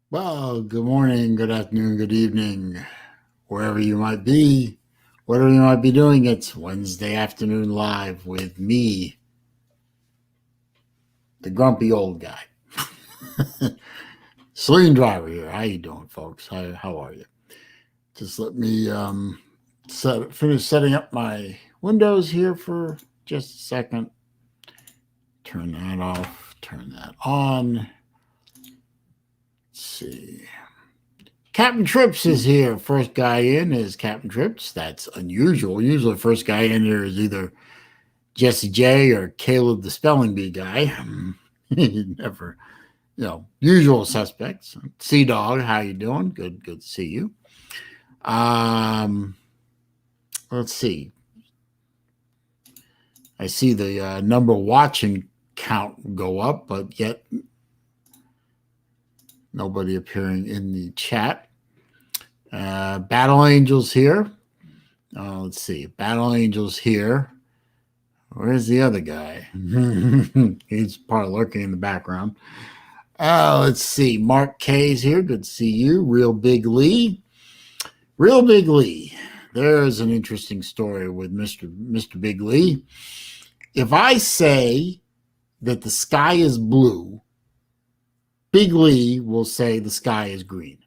Well, good morning, good afternoon, good evening, wherever you might be, whatever you might be doing. It's Wednesday afternoon live with me, the grumpy old guy. SaleenDriver here. How you doing, folks? How are you? Just let me finish setting up my windows here for just a second. Turn that off. Turn that on. Let's see. Captain Trips is here. First guy in is Captain Trips. That's unusual. Usually, the first guy in here is either Jesse J or Caleb the spelling bee guy. Never, usual suspects. Sea Dog, how you doing? Good to see you. Um, let's see. I see the number watching count go up, but yet nobody appearing in the chat. Battle Angels here. Let's see. Battle Angels here. Where's the other guy? He's part lurking in the background. Let's see. Mark K's here. Good to see you. Real Big Lee. Real Big Lee. There's an interesting story with Mr. Big Lee. If I say that the sky is blue, Big Lee will say the sky is green.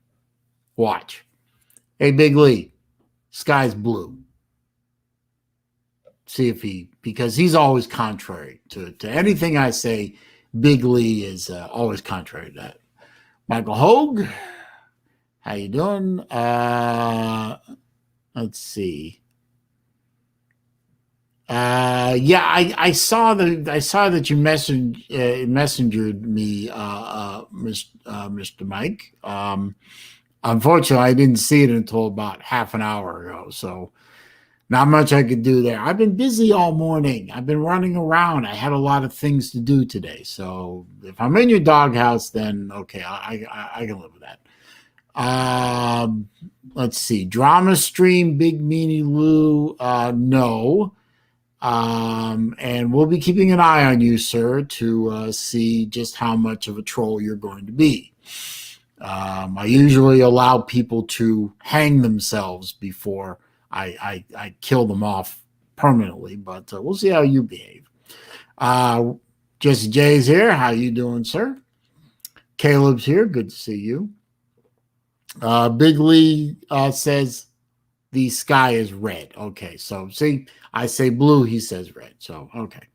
Watch. Hey, Big Lee, sky's blue. See if because he's always contrary to anything I say. Big Lee is always contrary to that. Michael Hogue, how you doing? Let's see. I saw that you messengered me, Mr. Mike. Unfortunately, I didn't see it until about half an hour ago, so not much I could do there. I've been busy all morning. I've been running around. I had a lot of things to do today. So if I'm in your doghouse, then okay, I can live with that. Let's see. Drama stream, Big Meanie Lou. No. And we'll be keeping an eye on you, sir, to see just how much of a troll you're going to be. I usually allow people to hang themselves before I kill them off permanently, but we'll see how you behave. Jesse J's here. How you doing, sir? Caleb's here. Good to see you. Big Lee says the sky is red. Okay, so see, I say blue, he says red. So, okay.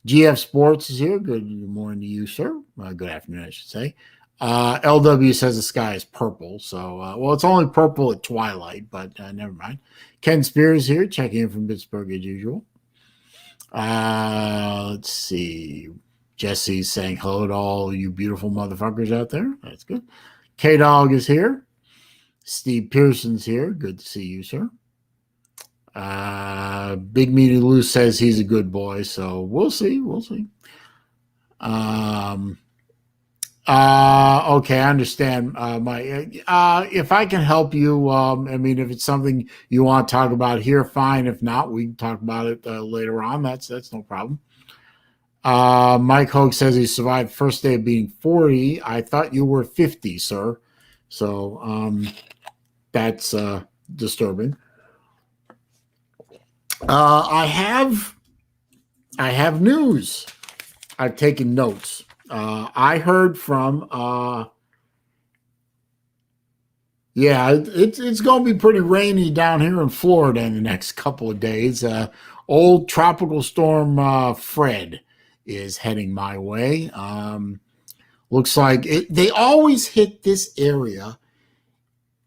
GF Sports is here. Good morning to you, sir. Good afternoon, I should say. LW says the sky is purple. So, well, it's only purple at twilight, but never mind. Ken Spears here, checking in from Pittsburgh as usual. Let's see. Jesse's saying hello to all you beautiful motherfuckers out there. That's good. K-Dog is here. Steve Pearson's here. Good to see you, sir. Big Meaty Lou says he's a good boy, so we'll see. Okay, I understand. If I can help you, if it's something you want to talk about here, fine. If not, we can talk about it later on. That's no problem. Mike Hogue says he survived first day of being 40. I thought you were 50, sir. So that's disturbing. I have news. I've taken notes. I heard from it's going to be pretty rainy down here in Florida in the next couple of days. Old tropical storm Fred is heading my way. Looks like they always hit this area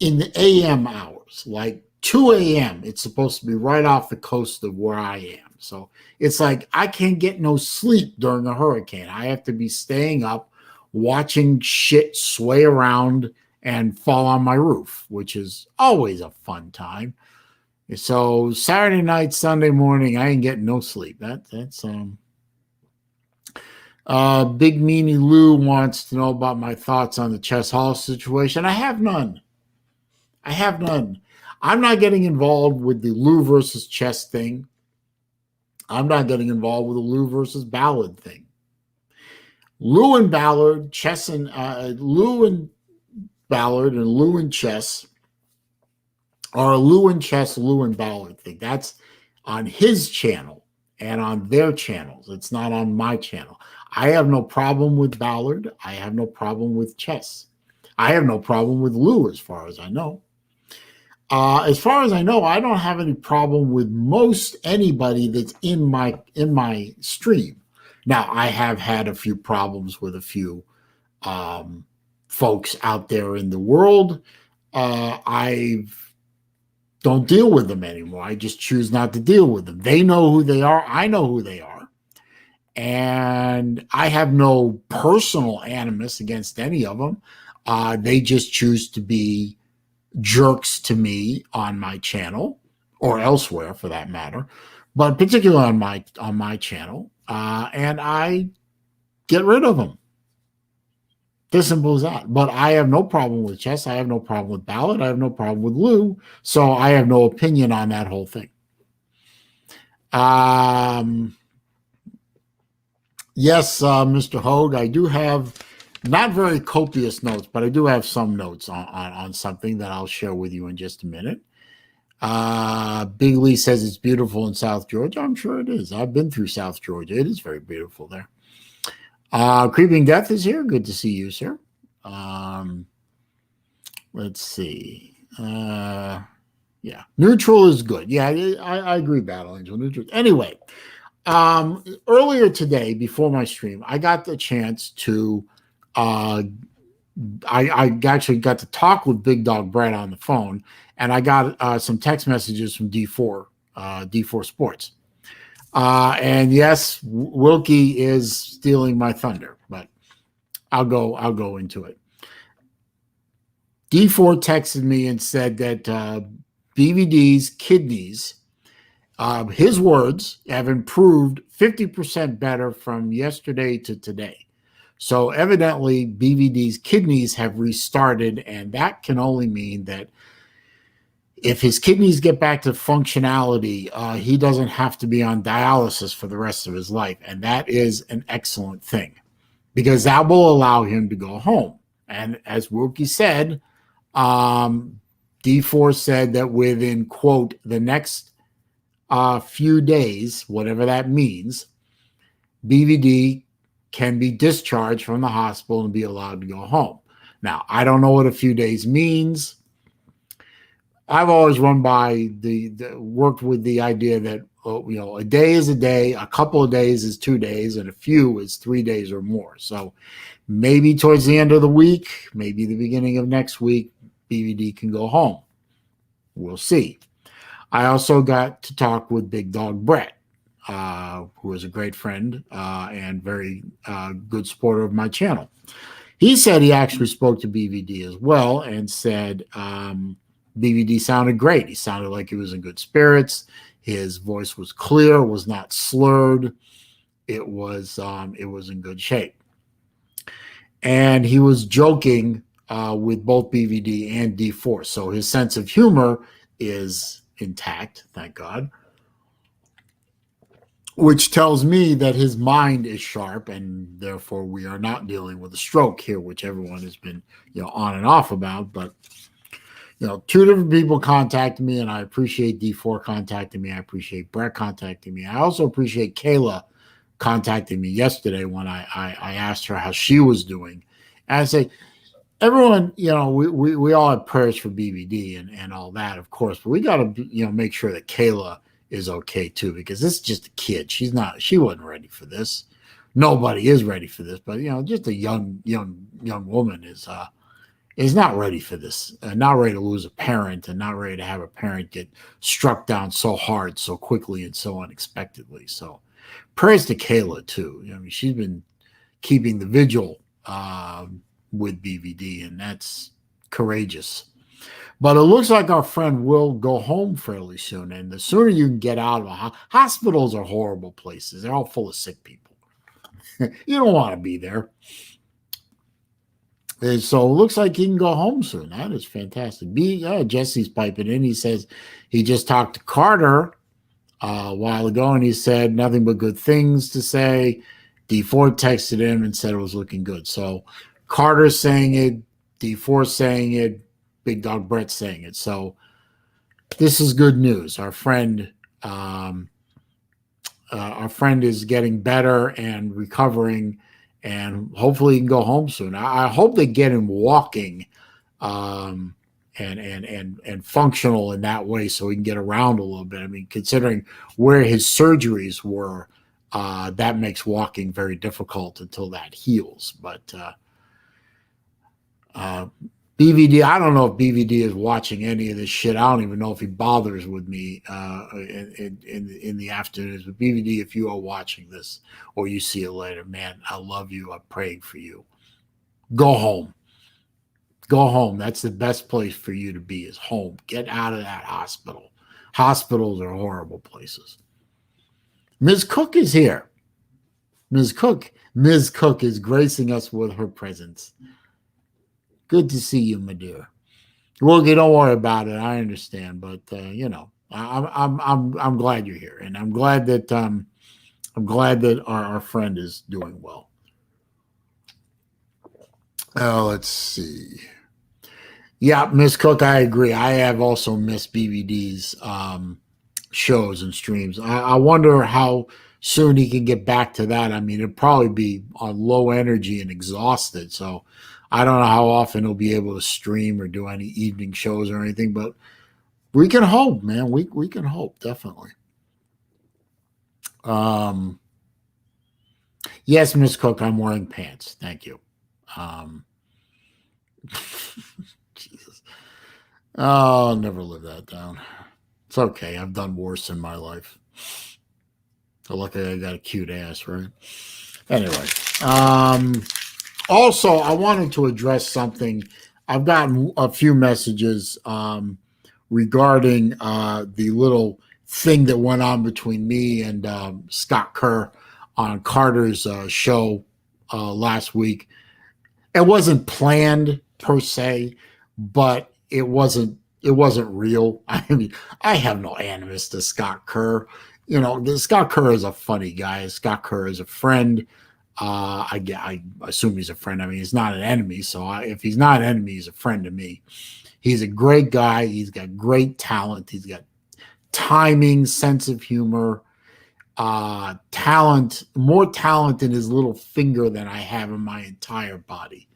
in the AM hours, like 2 a.m. It's supposed to be right off the coast of where I am. So it's like I can't get no sleep during a hurricane. I have to be staying up, watching shit sway around and fall on my roof, which is always a fun time. So Saturday night, Sunday morning, I ain't getting no sleep. That's Big Meanie Lou wants to know about my thoughts on the Chess Hall situation. I have none. I'm not getting involved with the Lou versus Chess thing. I'm not getting involved with the Lou versus Ballard thing. Lou and Ballard, Chess and Lou and Ballard and Lou and Chess, or Lou and Chess, Lou and Ballard thing. That's on his channel and on their channels. It's not on my channel. I have no problem with Ballard. I have no problem with Chess. I have no problem with Lou, as far as I know. As far as I know, I don't have any problem with most anybody that's in my stream. Now, I have had a few problems with a few folks out there in the world. I don't deal with them anymore. I just choose not to deal with them. They know who they are. I know who they are. And I have no personal animus against any of them. They just choose to be jerks to me on my channel, or elsewhere for that matter, but particularly on my channel, and I get rid of them. This simple as that. But I have no problem with Chess. I have no problem with Ballard. I have no problem with Lou. So I have no opinion on that whole thing. Yes, Mr. Hogue, I do have not very copious notes, but I do have some notes on something that I'll share with you in just a minute. Big Lee says it's beautiful in South Georgia. I'm sure it is. I've been through South Georgia. It is very beautiful there. Creeping Death is here. Good to see you, sir. Let's see. Yeah, neutral is good. Yeah, I agree, Battle Angel. Neutral. Anyway, earlier today, before my stream, I got the chance to I actually got to talk with Big Dog Brett on the phone, and I got some text messages from D4 Sports. And yes, Wilkie is stealing my thunder, but I'll go into it. D4 texted me and said that BVD's kidneys, his words, have improved 50% better from yesterday to today. So evidently, BVD's kidneys have restarted, and that can only mean that if his kidneys get back to functionality, he doesn't have to be on dialysis for the rest of his life. And that is an excellent thing, because that will allow him to go home. And as Wilkie said, D4 said that within, quote, the next few days, whatever that means, BVD can be discharged from the hospital and be allowed to go home. Now, I don't know what a few days means. I've always run by worked with the idea that, a day is a day, a couple of days is 2 days, and a few is 3 days or more. So maybe towards the end of the week, maybe the beginning of next week, BVD can go home. We'll see. I also got to talk with Big Dog Brett, who is a great friend and very good supporter of my channel. He said he actually spoke to BVD as well and said BVD sounded great. He sounded like he was in good spirits. His voice was clear, was not slurred. It was in good shape. And he was joking with both BVD and D4. So his sense of humor is intact, thank God, which tells me that his mind is sharp, and therefore we are not dealing with a stroke here, which everyone has been on and off about. But two different people contacted me, and I appreciate D4 contacting me. I appreciate Brett contacting me. I also appreciate Kayla contacting me yesterday when I asked her how she was doing. And I say, everyone, we all have prayers for BVD and all that, of course, but we got to, make sure that Kayla is okay too, because this is just a kid. She wasn't ready for this. Nobody is ready for this, but just a young woman is not ready for this, not ready to lose a parent, and not ready to have a parent get struck down so hard, so quickly, and so unexpectedly. So prayers to Kayla too. She's been keeping the vigil with BVD, and that's courageous. But it looks like our friend will go home fairly soon, and the sooner you can get out of hospitals are horrible places. They're all full of sick people. You don't want to be there. And so it looks like he can go home soon. That is fantastic. Jesse's piping in. He says he just talked to Carter a while ago, and he said nothing but good things to say. D4 texted him and said it was looking good. So Carter's saying it. D4 saying it, Big Dog Brett saying it. So this is good news. Um, our friend is getting better and recovering, and hopefully he can go home soon. I hope they get him walking, um, and functional in that way, so he can get around a little bit. I mean, considering where his surgeries were, that makes walking very difficult until that heals. But uh, BVD, I don't know if BVD is watching any of this shit. I don't even know if he bothers with me in the afternoons. But BVD, if you are watching this or you see it later, man, I love you. I'm praying for you. Go home. Go home. That's the best place for you to be, is home. Get out of that hospital. Hospitals are horrible places. Ms. Cook is here. Ms. Cook is gracing us with her presence. Good to see you, my dear. Wilkie, don't worry about it. I understand, but I'm glad you're here, and I'm glad that our friend is doing well. Let's see. Yeah, Miss Cook, I agree. I have also missed BVD's shows and streams. I wonder how soon he can get back to that. I mean, it'd probably be on low energy and exhausted. So I don't know how often he'll be able to stream or do any evening shows or anything, but we can hope, man. We can hope, definitely. Yes, Miss Cook, I'm wearing pants. Thank you. Jesus. Oh, I'll never live that down. It's okay. I've done worse in my life. So luckily I got a cute ass, right? Anyway. Also, I wanted to address something. I've gotten a few messages regarding the little thing that went on between me and Scott Kerr on Carter's show last week. It wasn't planned per se, but it wasn't real. I mean, I have no animus to Scott Kerr. You know, Scott Kerr is a funny guy. Scott Kerr is a friend. I assume he's a friend. I mean, he's not an enemy. So if he's not an enemy, he's a friend to me. He's a great guy. He's got great talent. He's got timing, sense of humor, talent, more talent in his little finger than I have in my entire body.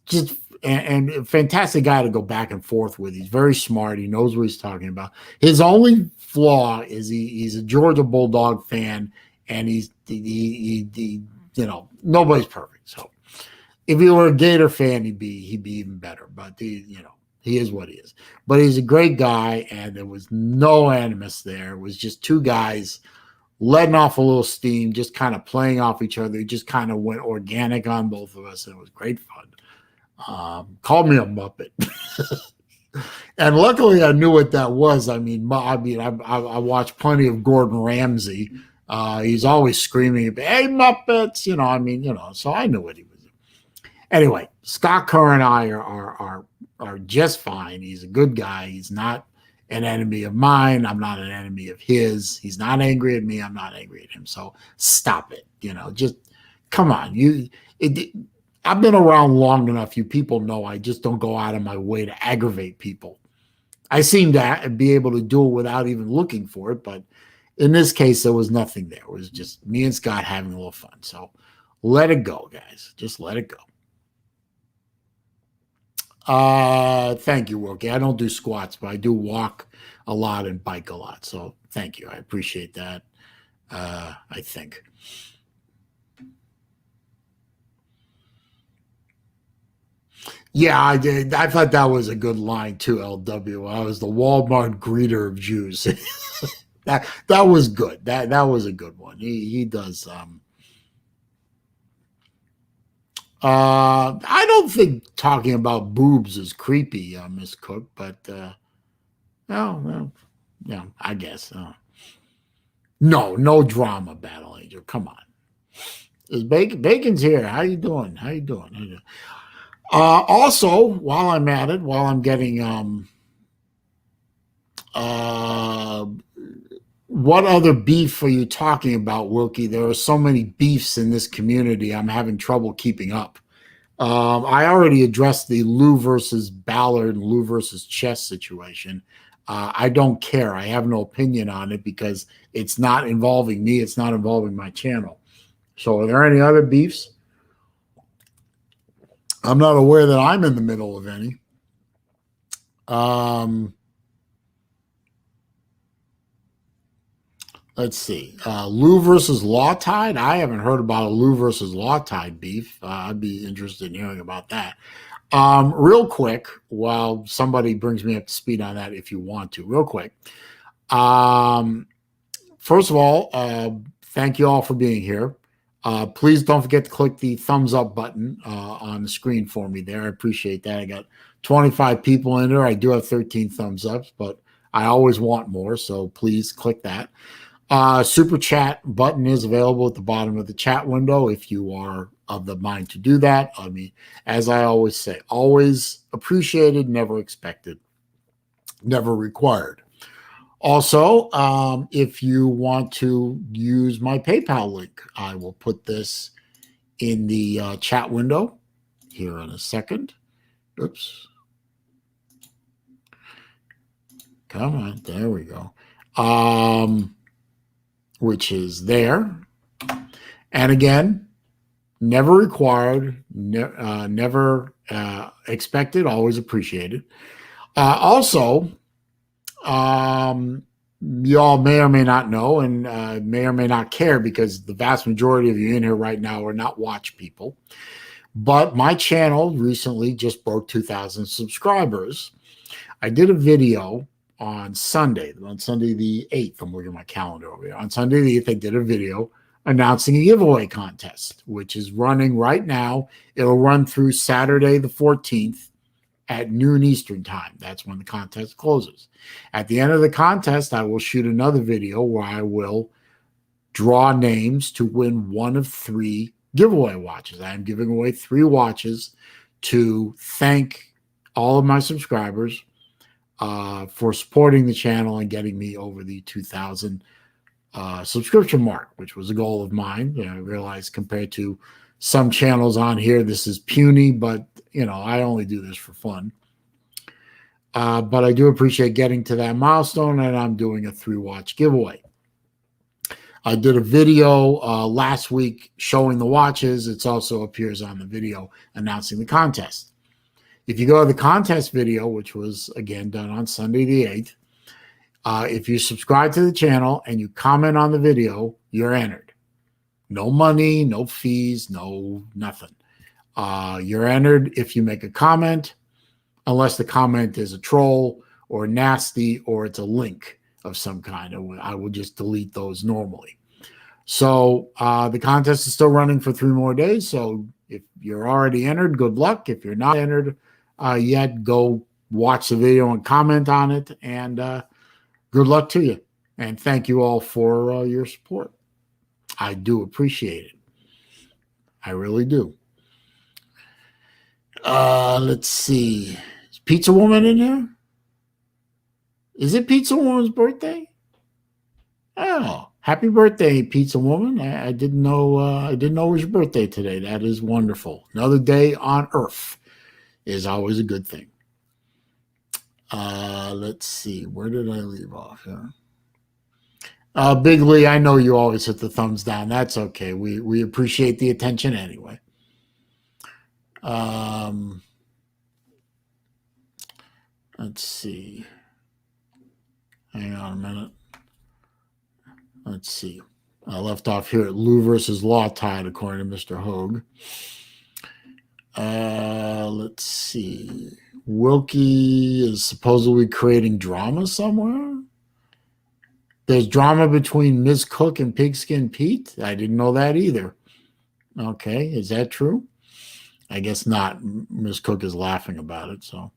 Just and a fantastic guy to go back and forth with. He's very smart. He knows what he's talking about. His only flaw is he's a Georgia Bulldog fan, and he nobody's perfect. So if he were a Gator fan, he'd be even better. But he is what he is. But he's a great guy, and there was no animus there. It was just two guys letting off a little steam, just kind of playing off each other. It just kind of went organic on both of us, and it was great fun. Called me a Muppet. And luckily I knew what that was. I watched plenty of Gordon Ramsay. He's always screaming, "Hey, Muppets!" So I knew what he was doing. Anyway, Scott Kerr and I are just fine. He's a good guy. He's not an enemy of mine. I'm not an enemy of his. He's not angry at me. I'm not angry at him. So stop it. Just come on. I've been around long enough. You people know I just don't go out of my way to aggravate people. I seem to be able to do it without even looking for it, but in this case, there was nothing there. It was just me and Scott having a little fun. So let it go, guys. Just let it go. Thank you, Wilkie. I don't do squats, but I do walk a lot and bike a lot. So thank you. I appreciate that. I think. Yeah, I did. I thought that was a good line too, LW. I was the Walmart greeter of Jews. that was good. That was a good one. He does. I don't think talking about boobs is creepy, Miss Cook, but well, yeah, I guess. No drama, Battle Angel. Come on. Is Bacon's here? How you doing? How you doing? Also, while I'm at it, while I'm getting what other beef are you talking about, Wilkie? There are so many beefs in this community. I'm having trouble keeping up. I already addressed the Lou versus Ballard and Lou versus Chess situation. I don't care. I have no opinion on it because it's not involving me. It's not involving my channel. So, are there any other beefs? I'm not aware that I'm in the middle of any. Um, let's see. Lou versus Law Tide. I haven't heard about a Lou versus Law Tide beef. I'd be interested in hearing about that. Real quick, while somebody brings me up to speed on that, if you want to, real quick. Um, First of all, thank you all for being here. Please don't forget to click the thumbs up button on the screen for me there. I appreciate that. I got 25 people in there. I do have 13 thumbs ups, but I always want more, so please click that. Super chat button is available at the bottom of the chat window if you are of the mind to do that. I mean, as I always say, always appreciated, never expected, never required. Also, if you want to use my PayPal link, I will put this in the chat window here in a second. Oops. Come on. There we go. Which is there. And again, never required, never expected, always appreciated. Also, y'all may or may not know and may or may not care because the vast majority of you in here right now are not watch people. But my channel recently just broke 2,000 subscribers. I did a video on Sunday the 8th. I'm looking at my calendar over here. On Sunday the 8th, I did a video announcing a giveaway contest, which is running right now. It'll run through Saturday the 14th at noon Eastern time. That's when the contest closes. At the end of the contest, I will shoot another video where I will draw names to win one of 3 giveaway watches. I am giving away 3 watches to thank all of my subscribers for supporting the channel and getting me over the 2,000 subscription mark, which was a goal of mine. I realized compared to some channels on here, this is puny, but I only do this for fun. But I do appreciate getting to that milestone, and I'm doing a 3-watch giveaway. I did a video last week showing the watches. It also appears on the video announcing the contest. If you go to the contest video, which was, again, done on Sunday the 8th, if you subscribe to the channel and you comment on the video, you're entered. No money, no fees, no nothing. You're entered if you make a comment, unless the comment is a troll or nasty or it's a link of some kind. I will just delete those normally. So the contest is still running for 3 more days. So if you're already entered, good luck. If you're not entered yet, go watch the video and comment on it. And good luck to you. And thank you all for your support. I do appreciate it. I really do. Let's see. Is Pizza Woman in here? Is it Pizza Woman's birthday? Oh, happy birthday, Pizza Woman. I didn't know it was your birthday today. That is wonderful. Another day on Earth is always a good thing. Let's see. Where did I leave off here? Big Lee, I know you always hit the thumbs down. That's okay. We appreciate the attention anyway. Let's see. Hang on a minute. Let's see. I left off here at Lou versus Law Tide, according to Mr. Hogue. Let's see. Wilkie is supposedly creating drama somewhere. There's drama between Ms. Cook and Pigskin Pete? I didn't know that either. Okay, is that true? I guess not. Ms. Cook is laughing about it, so.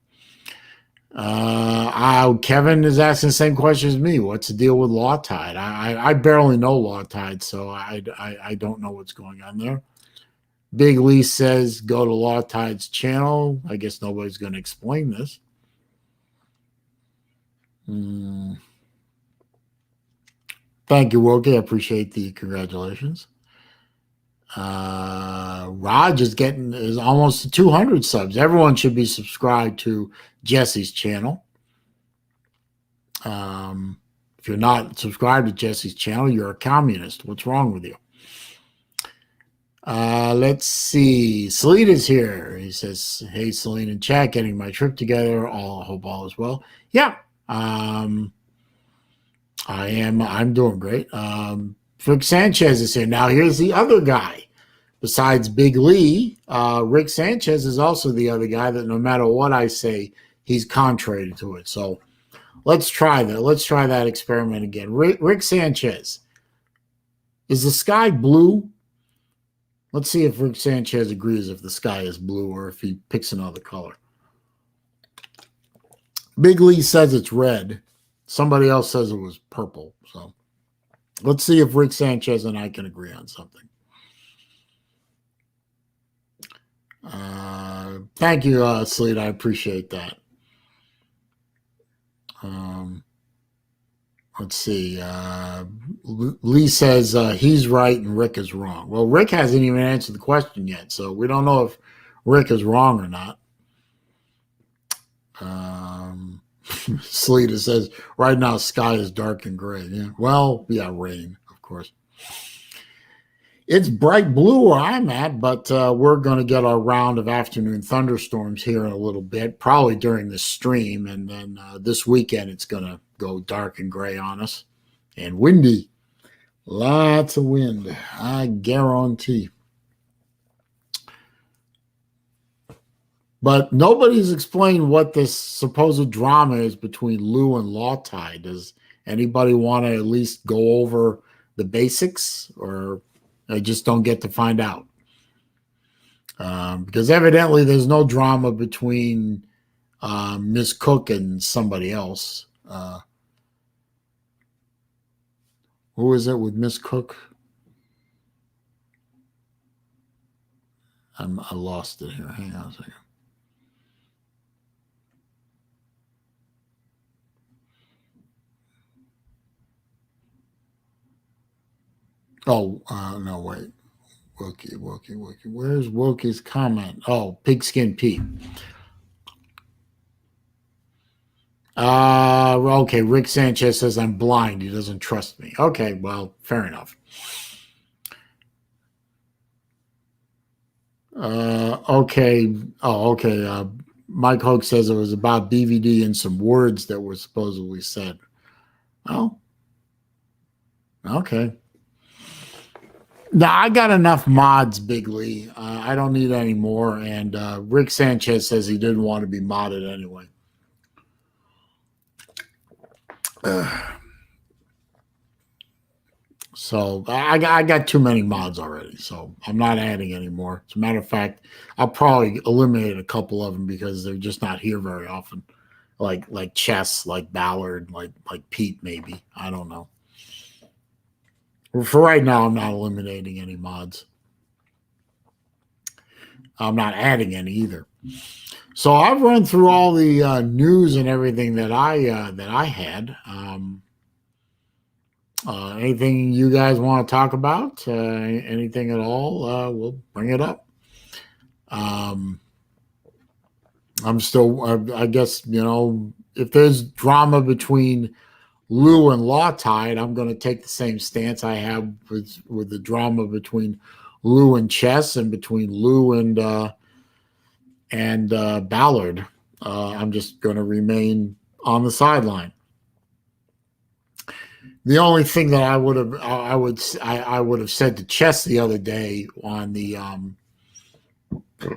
Kevin is asking the same question as me. What's the deal with Law Tide? I barely know Law Tide, so I don't know what's going on there. Big Lee says go to Law Tide's channel. I guess nobody's going to explain this. Thank you, Wilkie. I appreciate the congratulations. Raj is almost to 200 subs. Everyone should be subscribed to Jesse's channel. If you're not subscribed to Jesse's channel, you're a communist. What's wrong with you? Let's see. Saleen is here. He says, "Hey, Saleen and chat, getting my trip together. Hope all is well." Yeah, I am. I'm doing great. Rick Sanchez is here. Now, here's the other guy. Besides Big Lee, Rick Sanchez is also the other guy that no matter what I say, he's contrary to it. So let's try that. Let's try that experiment again. Rick Sanchez, is the sky blue? Let's see if Rick Sanchez agrees if the sky is blue or if he picks another color. Big Lee says it's red. Somebody else says it was purple. So let's see if Rick Sanchez and I can agree on something. Thank you, Sleet. I appreciate that. Let's see. Lee says he's right and Rick is wrong. Well, Rick hasn't even answered the question yet, so we don't know if Rick is wrong or not. Sleeta says right now sky is dark and gray. Yeah. Well, yeah, rain, of course. It's bright blue where I'm at, but we're going to get our round of afternoon thunderstorms here in a little bit, probably during the stream. And then this weekend, it's going to go dark and gray on us and windy. Lots of wind, I guarantee. But nobody's explained what this supposed drama is between Lou and Lawtide. Does anybody want to at least go over the basics, or I just don't get to find out? Because evidently there's no drama between Miss Cook and somebody else. Who is it with Miss Cook? I lost it here. Hang on a second. Oh, no, wait. Wookie. Where's Wookie's comment? Oh, Pigskin Pete. Okay, Rick Sanchez says I'm blind. He doesn't trust me. Okay, well, fair enough. Okay. Oh, okay. Mike Hoke says it was about BVD and some words that were supposedly said. Oh, okay. Now, I got enough mods, Big Lee. I don't need any more. And Rick Sanchez says he didn't want to be modded anyway. So I got too many mods already. So I'm not adding any more. As a matter of fact, I'll probably eliminate a couple of them because they're just not here very often. Like Chess, like Ballard, like Pete, maybe. I don't know. For right now, I'm not eliminating any mods. I'm not adding any either. So I've run through all the news and everything that I had. Anything you guys want to talk about? Anything at all? We'll bring it up. I'm still, I guess, if there's drama between Lou and Lawtide, I'm going to take the same stance I have with the drama between Lou and Chess and between Lou and Ballard. I'm just going to remain on the sideline. The only thing that I would have said to Chess the other day on the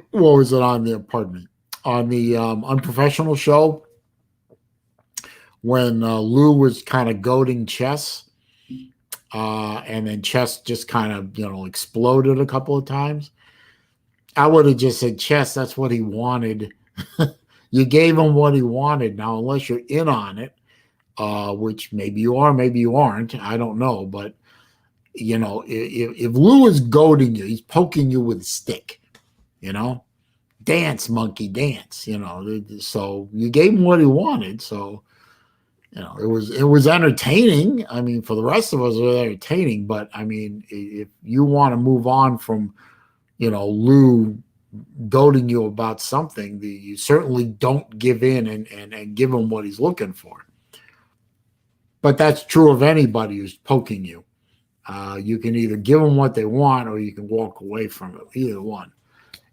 what was it on the Unprofessional show, when Lou was kind of goading Chess, and then Chess just kind of exploded a couple of times. I would have just said, Chess, that's what he wanted. You gave him what he wanted. Now, unless you're in on it, which maybe you are, maybe you aren't, I don't know. But if Lou is goading you, he's poking you with a stick. Dance, monkey, dance. So you gave him what he wanted. So it was entertaining. I mean, for the rest of us, it was entertaining. But I mean, if you want to move on from, Lou goading you about something, you certainly don't give in and give him what he's looking for. But that's true of anybody who's poking you. You can either give them what they want or you can walk away from it. Either one.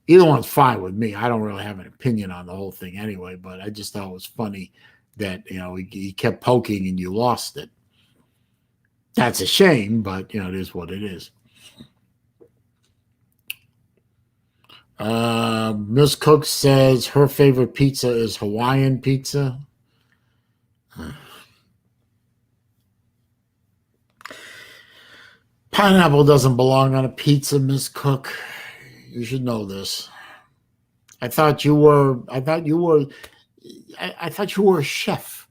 Either one's fine with me. I don't really have an opinion on the whole thing anyway, but I just thought it was funny that, he kept poking and you lost it. That's a shame, but, it is what it is. Miss Cook says her favorite pizza is Hawaiian pizza. Pineapple doesn't belong on a pizza, Miss Cook. You should know this. I thought you were a chef,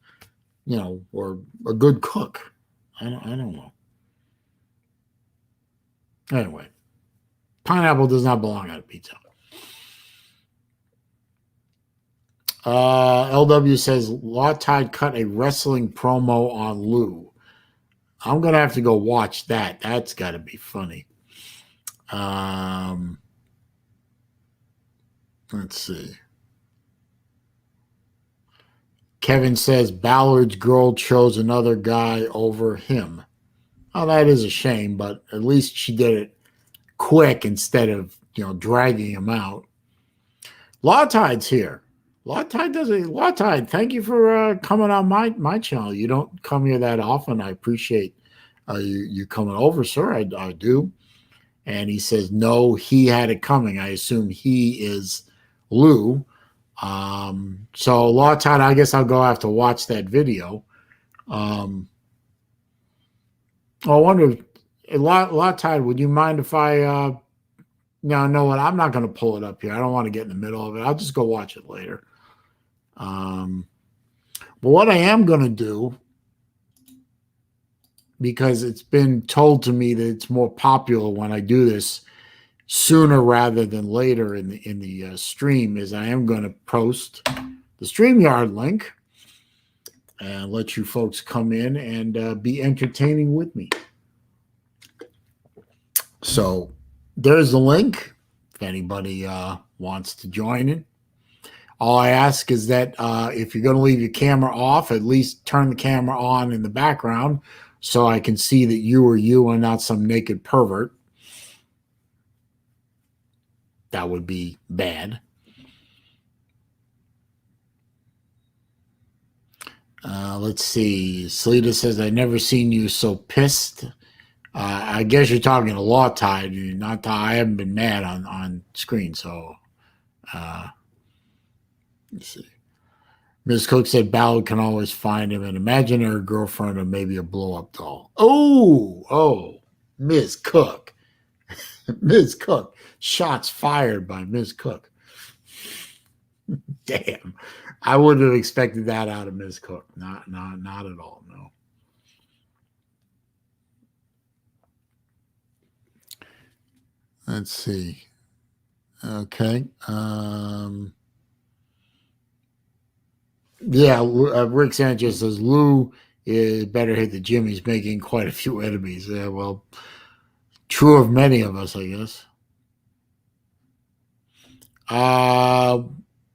or a good cook. I don't know. Anyway, pineapple does not belong on a pizza. LW says Lawtide cut a wrestling promo on Lou. I'm gonna have to go watch that. That's got to be funny. Let's see. Kevin says Ballard's girl chose another guy over him. Oh, that is a shame, but at least she did it quick instead of, dragging him out. Lawtide's here. Lawtide, thank you for coming on my channel. You don't come here that often. I appreciate you coming over, sir. I do. And he says, no, he had it coming. I assume he is Lou. So Lawtide, I guess I'll go have to watch that video. I wonder, Lawtide, would you mind if I no, know what? I'm not going to pull it up here. I don't want to get in the middle of it. I'll just go watch it later. But what I am going to do, because it's been told to me that it's more popular when I do this sooner rather than later in the stream, is I am going to post the StreamYard link and let you folks come in and be entertaining with me. So there's the link if anybody wants to join in. All I ask is that if you're going to leave your camera off, at least turn the camera on in the background so I can see that you are you and not some naked pervert. That would be bad. Let's see. Selita says, I never seen you so pissed. I guess you're talking to Lawtide. I haven't been mad on screen, so let's see. Ms. Cook said Ballard can always find him an imaginary girlfriend or maybe a blow-up doll. Oh, Ms. Cook. Ms. Cook. Shots fired by Ms. Cook. Damn. I wouldn't have expected that out of Ms. Cook. Not at all, no. Let's see. Okay. Yeah, Rick Sanchez says Lou is better hit the gym. He's making quite a few enemies. Yeah, well, true of many of us, I guess.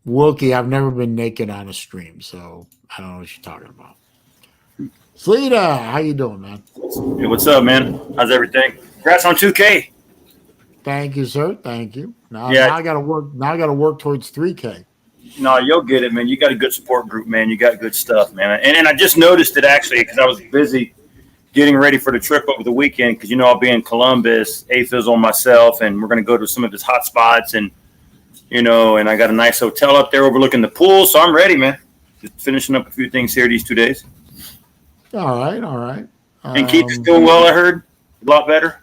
Wilkie, I've never been naked on a stream, so I don't know what you're talking about. Sleeta, how you doing, man? Hey, what's up, man? How's everything? Congrats on 2K. Thank you, sir. Thank you. Now I got to work. Now I got to work towards 3K. No, you'll get it, man. You got a good support group, man. You got good stuff, man. And I just noticed it actually because I was busy getting ready for the trip over the weekend because I'll be in Columbus, Afizzle, myself, and we're going to go to some of his hot spots and and I got a nice hotel up there overlooking the pool, so I'm ready, man. Just finishing up a few things here these 2 days. All right. And Keith's doing well, I heard. A lot better.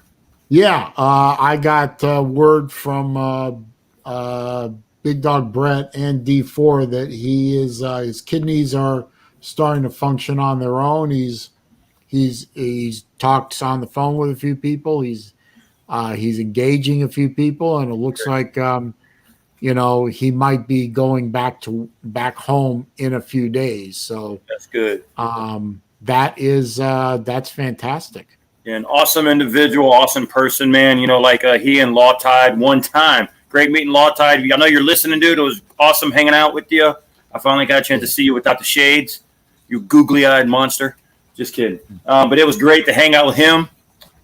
Yeah, I got word from Big Dog Brett and D4 that he is his kidneys are starting to function on their own. He's talked on the phone with a few people. He's engaging a few people, and it looks like he might be going back home in a few days. So That's good. that's fantastic. Yeah, an awesome individual, awesome person, man. Like he and Law Tide one time. Great meeting Law Tide. I know you're listening, dude. It was awesome hanging out with you. I finally got a chance to see you without the shades. You googly-eyed monster. Just kidding. But it was great to hang out with him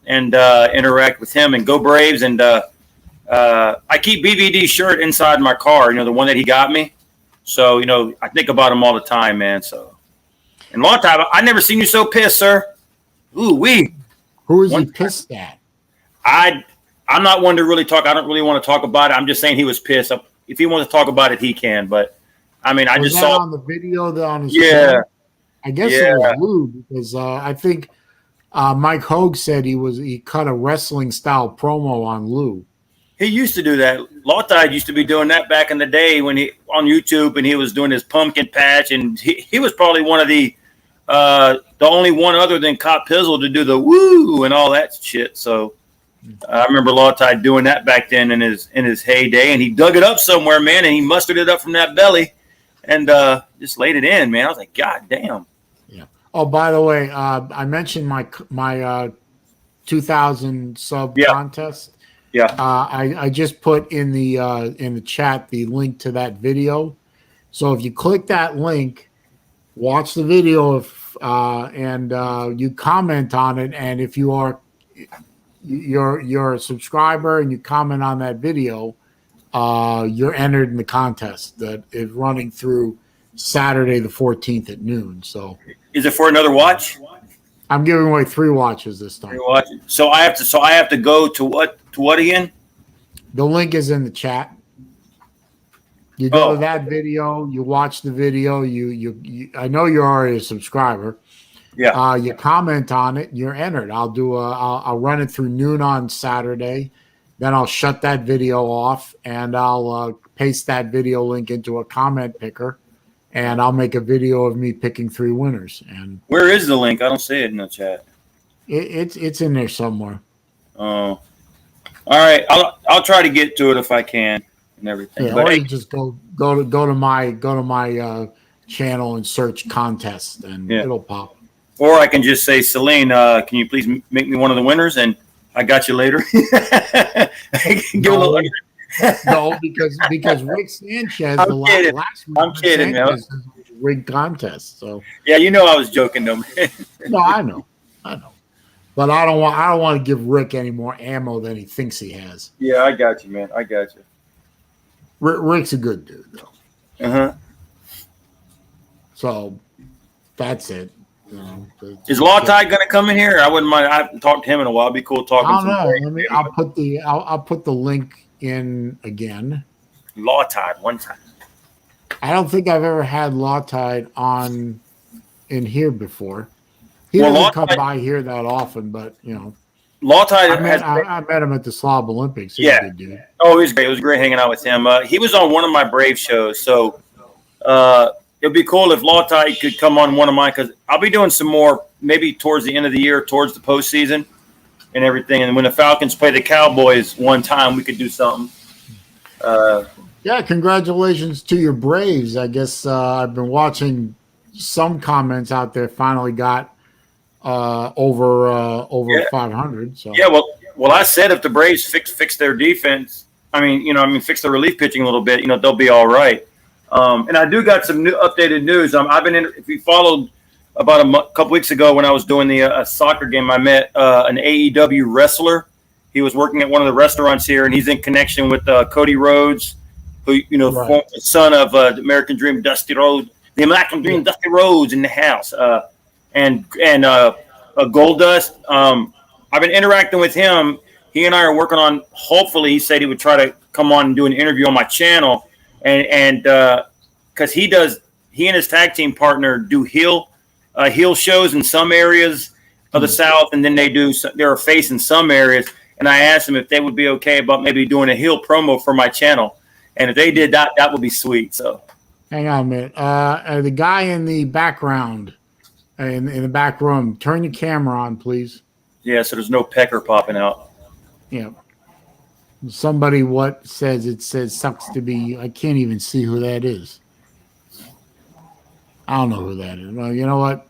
and interact with him, and go Braves. And I keep BVD's shirt inside my car, the one that he got me. So, I think about him all the time, man. So, and Law Tide, I never seen you so pissed, sir. Ooh, wee. Who is he pissed at? I'm not one to really talk. I don't really want to talk about it. I'm just saying he was pissed. If he wants to talk about it, he can. But I mean, I just saw on the video on his yeah. channel? I guess it was Lou, because I think Mike Hogue said he cut a wrestling style promo on Lou. He used to do that. Law Tide used to be doing that back in the day when he on YouTube, and he was doing his pumpkin patch, and he was probably one of the only one other than Cop Pizzle to do the woo and all that shit. So I remember Law Tide doing that back then in his heyday, and he dug it up somewhere, man, and he mustered it up from that belly and just laid it in, man. I was like, God damn. Yeah. Oh, by the way, I mentioned my 2,000 sub contest. Yeah. I just put in the chat the link to that video. So if you click that link, watch the video and you comment on it, and if you're a subscriber and you comment on that video, you're entered in the contest that is running through Saturday the 14th at noon. So is it for another watch? I'm giving away 3 watches this time. 3 watches. So I have to go to what again? The link is in the chat. You go to that video, you watch the video, you I know you're already a subscriber. Yeah. You comment on it, you're entered. I'll run it through noon on Saturday. Then I'll shut that video off, and I'll paste that video link into a comment picker, and I'll make a video of me picking 3 winners. And where is the link? I don't see it in the chat. It's in there somewhere. Oh, all right. I'll try to get to it if I can and everything. Yeah, or you just go to my channel and search contest, and it'll pop. Or I can just say, Saleen, can you please make me one of the winners? And I got you later. No, because Rick Sanchez, last week, I'm kidding, man. Rigged contest. So yeah, I was joking, though, man. No, I know, but I don't want to give Rick any more ammo than he thinks he has. Yeah, I got you, man. I got you. Rick's a good dude, though. So that's it. Is Law Tide going to come in here? I wouldn't mind. I haven't talked to him in a while. It'd be cool talking. I don't know. I'll put the link in again. Law Tide one time. I don't think I've ever had Law Tide on in here before. He doesn't come by here that often, but Law Tide. I met him at the Slob Olympics. He's a good dude. Oh, he was great. It was great hanging out with him. He was on one of my Brave shows, so it'd be cool if Law Tide could come on one of mine, because I'll be doing some more maybe towards the end of the year, towards the postseason and everything. And when the Falcons play the Cowboys one time, we could do something. Yeah, congratulations to your Braves. I guess I've been watching some comments out there. Finally got over 500. So yeah, well, I said if the Braves fix their defense, fix their relief pitching a little bit, they'll be all right. And I do got some new updated news. I've been if you followed about a couple weeks ago when I was doing the soccer game, I met an AEW wrestler. He was working at one of the restaurants here, and he's in connection with Cody Rhodes, who former son of the American Dream, Dusty Rhodes, the American Dream, Dusty Rhodes in the house, and Goldust. I've been interacting with him. He and I are working on. Hopefully, he said he would try to come on and do an interview on my channel. And because he and his tag team partner do heel shows in some areas of the South, and then they're a face in some areas. And I asked them if they would be okay about maybe doing a heel promo for my channel, and if they did that, that would be sweet. So, hang on a minute. The guy in the background, in the back room, turn your camera on, please. Yeah, so there's no pecker popping out. Yeah. Somebody what says it says sucks to be. I can't even see who that is. I don't know who that is. Well, you know what?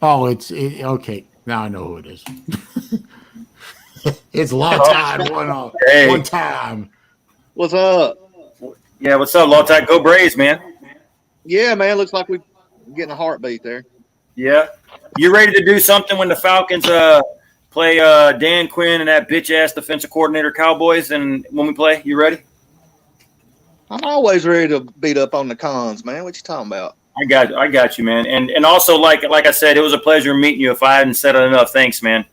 Oh, okay. Now I know who it is. It's a long time. Hey. One time. What's up? Yeah, what's up, Law Tide? Go Braves, man. Yeah, man. Looks like we're getting a heartbeat there. Yeah. You ready to do something when the Falcons play Dan Quinn and that bitch ass defensive coordinator Cowboys, and when we play, you ready? I'm always ready to beat up on the cons, man. What you talking about? I got you, man. And also, like I said, it was a pleasure meeting you. If I hadn't said it enough, thanks, man.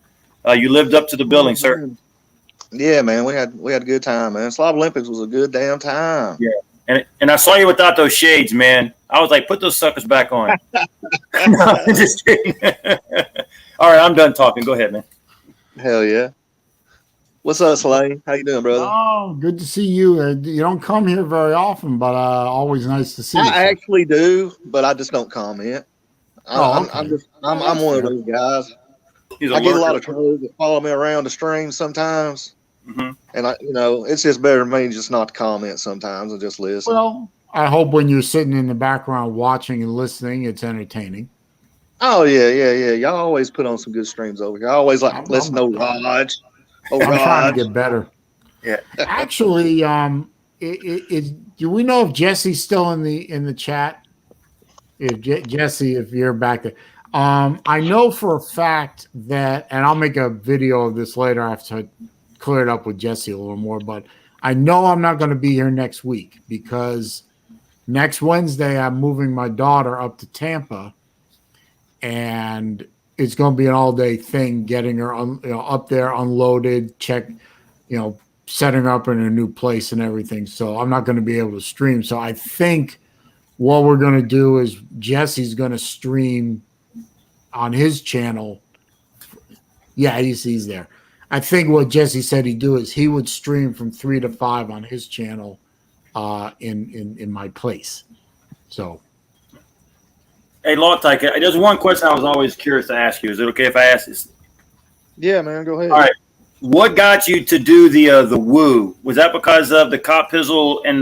You lived up to the billing, sir. Yeah, man. We had a good time, man. Slob Olympics was a good damn time. Yeah. And I saw you without those shades, man. I was like, put those suckers back on. No, just kidding. All right, I'm done talking. Go ahead, man. Hell yeah. What's up, Saleen? How you doing, brother? Oh, good to see you. You don't come here very often, but always nice to see you. I actually do, but I just don't comment. I'm one of those guys. I get a lot of trolls that follow me around the stream sometimes, and it's just better for me just not to comment sometimes and just listen. Well, I hope when you're sitting in the background watching and listening, it's entertaining. Oh yeah. Y'all always put on some good streams over here. I always like listen to Raj. I'm trying to get better. Yeah. Actually, do we know if Jesse's still in the chat? If Jesse, if you're back there, I know for a fact that, and I'll make a video of this later after I clear it up with Jesse a little more. But I know I'm not going to be here next week because next Wednesday I'm moving my daughter up to Tampa, and it's going to be an all-day thing getting her up there, unloaded, setting her up in a new place and everything. So I'm not going to be able to stream. So I think what we're going to do is Jesse's going to stream on his channel. Yeah, he's there. I think what Jesse said he'd do is he would stream from 3 to 5 on his channel in my place. So. Hey, Law Tyke, there's one question I was always curious to ask you. Is it okay if I ask this? Yeah, man, go ahead. All right. What got you to do the woo? Was that because of the Cop Pizzle and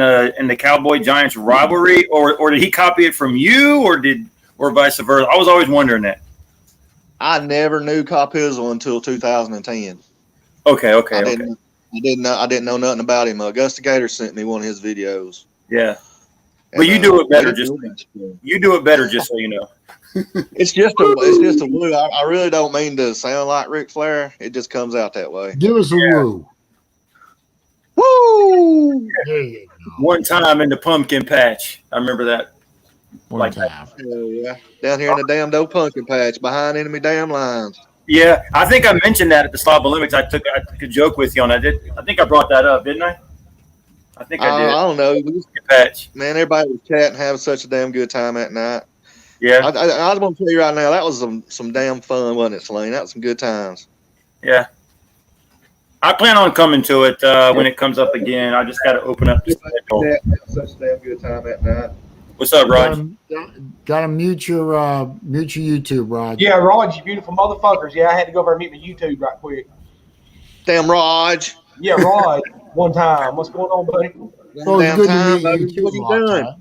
the Cowboy Giants rivalry, or did he copy it from you, or vice versa? I was always wondering that. I never knew Cop Pizzle until 2010. Okay. I didn't know nothing about him. Augusta Gator sent me one of his videos. Yeah. But you do it better. You do it better, just so you know. It's just a woo. I really don't mean to sound like Ric Flair. It just comes out that way. Give us a woo. Woo! There you go. One time in the pumpkin patch, I remember that. One time. Hell yeah. Down here in the damn dope pumpkin patch, behind enemy damn lines. Yeah, I think I mentioned that at the Slob Olympics. I took a joke with you on that. I think I brought that up, didn't I? I think I did. I don't know. Patch. Man, everybody was chatting, having such a damn good time that night. Yeah. I was going to tell you right now, that was some damn fun, wasn't it, Saleen? That was some good times. Yeah. I plan on coming to it when it comes up again. I just got to open up the schedule. Such a damn good time that night. What's up, Raj? Got to mute your YouTube, Raj. Yeah, Raj, you beautiful motherfuckers. Yeah, I had to go over and mute my YouTube right quick. Damn Raj. Yeah, Raj, one time. What's going on, buddy? Well, it's good to meet baby. you too, What you doing? Raj.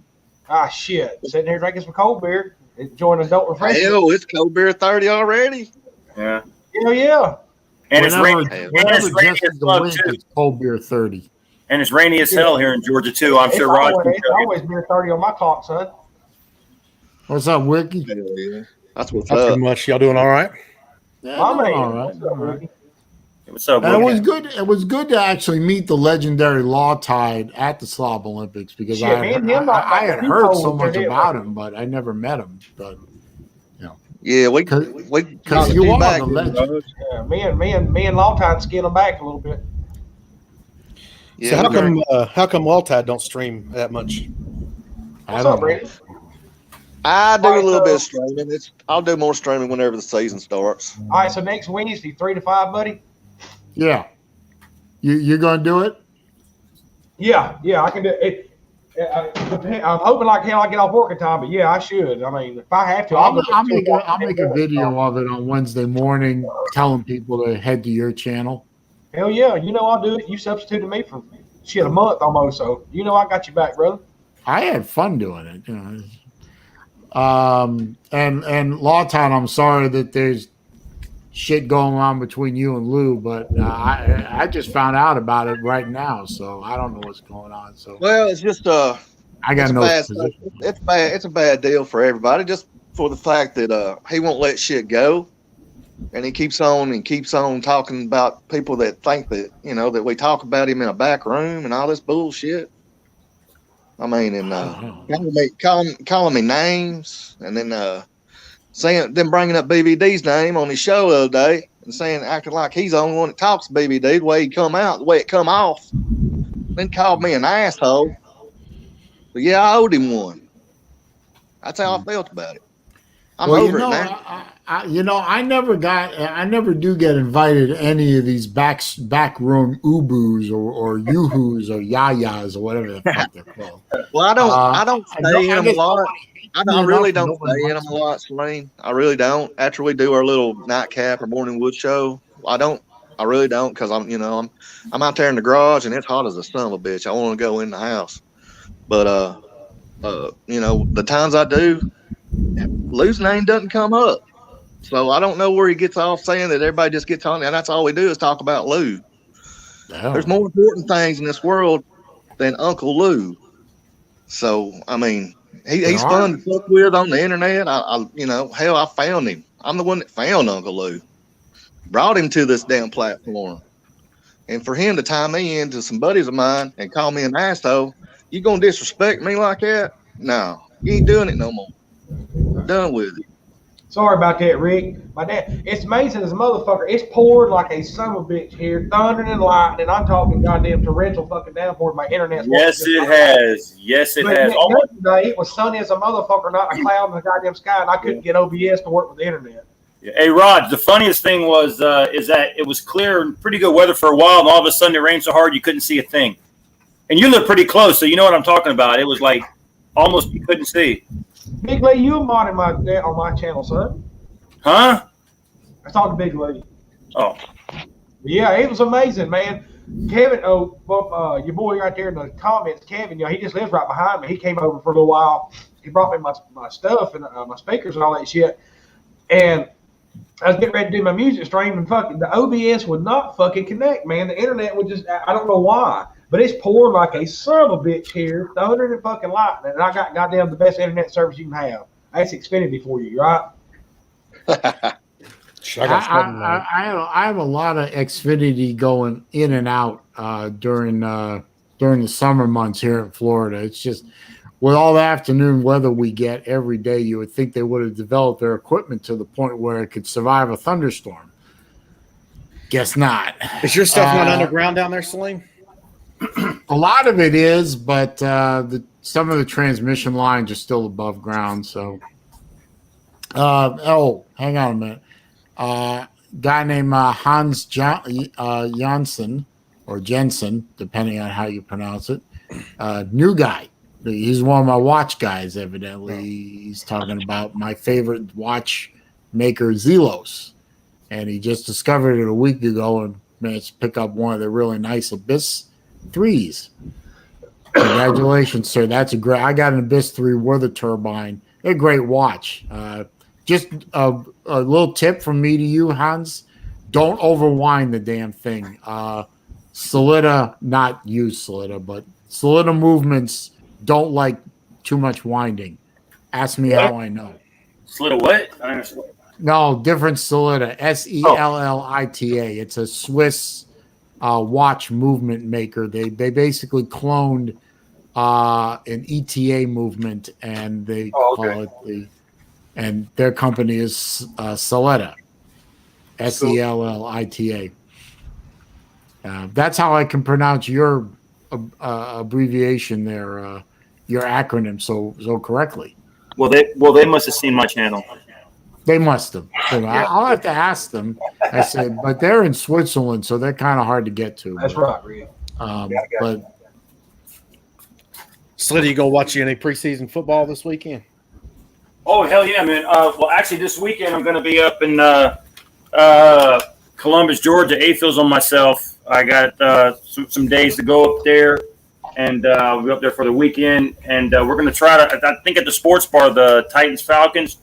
Ah, shit. Sitting here drinking some cold beer, enjoying adult refreshment. Hell, it's cold beer 30 already. Yeah. Hell yeah. And it's rainy. Whenever It's rainy Jesse's as the fuck, win, too. it's cold beer 30. And it's rainy as hell here in Georgia, too. I'm sure Raj can It's tell you. always beer 30 on my clock, son. What's up, Wiki? Hell yeah. That's what's Not up. too much. Y'all doing all right? Yeah, My man. all right. What's up, Ricky? What's up, And it Will? was good. It was good to actually meet the legendary Law Tide at the Slob Olympics because Shit, I me and him not had like heard two so holes much there, about him, but I never met him. But Yeah, we because knocked you you are back, the legend. Raj. Yeah, me and Long Time skin them back a little bit. Yeah, So we how come Walltide don't stream that much? I What's don't up, know. Ricky? I do a Alright, little so- bit of streaming. I'll do more streaming whenever the season starts. All right, so next Wednesday, 3 to 5, buddy? Yeah, you're gonna do it? Yeah, I can do it. I'm hoping like hell I get off work in time, but yeah, I should. I mean, if I have to, I'll go make a video of it on Wednesday morning, telling people to head to your channel. Hell yeah, you know I'll do it. You substituted me for shit a month almost, so you know I got you back, brother. I had fun doing it, you know. And Lawtown, I'm sorry that there's shit going on between you and Lou, but I just found out about it right now, so I don't know what's going on. So Well, it's just I got it's a no bad position. it's bad. It's a bad deal for everybody. Just for the fact that he won't let shit go, and he keeps on talking about people that think that that we talk about him in a back room and all this bullshit. I mean, and calling me names, and then bringing up BBD's name on his show the other day and acting like he's the only one that talks to BBD the way he come out, the way it come off. Then called me an asshole. But yeah, I owed him one. That's how I felt about it. I'm over it now. I never do get invited to any of these backroom ubus or yoo-hoos or yayas or whatever the fuck they're called. Well, I don't stay in them a lot. I really don't stay in them a lot, Saleen. I really don't. After we do our little nightcap or morning wood show, I really don't, because I'm out there in the garage and it's hot as a son of a bitch. I want to go in the house, but the times I do, Lou's name doesn't come up. So I don't know where he gets off saying that everybody just gets on, and that's all we do is talk about Lou. There's more important things in this world than Uncle Lou. So I mean, he's fun to fuck with on the internet. Hell, I found him. I'm the one that found Uncle Lou, brought him to this damn platform, and for him to tie me into some buddies of mine and call me an asshole, you gonna disrespect me like that? No, you ain't doing it no more. Done with it. Sorry about that, Rick. My dad, it's amazing as a motherfucker. It's poured like a son of a bitch here, thundering and lightning. I'm talking goddamn torrential fucking downpour. My internet's Yes, it has. Yes, it has. Yesterday, it was sunny as a motherfucker, not a cloud in the goddamn sky, and I couldn't get OBS to work with the internet. Yeah. Hey, Rod, the funniest thing was is that it was clear and pretty good weather for a while, and all of a sudden it rained so hard you couldn't see a thing. And you live pretty close, so you know what I'm talking about. It was like almost you couldn't see. Big Lee, you were modding on my channel, son. Huh? I talked to Big Lee. Oh. Yeah, it was amazing, man. Kevin, your boy right there in the comments, Kevin, he just lives right behind me. He came over for a little while. He brought me my stuff and my speakers and all that shit. And I was getting ready to do my music stream, and fucking the OBS would not fucking connect, man. The internet would just, I don't know why. But it's pouring like a son of a bitch here, thunder and fucking lightning, and I got goddamn the best internet service you can have. That's Xfinity for you, right? I have a lot of Xfinity going in and out during the summer months here in Florida. It's just with all the afternoon weather we get every day, you would think they would have developed their equipment to the point where it could survive a thunderstorm. Guess not. Is your stuff not underground down there, Saleen? A lot of it is, but some of the transmission lines are still above ground. So, hang on a minute. Guy named Hans Janssen or Jensen, depending on how you pronounce it. New guy. He's one of my watch guys. Evidently, he's talking about my favorite watch maker, Zelos, and he just discovered it a week ago and managed to pick up one of the really nice Abyss 3s. Congratulations, sir. That's a great. I got an Abyss 3 with a turbine. A great watch. Just a little tip from me to you, Hans. Don't overwind the damn thing. Solita, not use Solita, but Solita movements don't like too much winding. Ask me how I know. Solita what? I understand. No, different Solita. Sellita. It's a Swiss watch movement maker. They basically cloned an ETA movement, and they call it and their company is Sellita. Sellita. That's how I can pronounce your abbreviation there, your acronym so correctly. Well, they must have seen my channel. They must have. I'll have to ask them. I said, but they're in Switzerland, so they're kind of hard to get to. That's right, Rick. But Slitty, you go watch any preseason football this weekend? Oh, hell yeah, man. Well, actually, this weekend I'm going to be up in Columbus, Georgia, AFILS on myself. I got some days to go up there, and we'll be up there for the weekend. And we're going to try to, I think, at the sports bar, the Titans Falcons.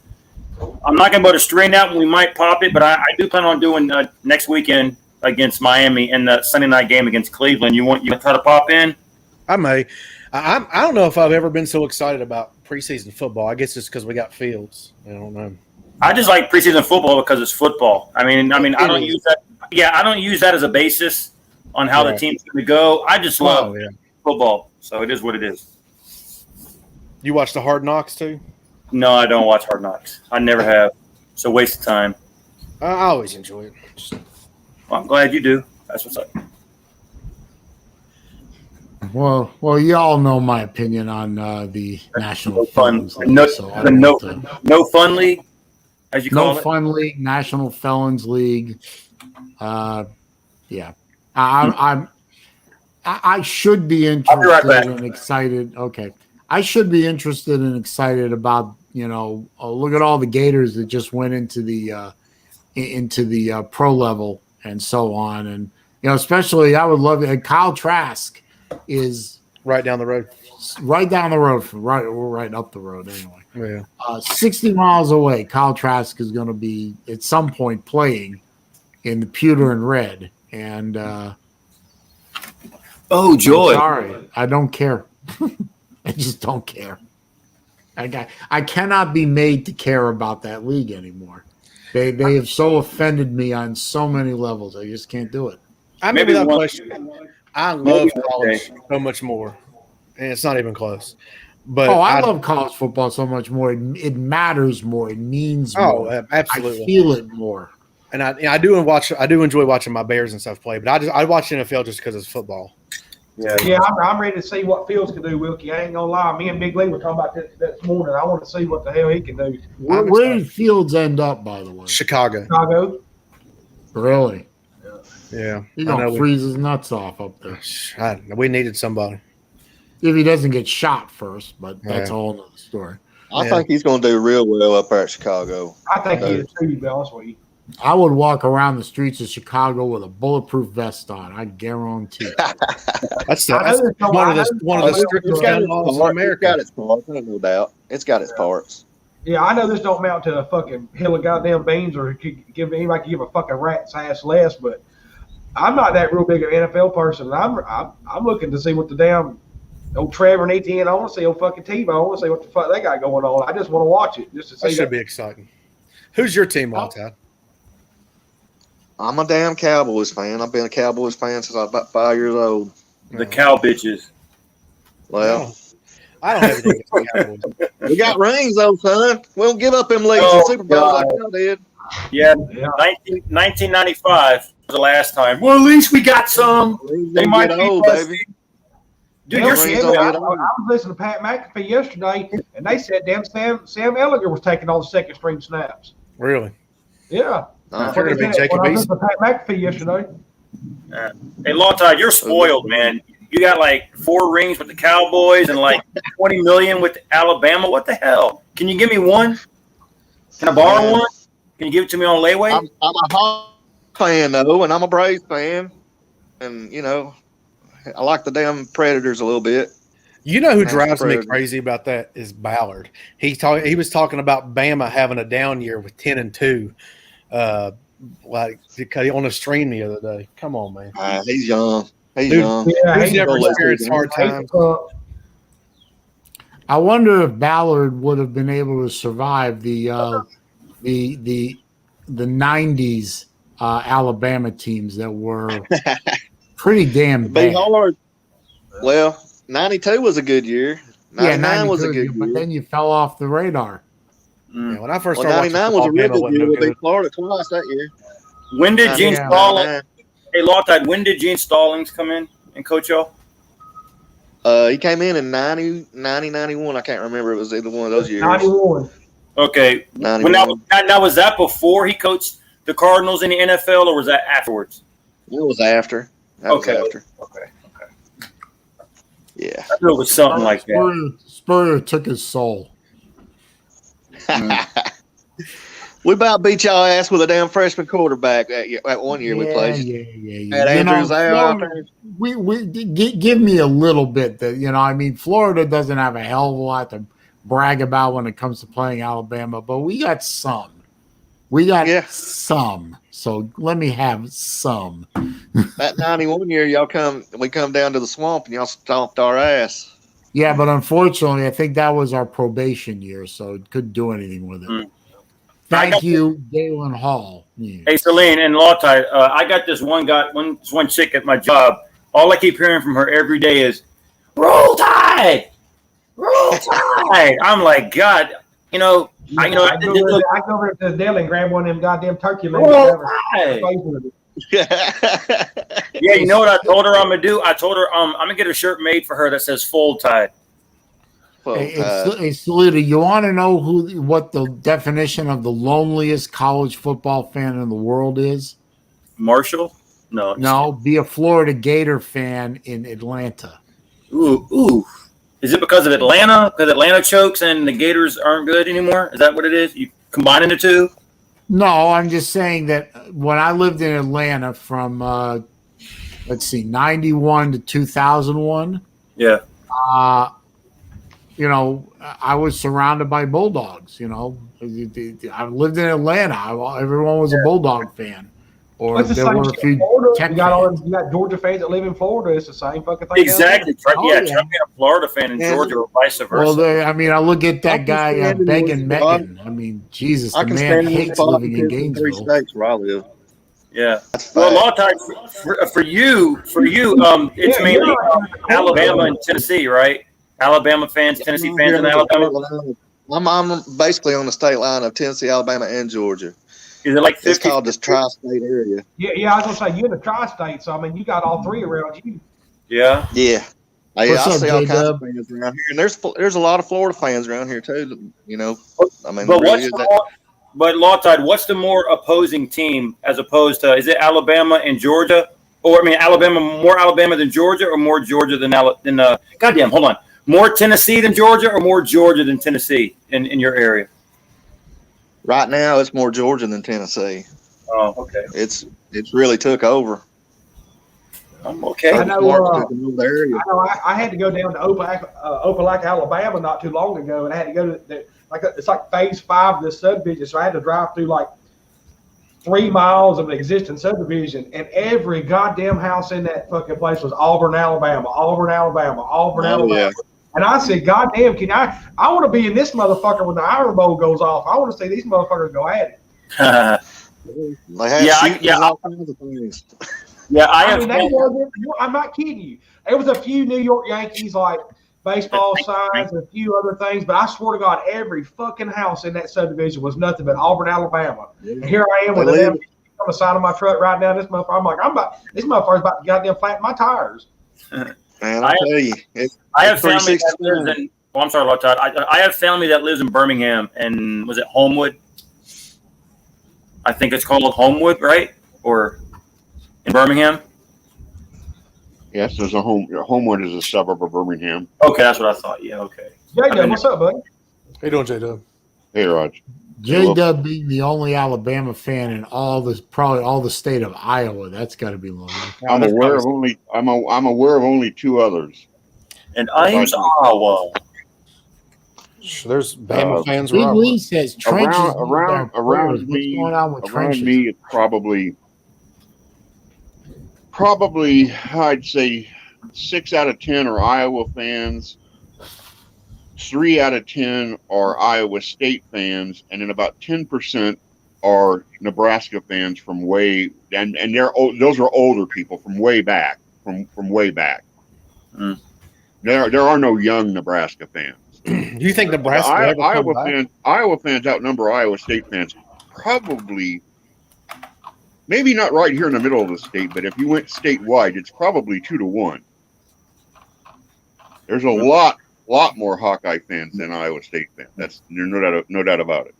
I'm not going to be able to strain that, and we might pop it, but I do plan on doing next weekend against Miami and the Sunday night game against Cleveland. You want to try to pop in? I may. I don't know if I've ever been so excited about preseason football. I guess it's because we got Fields. I don't know. I just like preseason football because it's football. I mean, I don't use that. Yeah, I don't use that as a basis on how the team's going to go. I just love football, so it is what it is. You watch the Hard Knocks too? No, I don't watch Hard Knocks. I never have. It's a waste of time. I always enjoy it. Well, I'm glad you do. That's what's up. Well, y'all know my opinion on the National Felons League. No Fun League, as you call it. No Fun League, National Felons League. Yeah, I should be interested and excited. Okay, I should be interested and excited about look at all the Gators that just went into the pro level and so on, and especially I would love it. Kyle Trask is right down the road. Right down the road, right up the road anyway. Yeah. 60 miles away, Kyle Trask is going to be at some point playing in the pewter and red. And oh joy! I'm sorry, I don't care. I just don't care. I cannot be made to care about that league anymore. They have so offended me on so many levels. I just can't do it. I mean, without question, I love college so much more, and it's not even close. But I love college football so much more. It matters more. It means more. Oh, absolutely. I feel it more. And I do enjoy watching my Bears and stuff play. But I watch NFL just because it's football. Yeah, I'm ready to see what Fields can do, Wilkie. I ain't gonna lie. Me and Big Lee were talking about this morning. I want to see what the hell he can do. Where did Fields end up, by the way? Chicago. Really? Yeah. He's gonna freeze his nuts off up there. We needed somebody. If he doesn't get shot first, but that's a whole nother story. I think he's going to do real well up there at Chicago. I think he is too, to be honest with you. I would walk around the streets of Chicago with a bulletproof vest on. I guarantee. That's one of the strictest gun laws in America. It's got its parts, no doubt. It's got its parts. Yeah, I know this don't amount to a fucking hill of goddamn beans, or give anybody give a fucking rat's ass less, but I'm not that real big an NFL person. I'm looking to see what the damn old Trevor and Etienne. I want to see old fucking Tebow. I want to see what the fuck they got going on. I just want to watch it just to see. That should be exciting. Who's your team, Todd? I'm a damn Cowboys fan. I've been a Cowboys fan since I was about 5 years old. The cow bitches. Well, I don't have anything against Cowboys. We got rings, though, son. We don't give up them leagues and Super Bowls like y'all did. Yeah, 1995 was the last time. Well, at least we got some. They might be old, baby. Dude, I was listening to Pat McAfee yesterday, and they said damn Sam Ellinger was taking all the second string snaps. Really? Yeah. I figured it'd be Jacob Eason. I listened to Pat McAfee yesterday. Hey, Lawtod, you're spoiled, man. You got like 4 rings with the Cowboys and like 20 million with Alabama. What the hell? Can you give me one? Can I borrow one? Can you give it to me on layaway? I'm a Hawks fan, though, and I'm a Braves fan. And, I like the damn Predators a little bit. You know who drives me crazy about that is Ballard. He was talking about Bama having a down year with 10-2, on a stream the other day. Come on, man. He's young. He's young. Yeah, he's never experienced hard times. I wonder if Ballard would have been able to survive the 90s Alabama teams that were pretty damn bad. Hard. Well, 92 was a good year. 99 was a good year. But then you fell off the radar. Yeah, when I first started 99 was a real good year. We beat Florida twice that year. When did Gene Stallings? Hey, Lawtod, when did Gene Stallings come in and coach y'all? He came in 90, 91. I can't remember. It was either one of those years. 91. Okay. 91. Now, was that before he coached the Cardinals in the NFL, or was that afterwards? It was after. Okay. Yeah. I knew it was something like that. Spurrier took his soul. We about beat y'all ass with a damn freshman quarterback at 1 year we played. Yeah. Had Andrews out there. We give me a little bit that I mean, Florida doesn't have a hell of a lot to brag about when it comes to playing Alabama, but we got some. Some. So let me have some. That 91 year, we come down to the swamp and y'all stomped our ass. Yeah, but unfortunately, I think that was our probation year, so it couldn't do anything with it. Thank you, Galen Hall. Yeah. Hey, Saleen and Lawtide, I got this one chick at my job. All I keep hearing from her every day is, "Roll Tide! Roll Tide!" I'm like, God, I go over to the deli and grab one of them goddamn turkey legs. Yeah, you know what I told her I'm gonna do? I told her I'm gonna get a shirt made for her that says "Full Tide." Hey, Salita, you want to know what the definition of the loneliest college football fan in the world is? Marshall? No. Be a Florida Gator fan in Atlanta. Ooh. Is it because of Atlanta? Because Atlanta chokes and the Gators aren't good anymore? Is that what it is? You combining the two? No, I'm just saying that when I lived in Atlanta from 91 to 2001. Yeah. I was surrounded by Bulldogs. I lived in Atlanta. Everyone was a Bulldog fan. Or there were a few Tech fans. You got Georgia fans that live in Florida. It's the same fucking thing. Exactly. Try being a Florida fan in Georgia or vice versa. Well, I look at that guy, Megan Megan. I mean, Jesus, the man hates living in Gainesville. 3 states where I live. Yeah. Well, a lot of times for you, it's mainly Alabama and Tennessee, right? Alabama fans, Tennessee fans in Alabama? I'm basically on the state line of Tennessee, Alabama, and Georgia. Is it like 50? It's called this tri-state area. Yeah, I was going to say, you're in the tri-state, so, I mean, you got all three around you. Yeah. Yeah. I see all kinds of J-Dub? fans around here. And there's a lot of Florida fans around here, too. I mean, but Lawtide, what's the more opposing team as opposed to, is it Alabama and Georgia? Or, more Alabama than Georgia, or more Georgia than goddamn, hold on. More Tennessee than Georgia, or more Georgia than Tennessee in your area? Right now, it's more Georgia than Tennessee. Oh, okay. It's really took over. Okay. I know. I had to go down to Opelika, Alabama, not too long ago, and I had to go to it's like phase 5 of this subdivision, so I had to drive through like 3 miles of an existing subdivision, and every goddamn house in that fucking place was Auburn, Alabama, Auburn, Alabama, Auburn, Alabama. Yeah. And I said, God damn, I want to be in this motherfucker when the Iron Bowl goes off. I want to see these motherfuckers go at it. All kinds of things. Yeah, I'm not kidding you. There was a few New York Yankees, like baseball signs and a few other things, but I swear to God, every fucking house in that subdivision was nothing but Auburn, Alabama. Yeah. And here I am with them on the side of my truck right now. This motherfucker, I'm like, this motherfucker's about to goddamn flatten my tires. Man, I tell you, I have family that lives in. Oh, I'm sorry, Todd. I have family that lives in Birmingham, and was it Homewood? I think it's called Homewood, right? Or in Birmingham? Yes, there's Homewood is a suburb of Birmingham. Okay, that's what I thought. Yeah, okay. J-Dub, what's up, buddy? How you doing, J-Dub? Hey, Raj. J-Dub being the only Alabama fan in probably all the state of Iowa. That's got to be lonely. I'm aware of only 2 others. And I'm Iowa. There's Bama fans Big Lee says trenches around me. What's going on with trenches? Around me, it's probably I'd say 6 out of 10 are Iowa fans. 3 out of 10 are Iowa State fans, and then about 10% are Nebraska fans from and those are older people from way back. Mm. There are no young Nebraska fans. Do you think Nebraska Iowa fans outnumber Iowa State fans? Probably, maybe not right here in the middle of the state, but if you went statewide, it's probably 2 to 1. There's a lot more Hawkeye fans than Iowa State fans. There's no doubt about it.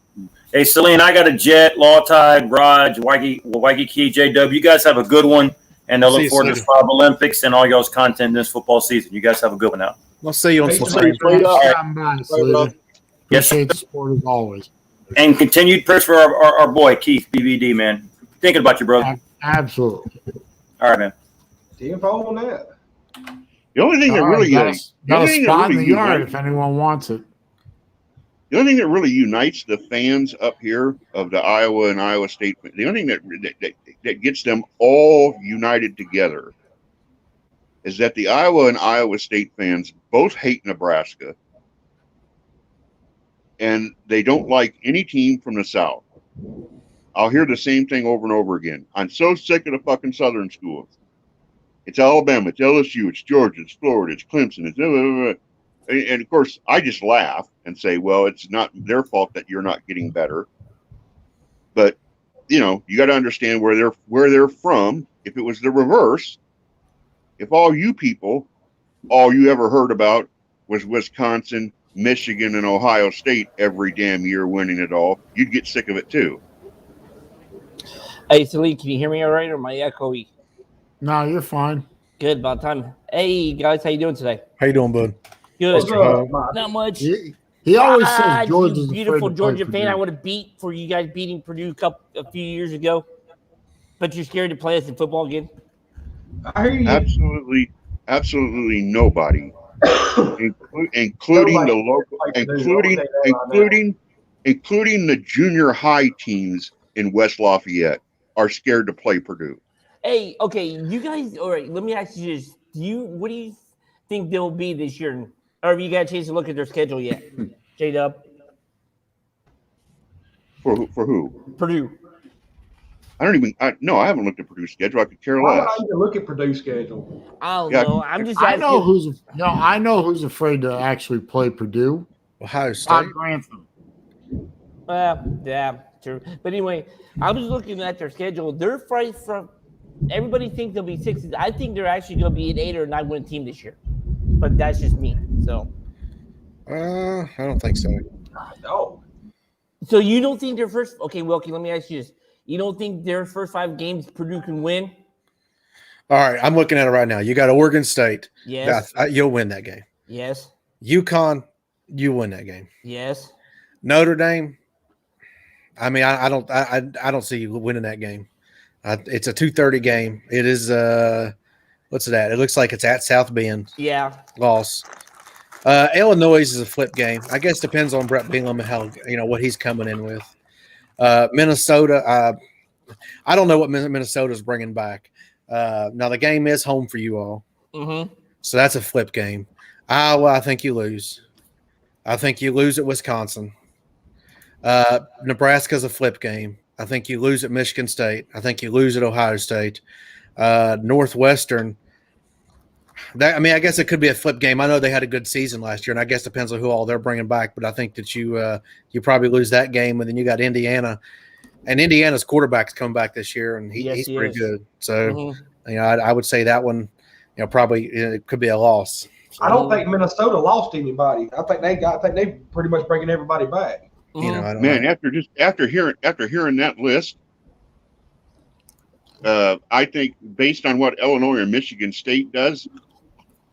Hey, Saleen, I got a Jet, Lawtide, Raj, Waikiki, J-Dub. You guys have a good one, and I look forward to the Olympics and all y'all's content this football season. You guys have a good one now. We'll see you on some stream. Appreciate the support as always. And continued prayers for our boy Keith BBD, man. Thinking about you, brother. Absolutely. All right, man. Info on that. The only thing that really got a spot in the yard if anyone wants it. The only thing that really unites the fans up here of the Iowa and Iowa State, the only thing that gets them all united together is that the Iowa and Iowa State fans both hate Nebraska, and they don't like any team from the South. I'll hear the same thing over and over again. I'm so sick of the fucking Southern schools. It's Alabama, it's LSU, it's Georgia, it's Florida, it's Clemson, it's blah, blah, blah. And of course, I just laugh and say, well, it's not their fault that you're not getting better. But, you got to understand where they're from. If it was the reverse, if all you people, all you ever heard about was Wisconsin, Michigan, and Ohio State every damn year winning it all, you'd get sick of it too. Hey, Saleen, can you hear me all right, or am I echoey? No, you're fine. Good, about time. Hey, guys, how you doing today? How you doing, bud? Good. What's Not much. He always says Georgia's you beautiful afraid to Georgia play fan. Purdue. I would have beat for you guys beating Purdue a few years ago, but you're scared to play us in football again. I hear you. Absolutely nobody, including the local, including the junior high teams in West Lafayette, are scared to play Purdue. Hey, okay, you guys. All right, let me ask you this: what do you think they'll be this year? Or have you got a chance to look at their schedule yet, J-Dub? For who? Purdue. I haven't looked at Purdue's schedule. I could care Why less. would I even look at Purdue's schedule? I don't know. I'm just asking. I know who's afraid to actually play Purdue. Ohio State. Todd Grantham. Yeah, true. But anyway, I was looking at their schedule. They're afraid from. Everybody thinks they'll be 6. I think they're actually going to be an 8 or 9 win team this year. But that's just me. So. I don't think so. No. So you don't think their first? Okay, Wilkie. Let me ask you this: you don't think their first 5 games Purdue can win? All right, I'm looking at it right now. You got Oregon State. Yes. You'll win that game. Yes. UConn, you win that game. Yes. Notre Dame. I mean, I don't see you winning that game. It's a 2:30 game. It is what's it at? It looks like it's at South Bend. Yeah. Loss. Illinois is a flip game. I guess depends on Brett Bingham and how what he's coming in with. Minnesota. I don't know what Minnesota's bringing back. Now the game is home for you all, so that's a flip game. Iowa, I think you lose. I think you lose at Wisconsin. Nebraska's a flip game. I think you lose at Michigan State. I think you lose at Ohio State. Northwestern. I guess it could be a flip game. I know they had a good season last year, and I guess it depends on who all they're bringing back. But I think that you probably lose that game, and then you got Indiana, and Indiana's quarterback's come back this year, and he's pretty good. So I would say that one, probably it could be a loss. So, I don't think Minnesota lost anybody. I think they pretty much bringing everybody back. After hearing that list, I think based on what Illinois or Michigan State does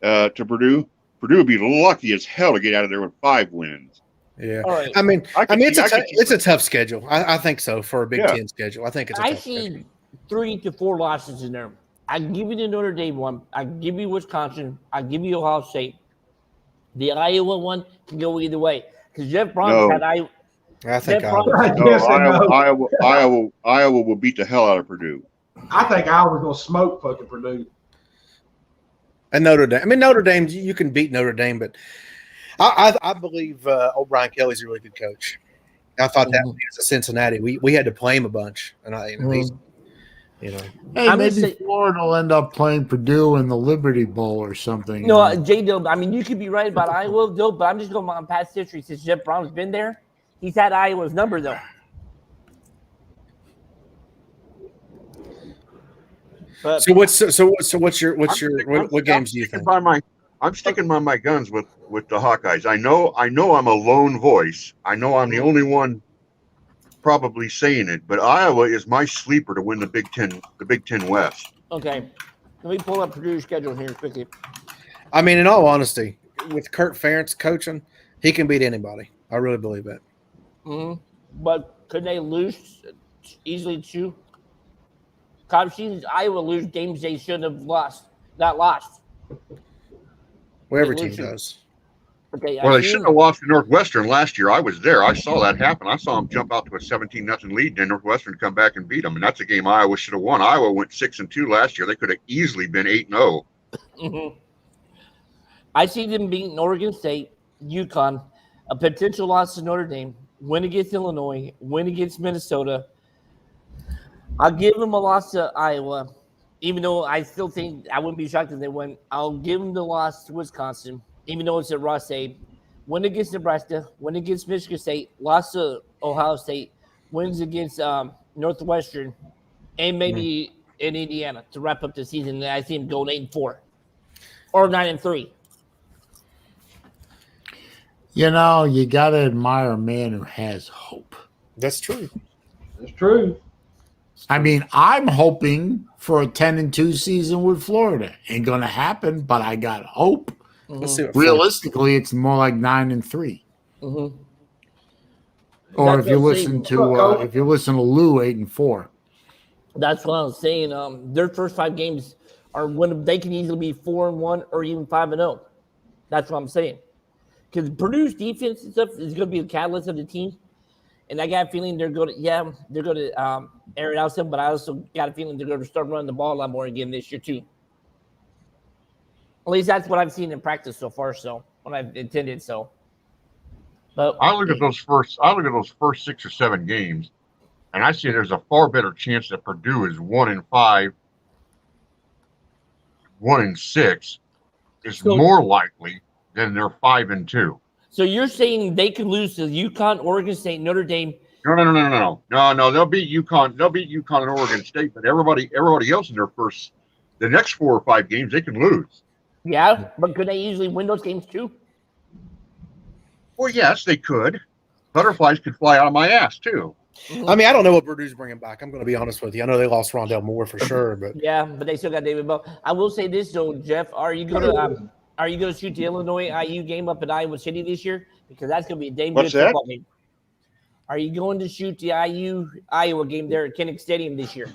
to Purdue would be lucky as hell to get out of there with 5 wins. Yeah, right. It's a tough schedule. I think so for a Big Ten schedule. I think it's. I see 3 to 4 losses in there. I give you the Notre Dame one. I give you Wisconsin. I give you Ohio State. The Iowa one can go either way because Jeff Bronx had Iowa. I think Iowa will beat the hell out of Purdue. I think Iowa's going to smoke fucking Purdue. And Notre Dame. I mean, Notre Dame, you can beat Notre Dame, but I believe Brian Kelly's a really good coach. I thought that when he was at Cincinnati, we had to play him a bunch, and he's. Hey, maybe Florida will end up playing Purdue in the Liberty Bowl or something. No, J-Dub, I mean, you could be right about Iowa, though, but I'm just going on past history since Jeff Brown's been there. He's had Iowa's number, though. But, what games do you think? I'm sticking by my guns with the Hawkeyes. I know I'm a lone voice. I know I'm the only one probably saying it, but Iowa is my sleeper to win the Big Ten West. Okay. Let me pull up Purdue's schedule here quickly. I mean, in all honesty, with Kurt Ferentz coaching, he can beat anybody. I really believe that. but could they lose easily too? I've seen Iowa lose games they should have lost, not lost. Well, every team does. Okay, well, they shouldn't have lost to Northwestern last year. I was there. I saw that happen. I saw them jump out to a 17-0 lead, and then Northwestern come back and beat them. And that's a game Iowa should have won. Iowa went 6-2 last year. They could have easily been 8-0. Mm-hmm. I see them beating Oregon State, UConn, a potential loss to Notre Dame, win against Illinois, win against Minnesota. I'll give them a loss to Iowa, even though I still think I wouldn't be shocked if they win. I'll give them the loss to Wisconsin, even though it's at Ross Abe. Win against Nebraska, win against Michigan State, loss to Ohio State, wins against Northwestern, and maybe in Indiana to wrap up the season. I see them going 8-4 or 9-3. You know, you got to admire a man who has hope. That's true. It's true. I mean, I'm hoping for a 10-2 season with Florida. Ain't going to happen, but I got hope. Let's see what Realistically, it's more like 9-3. Mm-hmm. Or That's if you what I'm listen saying. to Lou, 8-4. That's what I'm saying. Their first 5 games are when they can easily be 4-1 or even 5-0. That's what I'm saying. Because Purdue's defense and stuff is going to be the catalyst of the team, and I got a feeling they're going to air it out some. But I also got a feeling they're going to start running the ball a lot more again this year too. At least that's what I've seen in practice so far. So when I've intended so. But I look at those first 6 or 7 games, and I see there's a far better chance that Purdue is 1-5, 1-6 is more likely than they're 5-2. So you're saying they could lose to UConn, Oregon State, Notre Dame? No. They'll beat UConn. They'll beat UConn and Oregon State, but everybody else in the next 4 or 5 games they can lose. Yeah, but could they usually win those games too? Well, yes, they could. Butterflies could fly out of my ass too. I mean, I don't know what Purdue's bringing back. I'm going to be honest with you. I know they lost Rondell Moore for sure, but yeah, but they still got David Bell. I will say this though, Jeff, are you going to shoot the Illinois IU game up at Iowa City this year? Because that's going to be a damn good football game. Are you going to shoot the IU Iowa game there at Kinnick Stadium this year?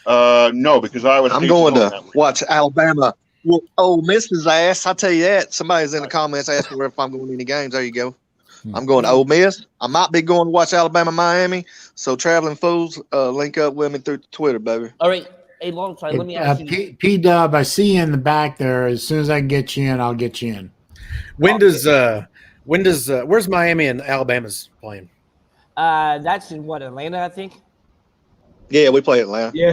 No, because I'm going to watch Alabama. Well, Ole Miss's ass. I tell you that. Somebody's in the comments asking if I'm going to any games. There you go. I'm going to Ole Miss. I might be going to watch Alabama, Miami. So traveling fools, link up with me through Twitter, baby. All right. Hey, long time. Let me ask you. P-Dub, I see you in the back there. As soon as I can get you in, I'll get you in. Where's Miami and Alabama's playing? That's in what, Atlanta, I think. Yeah, we play Atlanta. Yeah,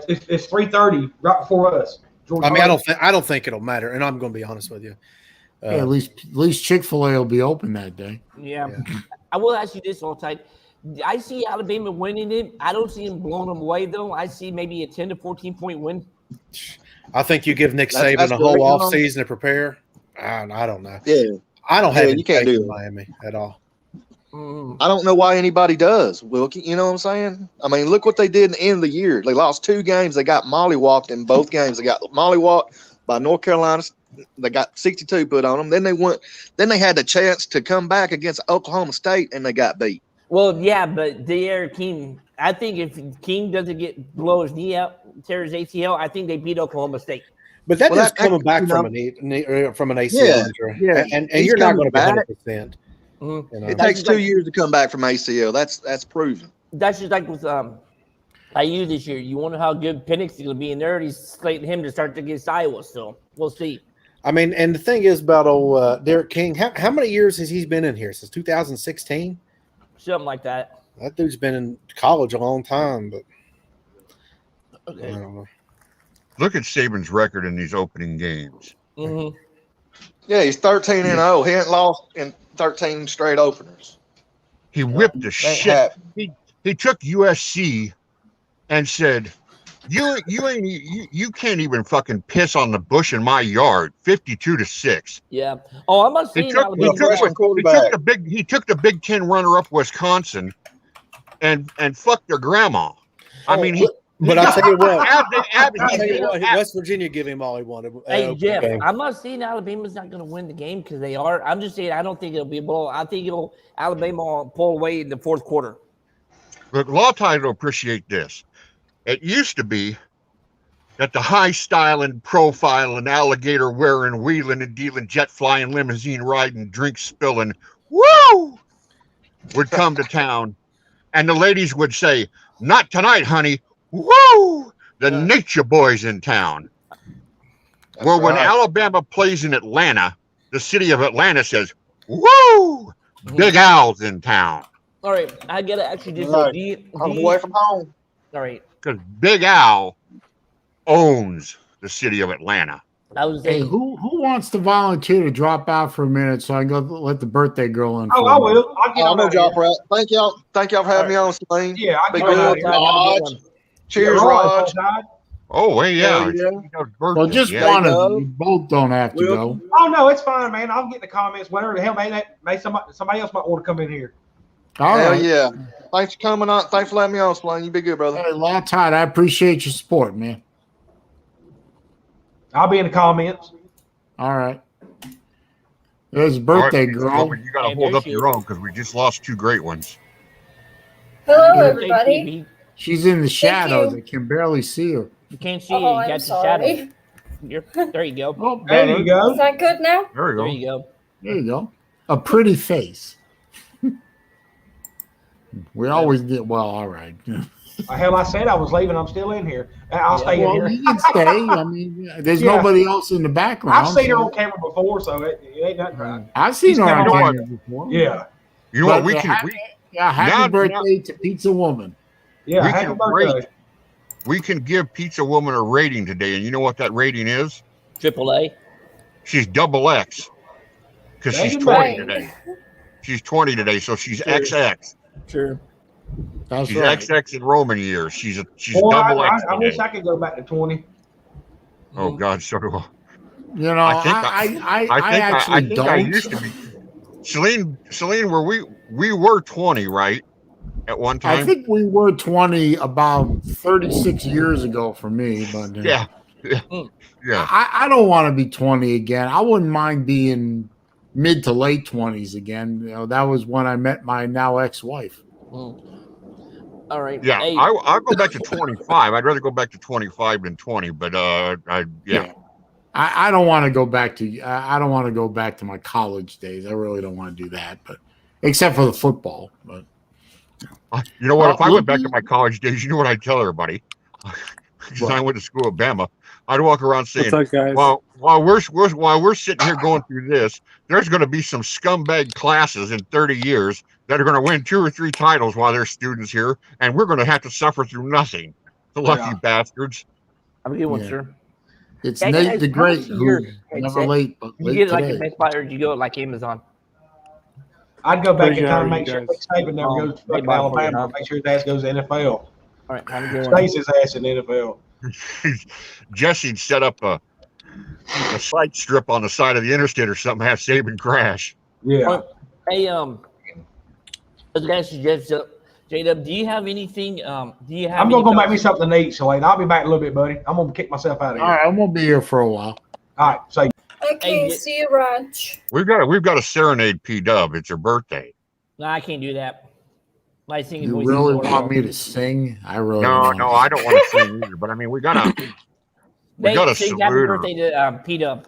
it's 3:30 right before us. I mean, I don't think it'll matter, and I'm going to be honest with you. At least Chick-fil-A will be open that day. Yeah. I will ask you this all time. I see Alabama winning it. I don't see them blowing them away, though. I see maybe a 10 to 14-point win. I think you give Nick Saban a whole off season to prepare. I don't know. Yeah. I don't have any you can't faith do in Miami at all. I don't know why anybody does, Wilkie. You know what I'm saying? I mean, look what they did in the end of the year. They lost 2 games. They got mollywalked in both games. They got mollywalked by North Carolina. They got 62 put on them. Then they went. Then they had the chance to come back against Oklahoma State, and they got beat. Well, yeah, but De'Aaron King, I think if King doesn't blow his knee out, tear his ACL, I think they beat Oklahoma State. But that's coming back from an ACL injury. Yeah. And you're not going to be 100%. Mm-hmm. You know? It takes 2 years to come back from ACL. That's proven. That's just like with IU this year. You wonder how good Penix is going to be in there. He's slating him to start against Iowa, so we'll see. I mean, and the thing is about old Derek King, how many years has he been in here? Since 2016? Something like that. That dude's been in college a long time, but okay. I don't know. Look at Saban's record in these opening games. Mm-hmm. Yeah, he's 13-0. He ain't lost in 13 straight openers. He whipped the shit. He took USC and said, You can't even fucking piss on the bush in my yard. 52-6. Yeah. Oh, I'm not saying He took the Big Ten runner-up Wisconsin and fucked their grandma. I mean, But I'll tell you what. App- West Virginia give him all he wanted. Hey, Jeff, Okay. I'm not saying Alabama's not going to win the game because they are. I'm just saying I don't think it'll be a blow. I think Alabama will pull away in the fourth quarter. Look, Law Tide will appreciate this. It used to be that the high styling, profile, and alligator wearing, wheeling and dealing, jet flying, limousine riding, drink spilling, woo, would come to town, and the ladies would say, "Not tonight, honey. Woo, the nature boys in town." Well, when Alabama plays in Atlanta, the city of Atlanta says, "Woo, Big Al's in town." All right, I got to actually just Right. I'm I'm away from home. All right, Because Big Al owns the city of Atlanta. I was Hey, saying, who wants to volunteer to drop out for a minute so I can go let the birthday girl in? Oh, for a I minute? will. I'll get I on know out y'all here. for that. Thank y'all for having me on, Saleen. Yeah, I Be can go out good. here. Raj. Cheers, Yeah, Raj. Raj. Oh, well, yeah. Hell yeah. Well, just yeah. one of go. you. You both don't have to go. Oh no, it's fine, man. I'll get the comments. Whatever the hell, may somebody else might want to come in here. All Hell right. yeah. Thanks for coming on. Thanks for letting me on, Saleen. You be good, brother. Hey, Law Tide, I appreciate your support, man. I'll be in the comments. All right. There's a birthday girl. You got to Hey, hold there up she your is. own because we just lost two great ones. Hello, everybody. She's in the shadows. you. I can barely see her. You can't see Oh, it. You I'm got the shadow. sorry. There you go. Oh, There better. you go. Is that good now? There you There go. you go. There you go. A pretty face. We always did well. All right. Hell, I said I was leaving. I'm still in here. I'll stay in Well, here. you can stay. I mean, there's Yeah. nobody else in the background. I've seen her so- on camera before, so it ain't nothing right. I've seen She's her on never- camera before. Yeah. You know what? But, We can happy now- birthday to Pizza Woman. Yeah. We Happy can birthday. we can give Pizza Woman a rating today, and you know what that rating is? AAA. She's double X because she's Dang 20 right. today. She's 20 today, so she's Sure. XX. Sure. That's She's right. XX in Roman years. She's Boy, double X I wish today. I could go back to 20. Oh God, so do I. You know, I think I actually think don't. I used to be. Celine, we were 20, right? At one time. I think we were 20 about 36 years ago for me, but Yeah. I don't want to be 20 again. I wouldn't mind being mid to late 20s again. You know, that was when I met my now ex-wife. All right. Yeah, Hey, I'll go back to 25. I'd rather go back to 25 than 20, but I don't want to go back to I don't want to go back to my college days. I really don't want to do that, but except for the football. But you know what? If I Well, went back to my college days, you know what I'd tell everybody? Because I went to school at Bama. I'd walk around saying, What's up, guys? while we're sitting here going through this, there's going to be some scumbag classes in 30 years that are going to win 2 or 3 titles while they're students here, and we're going to have to suffer through nothing. The lucky bastards. I'm a good one, Yeah. sir. it's Hey, Nate guys, the how Great, much is your who's never headset? late, but You late get it like today. a Best Buy or did you go like Amazon? I'd go back Pretty in time and good, make you sure guys. Nick Saban never Oh, goes to they fucking bought it for you, Alabama. huh? Make sure his ass goes to NFL. All right, I'm a good one. Stays his ass in the NFL. Jesse'd set up a side strip on the side of the interstate or something, have Saban crash. Yeah. Hey, I was gonna ask you, Jeff, J-Dub, do you have anything? Do you have? I'm gonna any go make me thoughts- something to eat, Salane. I'll be back in a little bit, buddy. I'm gonna kick myself out of All here. right, I'm gonna be here for a while. All right. So Okay, Hey, see you, Raj. We've got a serenade P-Dub. It's her birthday. No, I can't do that. My singing You voice really is want horrible. me to sing? I really No, don't. I don't want to sing either. But I mean, we gotta Nate, sing happy salute her. birthday to P-Dub.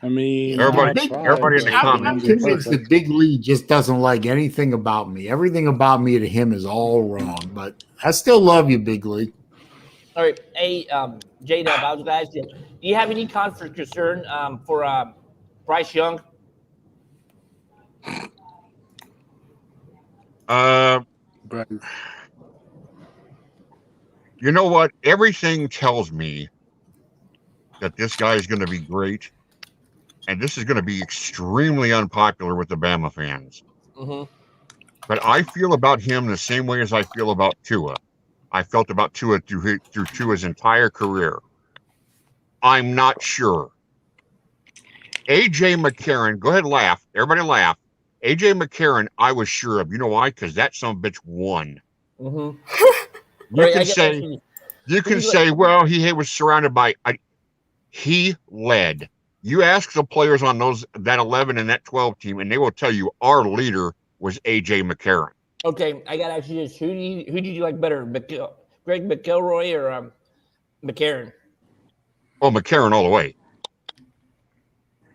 I mean, Everybody- I tried, everybody in the but I'm comments. it didn't get convinced that perfect. Big Lee just doesn't like anything about me. Everything about me to him is all wrong. But I still love you, Big Lee. All right, hey, J-Dub, I was gonna ask you, do you have any conflict concern for Bryce Young? But You know what? Everything tells me that this guy is going to be great, and this is going to be extremely unpopular with the Bama fans. Mm-hmm. But I feel about him the same way as I feel about Tua. I felt about Tua through Tua's entire career. I'm not sure. AJ McCarron, go ahead and laugh. Everybody laugh. AJ McCarron, I was sure of. You know why? Because that son of a bitch won. Mm-hmm. You can say, well, he was surrounded by. He led. You ask the players on that 11 and that 12 team, and they will tell you our leader was AJ McCarron. Okay, I got to ask you this: who did you like better, Greg McElroy or McCarron? Oh, McCarron all the way.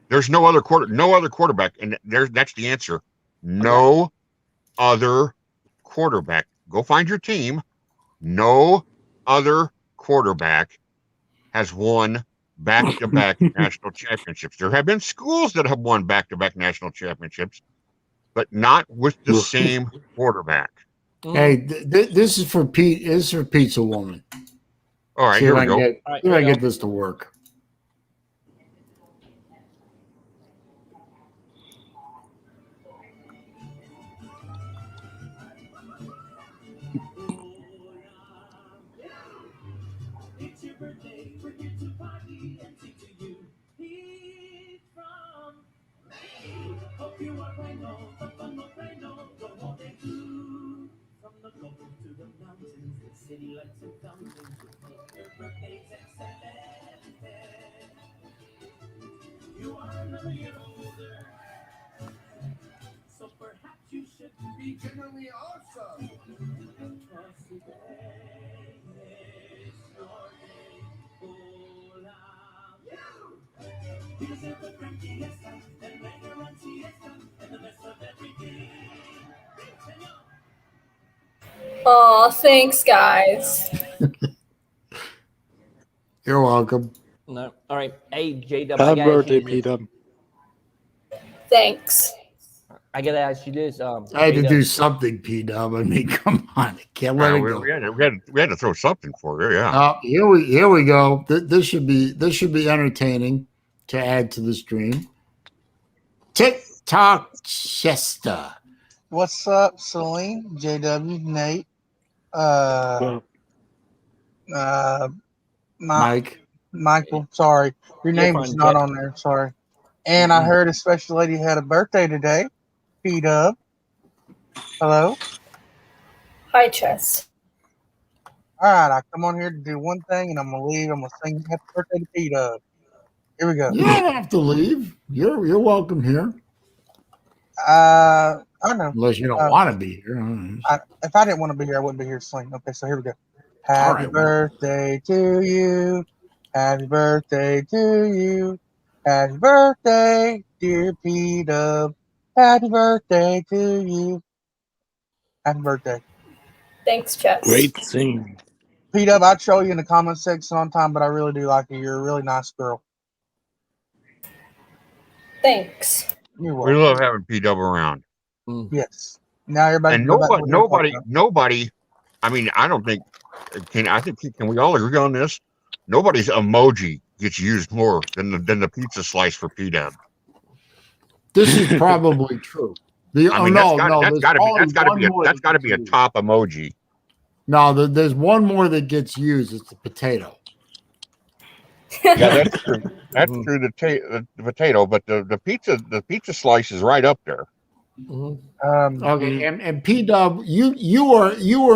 There's no other quarterback, and that's the answer. No other quarterback. Go find your team. No other quarterback has won back-to-back national championships. There have been schools that have won back-to-back national championships, but not with the same quarterback. Hey, this is for Pete. This is for Pizza Woman. All right, here we go. See if I get this to work. Aw, thanks, guys. You're welcome. No, all right. Hey, J-Dub, Happy birthday, P-Dub. Thanks. I got to ask you this. I had to do something, P-Dub. I mean, come on. I can't let it go. We had to throw something for you, yeah. Here we go. This should be entertaining to add to the stream. TikTok Chester. What's up, Saleen, JW, Nate, Michael. Sorry, your name is not on there. Sorry. And I heard a special lady had a birthday today. P-Dub. Hello. Hi, Chess. All right, I come on here to do one thing, and I'm gonna leave. I'm gonna sing happy birthday to P-Dub. Here we go. You don't have to leave. You're welcome here. I don't know. Unless you don't want to be here. If I didn't want to be here, I wouldn't be here to sing. Okay, so here we go. Happy birthday to you. Happy birthday to you. Happy birthday, dear P-Dub. Happy birthday to you. Happy birthday. Thanks, Chess. Great singing. P-Dub, I'd show you in the comment section on time, but I really do like you. You're a really nice girl. Thanks. You're welcome. We love having P-Dub around. Yes. Now everybody. And nobody. I mean, I don't think. Can we all agree on this? Nobody's emoji gets used more than the pizza slice for P-Dub. This is probably true. That's got to be a top emoji. No, there's one more that gets used. It's the potato. Yeah, that's true. That's true. The potato, but the pizza slice is right up there. Okay, and P-Dub, you are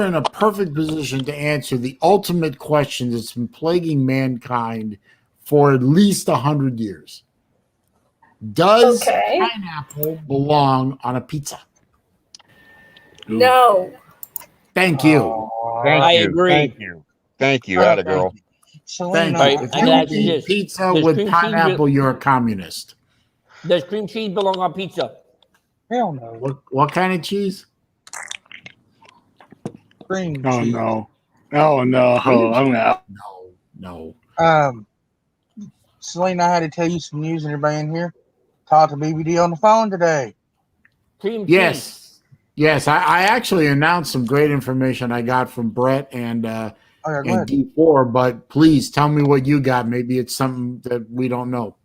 in a perfect position to answer the ultimate question that's been plaguing mankind for at least 100 years. Does pineapple belong on a pizza? No. Thank you. I agree. Thank you, Atta girl. Thank you. If you eat pizza with pineapple, you're a communist. Does cream cheese belong on pizza? Hell no. What kind of cheese? Cream Oh cheese. no. Oh no. I'm out. No. Saleen, I had to tell you some news, and everybody in here. Talked to BBD on the phone today. Cream cheese. Yes. I actually announced some great information I got from Brett and D4, but please tell me what you got. Maybe it's something that we don't know.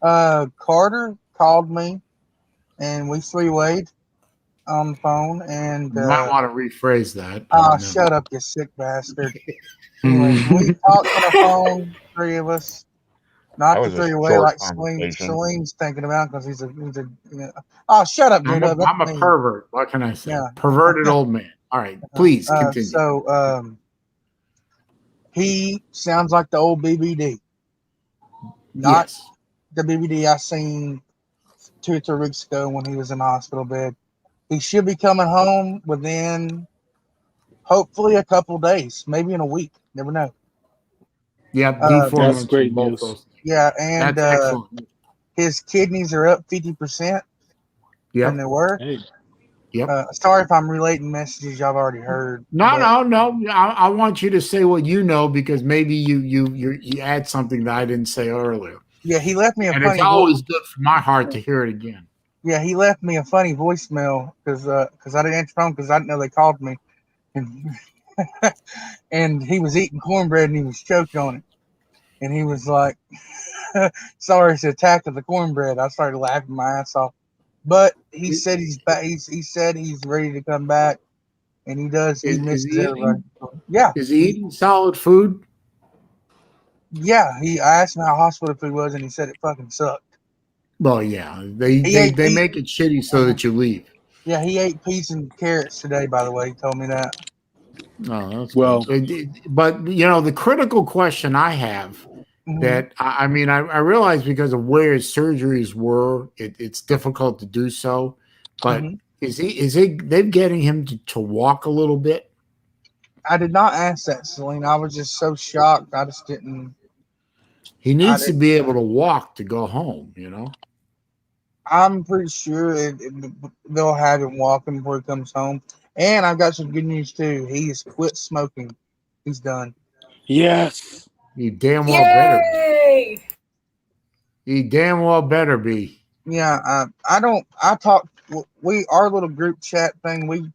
Carter called me, and we three-wayed on the phone. And you might want to rephrase that. Shut up, you sick bastard. Anyway, we talked on the phone, three of us. Not the three-way like Saleen's thinking about, because he's a oh, shut up, dude. I'm a pervert. What can I say? Yeah. Perverted old man. All right, please continue. So He sounds like the old BBD, not Yes. the BBD I seen 2 or 3 weeks ago when he was in the hospital bed. He should be coming home within hopefully a couple days, maybe in a week. Never know. Yep. Uh, D4 That's mentioned great both news. those. yeah, and That's excellent. his kidneys are up 50% from Yep. they were. Hey, Yep. Sorry if I'm relating messages y'all have already heard. No, But no. I want you to say what you know because maybe you add something that I didn't say earlier, yeah, he left me a and it's funny always good for my heart to hear it again. Yeah, he left me a funny voicemail because I didn't answer the phone because I didn't know they called me, and and he was eating cornbread and he was choking on it, and he was like, "Sorry, it's the attack of the cornbread." I started laughing my ass off, but he said he's back. He said he's ready to come back, and he does. He Is misses he everybody. eating? Yeah, Is he eating solid food? yeah. I asked him how hospital food was, and he said it fucking sucked. Well, yeah. They He they ate. they make it shitty so that you leave. Yeah, he ate peas and carrots today. By the way, he told me that. Oh, that's good. well, But the critical question I have Mhm. that I mean, I realize because of where his surgeries were, it's difficult to do so. But Mhm. is he they're getting him to walk a little bit? I did not ask that, Selena. I was just so shocked. I just didn't. He I needs to didn't. be able to walk to go home. I'm pretty sure they'll have him walking before he comes home. And I've got some good news too. He has quit smoking. He's done. yes. He damn well better be. Yay! He damn well better be. Yeah. I don't. I talk. We our little group chat thing. We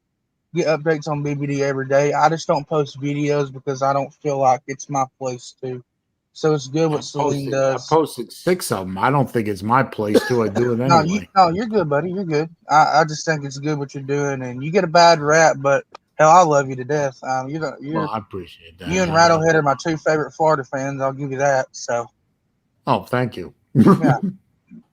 get updates on BBD every day. I just don't post videos because I don't feel like it's my place to. So it's good what Celine I does. posted 6 of them. I don't think it's my place to. I do it anyway. No, you're good, buddy. You're good. I just think it's good what you're doing, and you get a bad rap, but hell, I love you to death. Well, I appreciate that. You and Rattlehead are my 2 favorite Florida fans. I'll give you that. So Oh, thank you. yeah,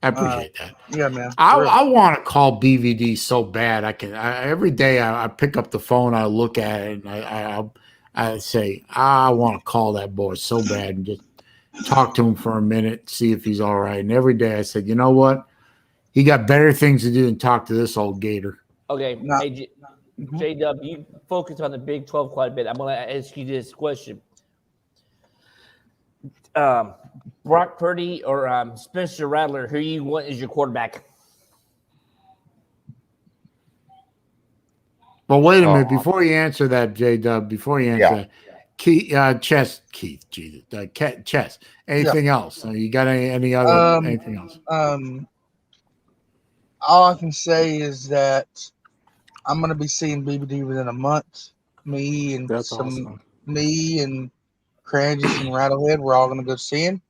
I appreciate that. yeah, man. I want to call BVD so bad. Every day I pick up the phone, I look at it, and I say I want to call that boy so bad and just talk to him for a minute, see if he's all right. And every day I said, you know what? He got better things to do than talk to this old gator. Okay, No. hey, J-Dub, you focus on the Big 12 quite a bit. I'm going to ask you this question. Brock Purdy or Spencer Rattler, who you want as your quarterback? But wait a minute, before you answer that, J-Dub, before you answer that, Keith, Jesus, Chess. Anything else? You got anything else? All I can say is that I'm gonna be seeing BBD within a month. Me and That's awesome. me and Crangis and Rattlehead, we're all gonna go see him,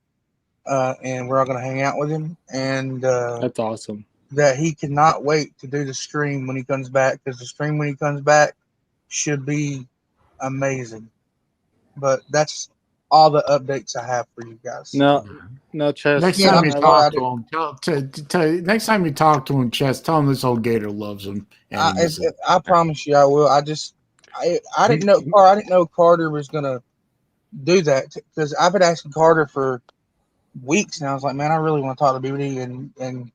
and we're all gonna hang out with him. And That's awesome. that he cannot wait to do the stream when he comes back because the stream when he comes back should be amazing. But that's all the updates I have for you guys. No, Chess. Next Yeah, time I'm you sorry, talk to him, next time you talk to him, Chess, tell him this old gator loves him. And he misses him. I promise you, I will. I didn't know. I didn't know Carter was gonna do that because I've been asking Carter for weeks now. I was like, man, I really want to talk to BBD, and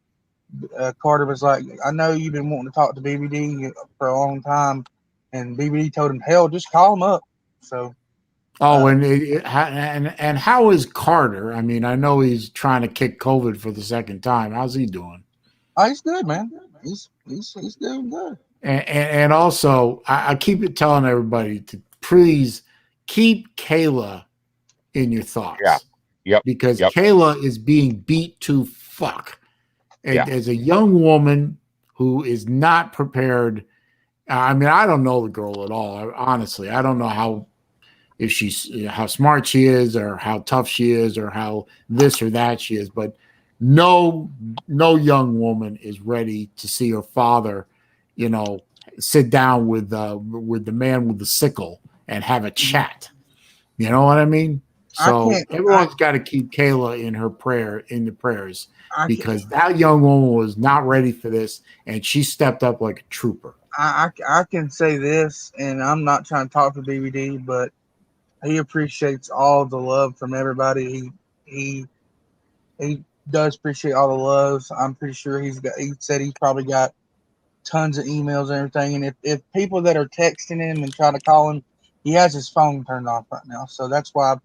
Carter was like, I know you've been wanting to talk to BBD for a long time, and BBD told him, hell, just call him up. So. Oh, and how is Carter? I mean, I know he's trying to kick COVID for the second time. How's he doing? Oh, he's good, man. He's doing good. And also, I keep telling everybody to please keep Kayla in your thoughts. Yeah. Yep. Because Kayla is being beat to fuck. And as a young woman who is not prepared, I mean, I don't know the girl at all. Honestly, I don't know how smart she is or how tough she is or how this or that she is, but no young woman is ready to see her father, sit down with the man with the sickle and have a chat. You know what I mean? So everyone's got to keep Kayla in the prayers because that young woman was not ready for this and she stepped up like a trooper. I can say this, and I'm not trying to talk for BBD, but he appreciates all the love from everybody. He does appreciate all the loves. I'm pretty sure he said he's probably got tons of emails and everything. And if people that are texting him and trying to call him, he has his phone turned off right now. So that's why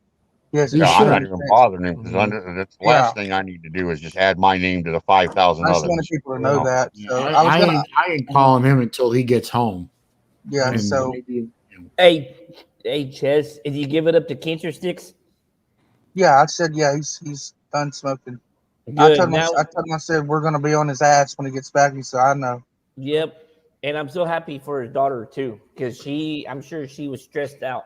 he hasn't. You Yeah, I'm not should. even bothering him because Mhm. that's the Yeah. last thing I need to do is just add my name to the 5,000 I just wanted others. people to You know know? that. Yeah, So I was gonna. I ain't calling him until he gets home. Yeah. And So maybe, Hey, Ches, is he give it up to cancer sticks? yeah, I said yeah. He's done smoking. Good. Now, I told him I said we're gonna be on his ass when he gets back. He said I know. yep. And I'm so happy for his daughter too, because I'm sure she was stressed out.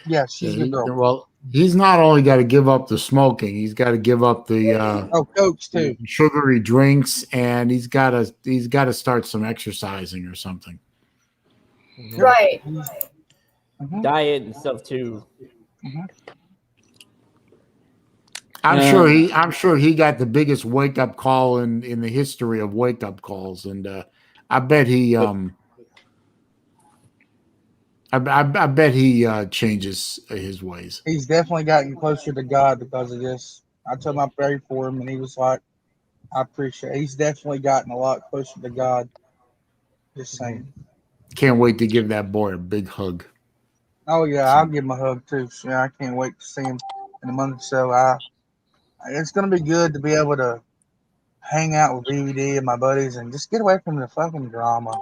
Yeah, she's a good girl. well, he's not only got to give up the smoking, he's got to give up the Coach too. sugary drinks, and he's got to start some exercising or something. Right. Diet and stuff too. I'm sure he got the biggest wake up call in the history of wake up calls, and I bet he I bet he changes his ways. He's definitely gotten closer to God because of this. I told him I prayed for him, and he was like, "I appreciate." He's definitely gotten a lot closer to God. Just saying. Can't wait to give that boy a big hug. Oh yeah, I'll give him a hug too. So, yeah, I can't wait to see him in a month or so. It's gonna be good to be able to hang out with BVD and my buddies and just get away from the fucking drama.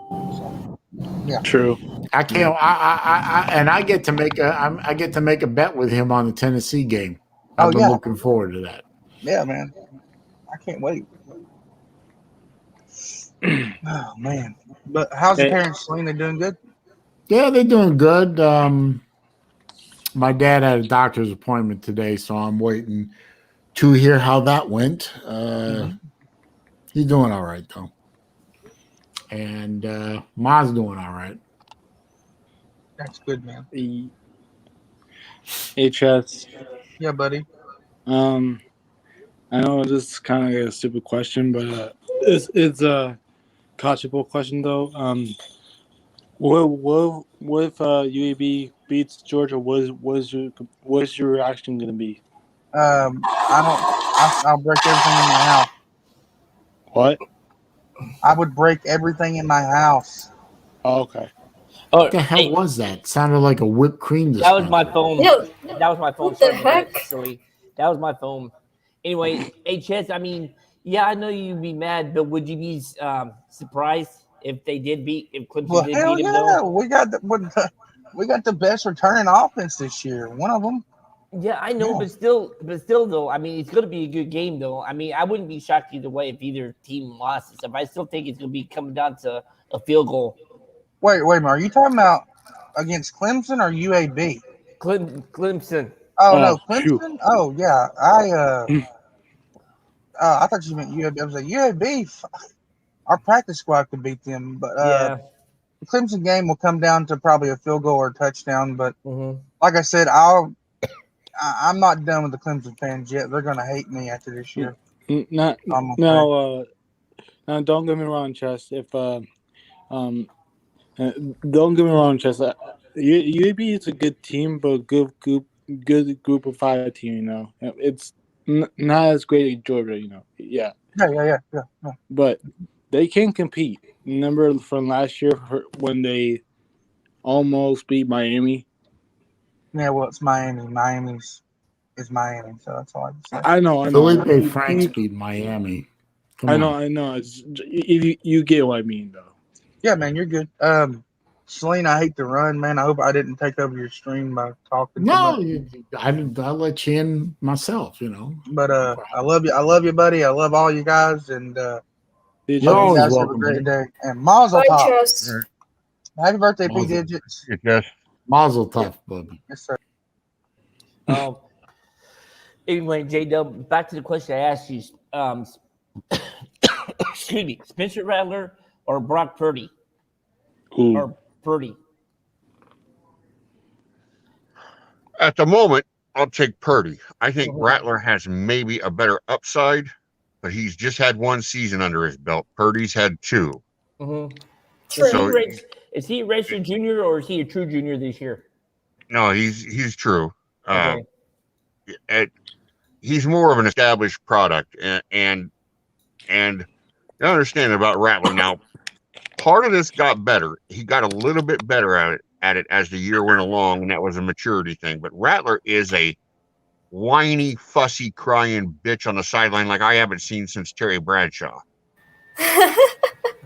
So, yeah. True. I can't. I get to make I get to make a bet with him on the Tennessee game. I've been looking forward to that. Yeah, man. I can't wait. Oh man. But how's the parents, Selena, doing good? Yeah, they're doing good. My dad had a doctor's appointment today, so I'm waiting to hear how that went. He's doing all right though, and Ma's doing all right. That's good, man. HS. Yeah, buddy. I know this is kind of a stupid question, but it's a catchable question though. What if UAB beats Georgia? What's your reaction gonna be? I'll break everything in my house. What? I would break everything in my house. Oh, okay. What the hell was that? Sounded like a whipped cream dispenser. That was my phone. No. That was my phone. What the heck? Silly. That was my phone. Anyway, HS, I mean, yeah, I know you'd be mad, but would you be surprised if they did if Clemson did hell beat them? yeah, Though? we got the best returning offense this year. One of them. Yeah, I know, but still, though, I mean, it's going to be a good game, though. I mean, I wouldn't be shocked either way if either team lost and stuff. I still think it's going to be coming down to a field goal. Wait a minute. Are you talking about against Clemson or UAB? Clemson. Oh no, Clemson. Shoot. Oh yeah, I thought you meant UAB. I was like UAB. Our practice squad could beat them, but yeah, the Clemson game will come down to probably a field goal or a touchdown. But like I said, I'm not done with the Clemson fans yet. They're gonna hate me after this year. Now, don't get me wrong, Chess. If don't get me wrong, Chess. UAB is a good team, but good group of five team. You know, it's not as great as Georgia. You know, yeah. But they can compete. Remember from last year when they almost beat Miami? Yeah, well, it's Miami. Miami's Miami, so that's all I can say. I know. Felipe Franks beat Miami. I know. You get what I mean, though. Yeah, man, you're good. Celine, I hate to run, man. I hope I didn't take over your stream by talking. No, I let you in myself, you know. But I love you. I love you, buddy. I love all you guys, and you're you always guys welcome. Have a great day. And Mazel Tov. Happy birthday, P Digits. Yes. Mazel Tov, bubby. Yes, sir. Anyway, J-Dub, back to the question I asked you. Excuse me, Spencer Rattler or Brock Purdy? Ooh. Or Purdy? At the moment, I'll take Purdy. I think Rattler has maybe a better upside, but he's just had one season under his belt. Purdy's had two. Mm-hmm. True. So, Is he a redshirt junior or is he a true junior this year? No, he's true. Okay. He's more of an established product, and you understand about Rattler now. Part of this got better. He got a little bit better at it as the year went along, and that was a maturity thing. But Rattler is a whiny, fussy, crying bitch on the sideline like I haven't seen since Terry Bradshaw.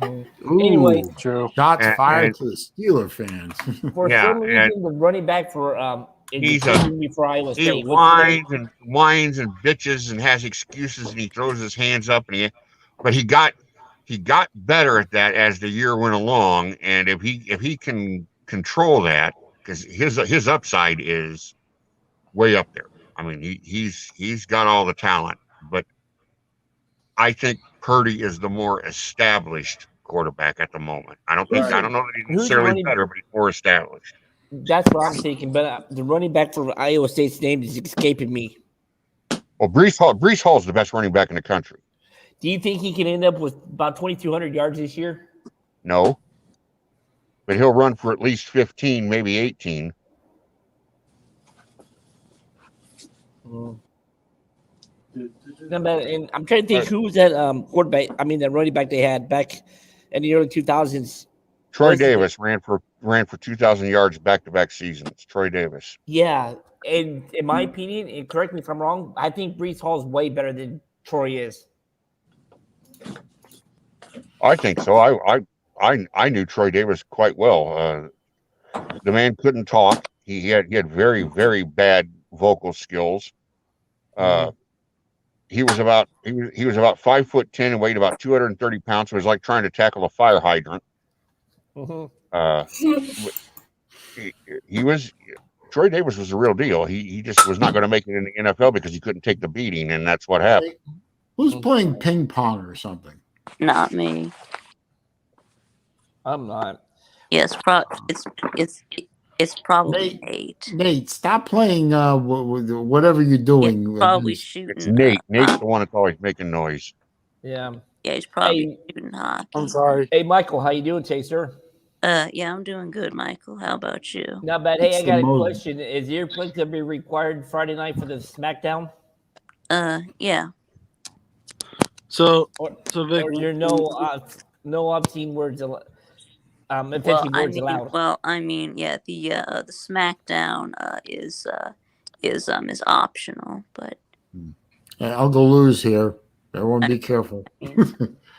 Ooh, Anyway, True. shots fired and to the Steeler fans. for yeah, some and reason, the running back for he's for Iowa he State. What's his name? whines and bitches and has excuses and he throws his hands up but he got better at that as the year went along, and if he can control that, because his upside is way up there. I mean, he's got all the talent, but I think Purdy is the more established quarterback at the moment. I don't Right. know that he's Who's necessarily running- better, but he's more established. That's what I'm thinking. But the running back for Iowa State's name is escaping me. Well, Brees Hall's the best running back in the country. Do you think he can end up with about 2,200 yards this year? No, but he'll run for at least 15, maybe 18. And I'm trying to think who was that quarterback. I mean, that running back they had back in the early 2000s. Troy Davis ran for 2,000 yards back-to-back seasons. Troy Davis. Yeah, and in my opinion, and correct me if I'm wrong, I think Brees Hall is way better than Troy is. I think so. I knew Troy Davis quite well. The man couldn't talk. He had very, very bad vocal skills. He was about 5'10" and weighed about 230 pounds. So it was like trying to tackle a fire hydrant. Troy Davis was the real deal. He just was not going to make it in the NFL because he couldn't take the beating, and that's what happened. Who's playing ping pong or something? Not me. I'm not. Yes, it's probably Nate. Nate, stop playing whatever you're doing. Yeah, probably shooting. It's Nate. Nate's the one that's always making noise. Yeah. Yeah, he's probably shooting hockey. I'm sorry. Hey, Michael, how you doing today, sir? Yeah, I'm doing good, Michael. How about you? Not bad. Hey, I got a question. Is your play going to be required Friday night for the SmackDown? Yeah. So Vic, or you're no obscene words, offensive words allowed. Well, I mean, yeah, the SmackDown is optional, but Uncle Lou's here. Everyone, be careful.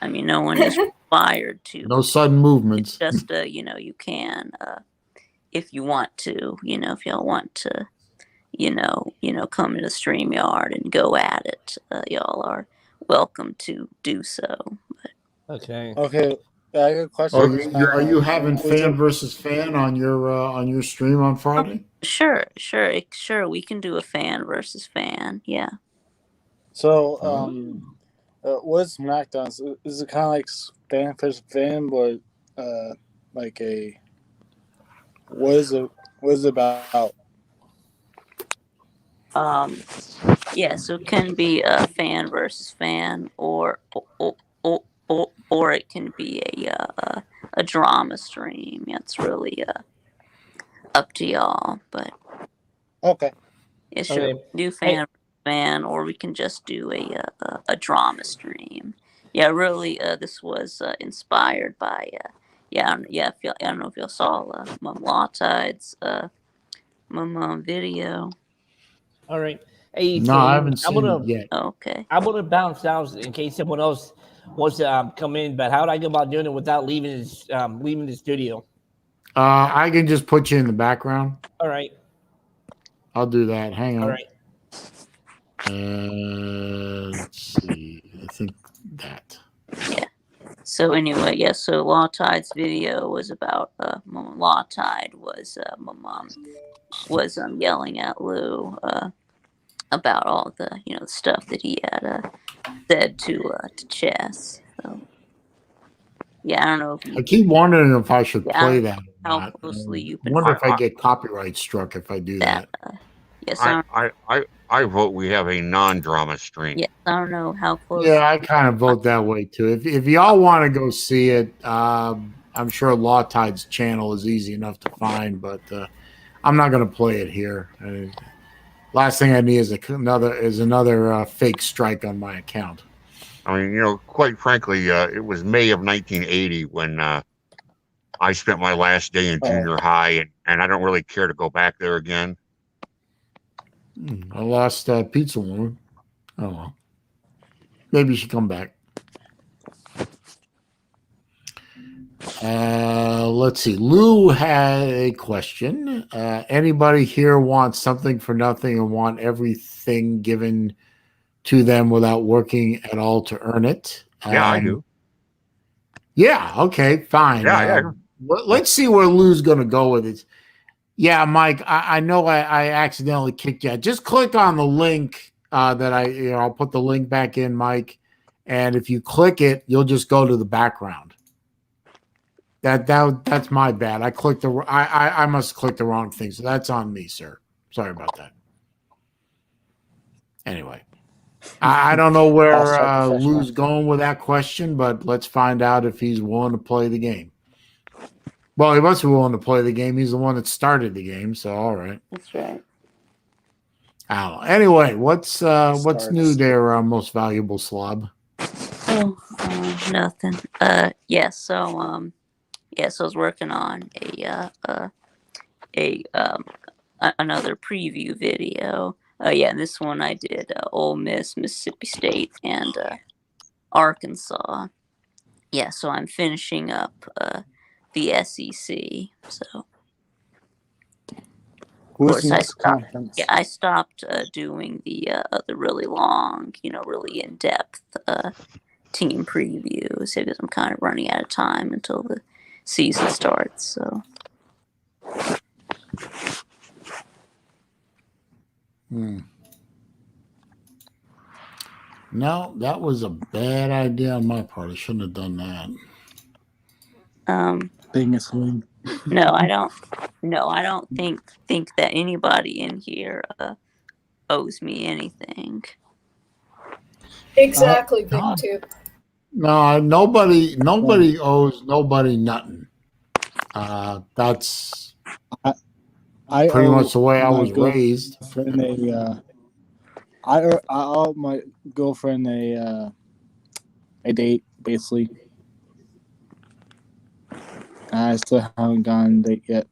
I mean, no one is required to. No sudden movements. It's just you can, if you want to, if y'all want to, come to the StreamYard and go at it, y'all are welcome to do so. But. Okay. I got a question. Are you having fan versus fan on your stream on Friday? Sure. We can do a fan versus fan. Yeah. So, what's SmackDown? Is it kind of like fan versus fan, but like a what is it about? Yeah, so it can be a fan versus fan, or it can be a drama stream. It's really up to y'all, but okay. Yeah, sure. Okay. Do fan, or we can just do a drama stream. Yeah, really. This was inspired by I don't know if y'all saw Mom Law Tide's video. All right. Hey, no, I haven't seen it yet. Okay. I'm gonna bounce out in case someone else wants to come in. But how would I go about doing it without leaving the studio? I can just put you in the background. All right. I'll do that. Hang on. All right. Let's see. I think that. Yeah. So anyway, so Law Tide's video was about Law Tide was my mom was yelling at Lou about all the stuff that he had said to Chess. So yeah, I don't know if I keep wondering if I should play that. Or how not. closely you've I been. wonder if I get copyright struck if I do that. Yes, I vote we have a non-drama stream. Yes, I don't know how close. Yeah, I kind of vote that way too. If y'all want to go see it, I'm sure Law Tide's channel is easy enough to find, but I'm not going to play it here. Last thing I need is another fake strike on my account. I mean, quite frankly, it was May of 1980 when I spent my last day in junior high, and I don't really care to go back there again. I lost Pizza Woman. Oh well. Maybe she come back. Let's see. Lou had a question. Anybody here want something for nothing and want everything given to them without working at all to earn it? Yeah, I do. Yeah. Okay. Fine. Yeah. Let's see where Lou's going to go with it. Yeah, Mike. I know I accidentally kicked you. Just click on the link that I'll put the link back in, Mike. And if you click it, you'll just go to the background. That's my bad. I must click the wrong thing. So that's on me, sir. Sorry about that. Anyway, I don't know where Lou's going with that question, but let's find out if he's willing to play the game. Well, he must be willing to play the game. He's the one that started the game, so all right. That's right. I don't know. Anyway, what's new there, most valuable slob? Oh, nothing. So I was working on another preview video. This one I did Ole Miss, Mississippi State, and Arkansas. Yeah, so I'm finishing up the SEC. So of course I stopped doing the really long, really in depth team previews because I'm kind of running out of time until the season starts. So. No, that was a bad idea on my part. I shouldn't have done that. Being a swing. No, I don't. No, I don't think that anybody in here owes me anything. Exactly, Victor. No, nobody owes nobody nothing. That's pretty much the way I was raised. I owe my girlfriend a date, basically. I still haven't gone on a date yet.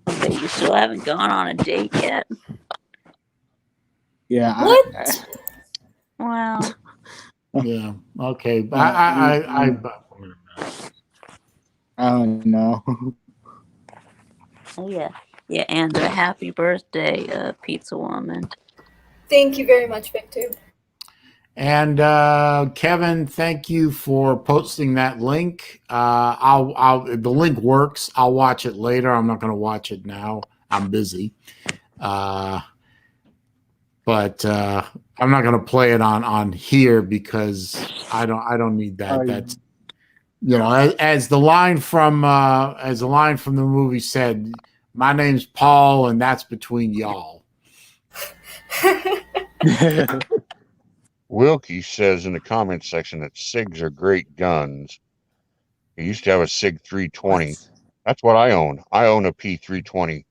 Okay, you still haven't gone on a date yet? Yeah. What? Wow. Yeah. Okay. I don't know. Oh yeah. Yeah, and a happy birthday, Pizza Woman. Thank you very much, Victor. And Kevin, thank you for posting that link. The link works. I'll watch it later. I'm not going to watch it now. I'm busy. But I'm not going to play it on here because I don't need that. That's as the line from the movie said, my name's Paul and that's between y'all. Wilkie says in the comment section that SIGs are great guns. He used to have a SIG 320. That's what I own. I own a P320.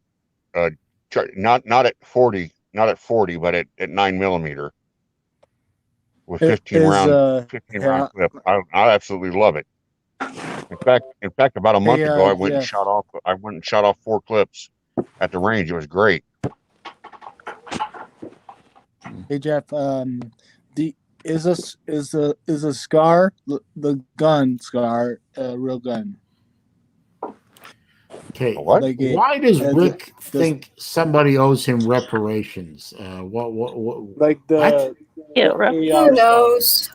Not at 40, but at 9mm with 15 round clip. I absolutely love it. In fact, about a month ago, I went and shot off 4 clips at the range. It was great. Hey Jeff, is a scar the gun scar a real gun? Okay. Why does Rick think somebody owes him reparations? What? Who knows?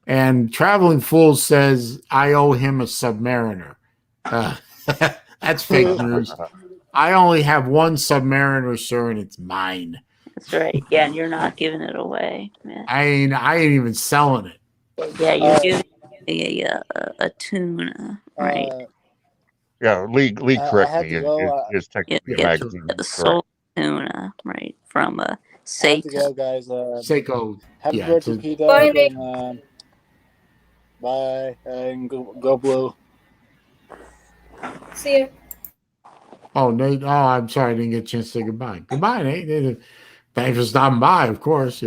And Traveling Fool says I owe him a Submariner. That's fake news. I only have one Submariner, sir, and it's mine. That's right. Yeah, and you're not giving it away. Yeah. I ain't even selling it. Yeah, you're giving a tuna, right? Yeah, Lee correct me. It's technically a magazine. The soul tuna, right, from Seiko. I have to go, guys. Seiko. Happy birthday, Peter. Bye, Nick. Bye, and go blue. See ya. Oh, Nate. Oh, I'm sorry. I didn't get a chance to say goodbye. Goodbye, Nate. Thanks for stopping by, of course.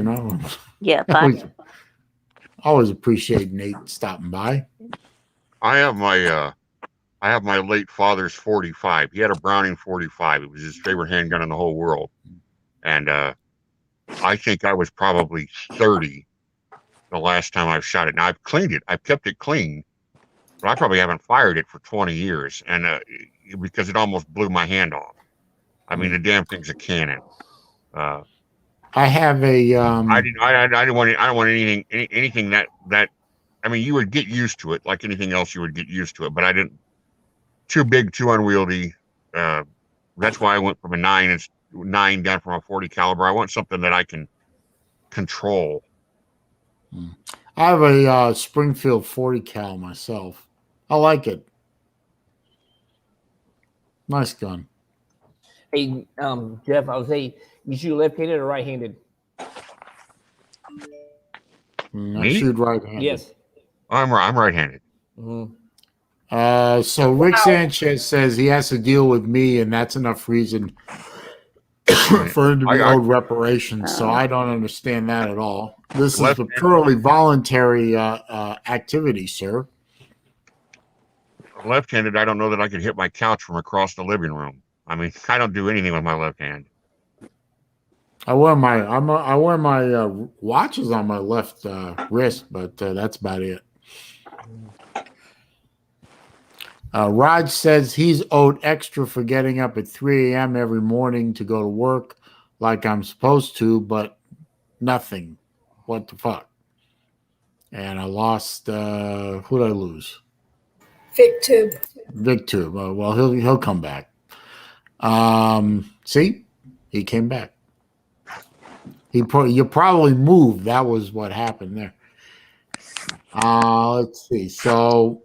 Yeah, bye. Always appreciate Nate stopping by. I have my late father's 45. He had a Browning 45. It was his favorite handgun in the whole world. And I think I was probably 30 the last time I've shot it. Now I've cleaned it. I've kept it clean, but I probably haven't fired it for 20 years. And because it almost blew my hand off. I mean, the damn thing's a cannon. I have a. I didn't want. I don't want anything that. I mean, you would get used to it, like anything else. You would get used to it, but I didn't. Too big, too unwieldy. That's why I went from a 9 down from a 40 caliber. I want something that I can control. I have a Springfield 40 cal myself. I like it. Nice gun. Hey, Jeff, I was saying, you shoot left-handed or right-handed? I shoot right-handed. Yes. I'm right-handed. Mm-hmm. So Rick Sanchez says he has to deal with me, and that's enough reason for him to be owed reparations. So I don't understand that at all. This is a purely voluntary activity, sir. Left-handed, I don't know that I could hit my couch from across the living room. I mean, I don't do anything with my left hand. I wear my watches on my left wrist, but that's about it. Raj says he's owed extra for getting up at 3 a.m. every morning to go to work like I'm supposed to, but nothing. What the fuck? And I lost, who'd I lose? VicTube. Well, he'll come back. See? He came back. You probably moved. That was what happened there. Let's see. So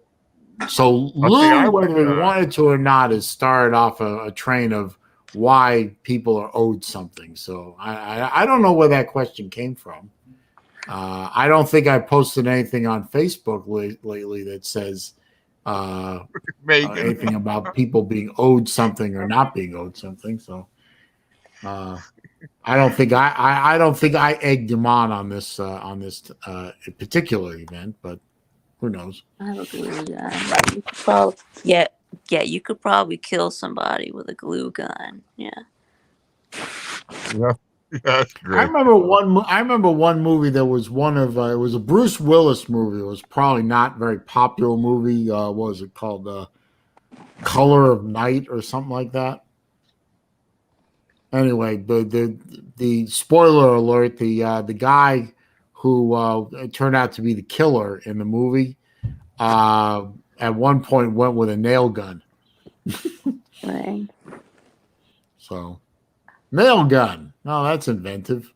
Lou, whether he wanted to or not, has started off a train of why people are owed something. So I don't know where that question came from. I don't think I posted anything on Facebook lately that says anything about people being owed something or not being owed something. So I don't think I egged him on this particular event, but who knows? I have a glue gun. You could probably kill somebody with a glue gun. Yeah. Yeah, that's great. I remember one movie that was one of it was a Bruce Willis movie. It was probably not very popular movie. What was it called? Color of Night or something like that. Anyway, the spoiler alert: the guy who turned out to be the killer in the movie at one point went with a nail gun. Right. So, nail gun. Oh, that's inventive.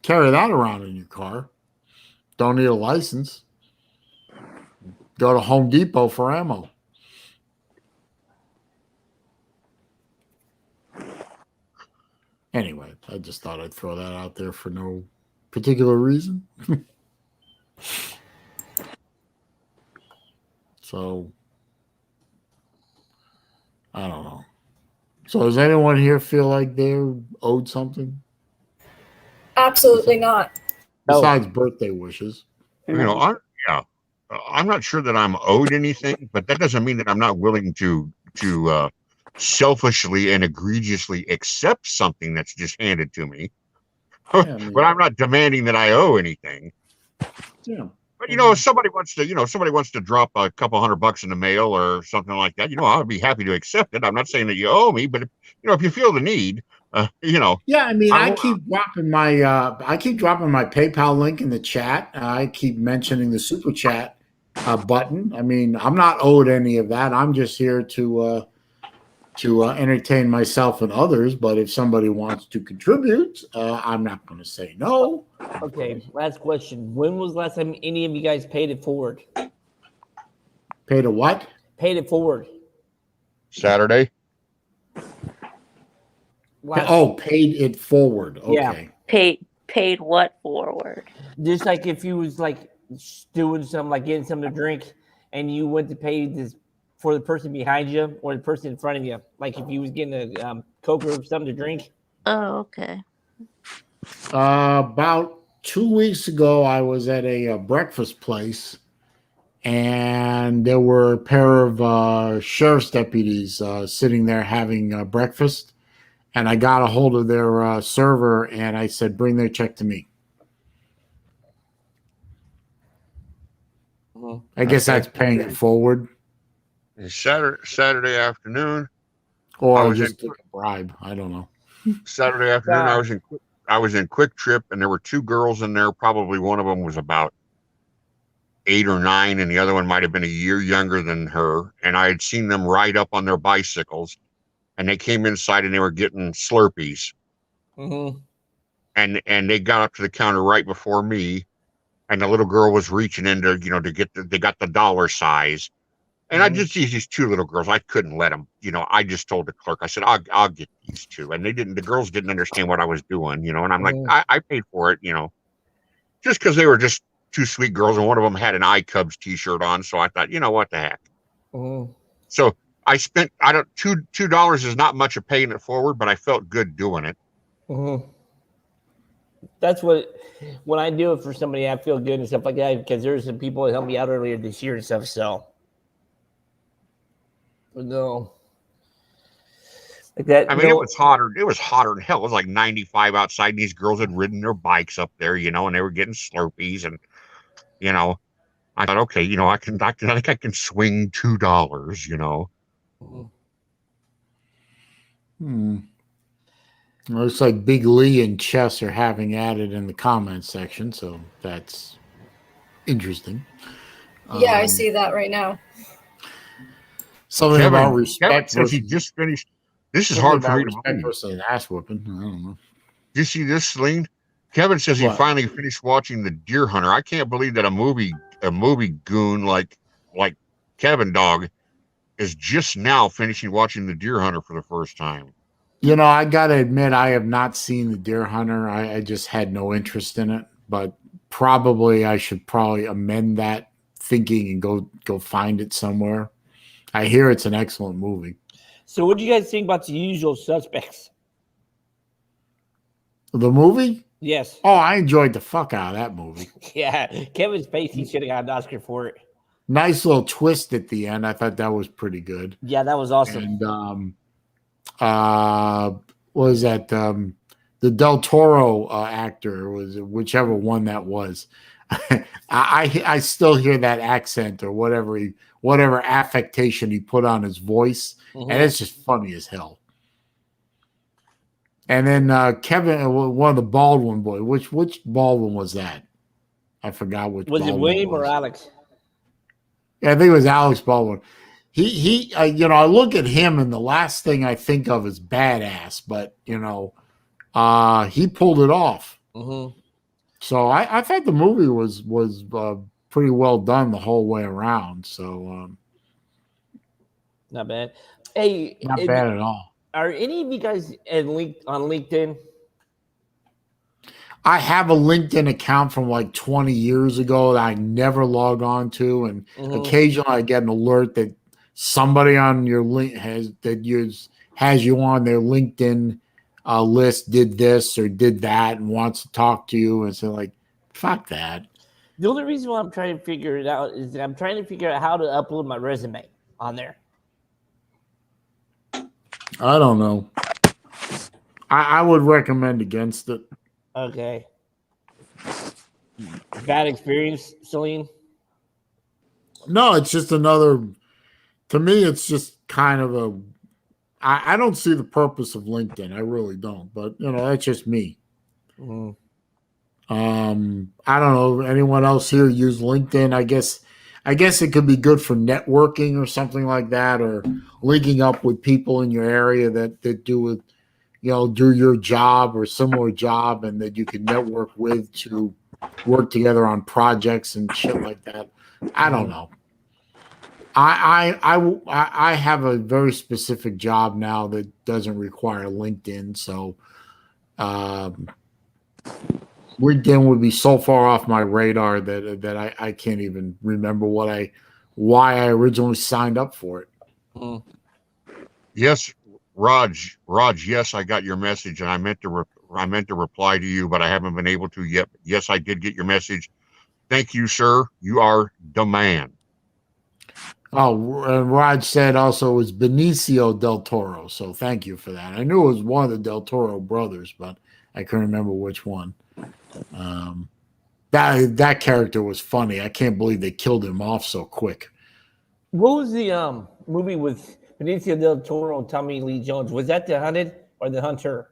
Carry that around in your car. Don't need a license. Go to Home Depot for ammo. Anyway, I just thought I'd throw that out there for no particular reason. So, I don't know. So, does anyone here feel like they're owed something? Absolutely not. Besides birthday wishes. I'm not sure that I'm owed anything, but that doesn't mean that I'm not willing to selfishly and egregiously accept something that's just handed to me. Yeah, but I'm not demanding that I owe anything. Yeah. But if somebody wants to drop a couple $100 in the mail or something like that, I would be happy to accept it. I'm not saying that you owe me, but if you feel the need, Yeah, I mean, I keep dropping my PayPal link in the chat. I keep mentioning the super chat button. I mean, I'm not owed any of that. I'm just here to entertain myself and others. But if somebody wants to contribute, I'm not going to say no. Okay, last question. When was the last time any of you guys paid it forward? Paid a what? Paid it forward. Saturday. Paid it forward. Okay. Yeah. Paid what forward? Just like if you was like doing something, like getting something to drink, and you went to pay this for the person behind you or the person in front of you? Like if you was getting a Coke or something to drink? Oh, okay. About 2 weeks ago, I was at a breakfast place, and there were a pair of sheriff's deputies sitting there having breakfast. And I got a hold of their server, and I said, "Bring their check to me." I guess that's paying it forward. Saturday afternoon, Or just took a bribe. I don't know. Saturday afternoon, I was in Quick Trip, and there were two girls in there. Probably one of them was about 8 or 9, and the other one might have been a year younger than her. And I had seen them ride up on their bicycles, and they came inside and they were getting Slurpees. Mm-hmm. And they got up to the counter right before me, and the little girl was reaching in to, to get they got the dollar size. And I just see these two little girls. I couldn't let them, I just told the clerk, I said, I'll get these two. And the girls didn't understand what I was doing, and I'm like, I paid for it, just because they were just two sweet girls. And one of them had an iCubs t-shirt on. So I thought, what the heck? So I spent, $2 is not much of paying it forward, but I felt good doing it. That's when I do it for somebody, I feel good and stuff like that, because there's some people that helped me out earlier this year and stuff. So, no, like that. I mean, it was hotter. It was hotter than hell. It was like 95 outside, and these girls had ridden their bikes up there, and they were getting Slurpees, and I thought, okay, I think I can swing $2, Looks like Big Lee and Chess are having at it in the comments section, so that's interesting. Yeah, I see that right now. Something Kevin, about respect. Kevin says he just finished. This is hard for me to respect versus an ass whooping. I don't know. Do you see this, Celine? Kevin says he finally finished watching The Deer Hunter. I can't believe that a movie goon like Kevin Dog is just now finishing watching The Deer Hunter for the first time. I got to admit, I have not seen The Deer Hunter. I just had no interest in it, but I should amend that thinking and go find it somewhere. I hear it's an excellent movie. So what do you guys think about The Usual Suspects? The movie? Yes. Oh, I enjoyed the fuck out of that movie. Yeah, Kevin Spacey should have got an Oscar for it. Nice little twist at the end. I thought that was pretty good. Yeah, that was awesome. And what was that? The Del Toro actor, was whichever one that was. I still hear that accent or whatever affectation he put on his voice, and it's just funny as hell. And then Kevin, one of the Baldwin boys. Which Baldwin was that? I forgot which. Was Baldwin it William was. or Alex? Yeah, I think it was Alex Baldwin. He I look at him and the last thing I think of is badass, but he pulled it off. So I thought the movie was pretty well done the whole way around. So not bad. Hey, not bad at all. Are any of you guys on LinkedIn? I have a LinkedIn account from like 20 years ago that I never log on to, and occasionally I get an alert that somebody on your link has you on their LinkedIn list, did this or did that, and wants to talk to you, and so like, fuck that. The only reason why I'm trying to figure it out is that I'm trying to figure out how to upload my resume on there. I don't know. I would recommend against it. Okay. Bad experience, Celine? No, it's just another. To me, it's just kind of a. I don't see the purpose of LinkedIn. I really don't. But that's just me. I don't know. Anyone else here use LinkedIn? I guess it could be good for networking or something like that, or linking up with people in your area that do your job or similar job, and that you can network with to work together on projects and shit like that. I don't know. I have a very specific job now that doesn't require LinkedIn, so LinkedIn would be so far off my radar that I can't even remember what why I originally signed up for it. Mm. Yes, Raj, yes, I got your message, and I meant to reply to you, but I haven't been able to yet. Yes, I did get your message. Thank you, sir. You are the man. Oh, and Raj said also it was Benicio del Toro, so thank you for that. I knew it was one of the Del Toro brothers, but I couldn't remember which one. That character was funny. I can't believe they killed him off so quick. What was the movie with Benicio del Toro and Tommy Lee Jones? Was that The Hunted or The Hunter?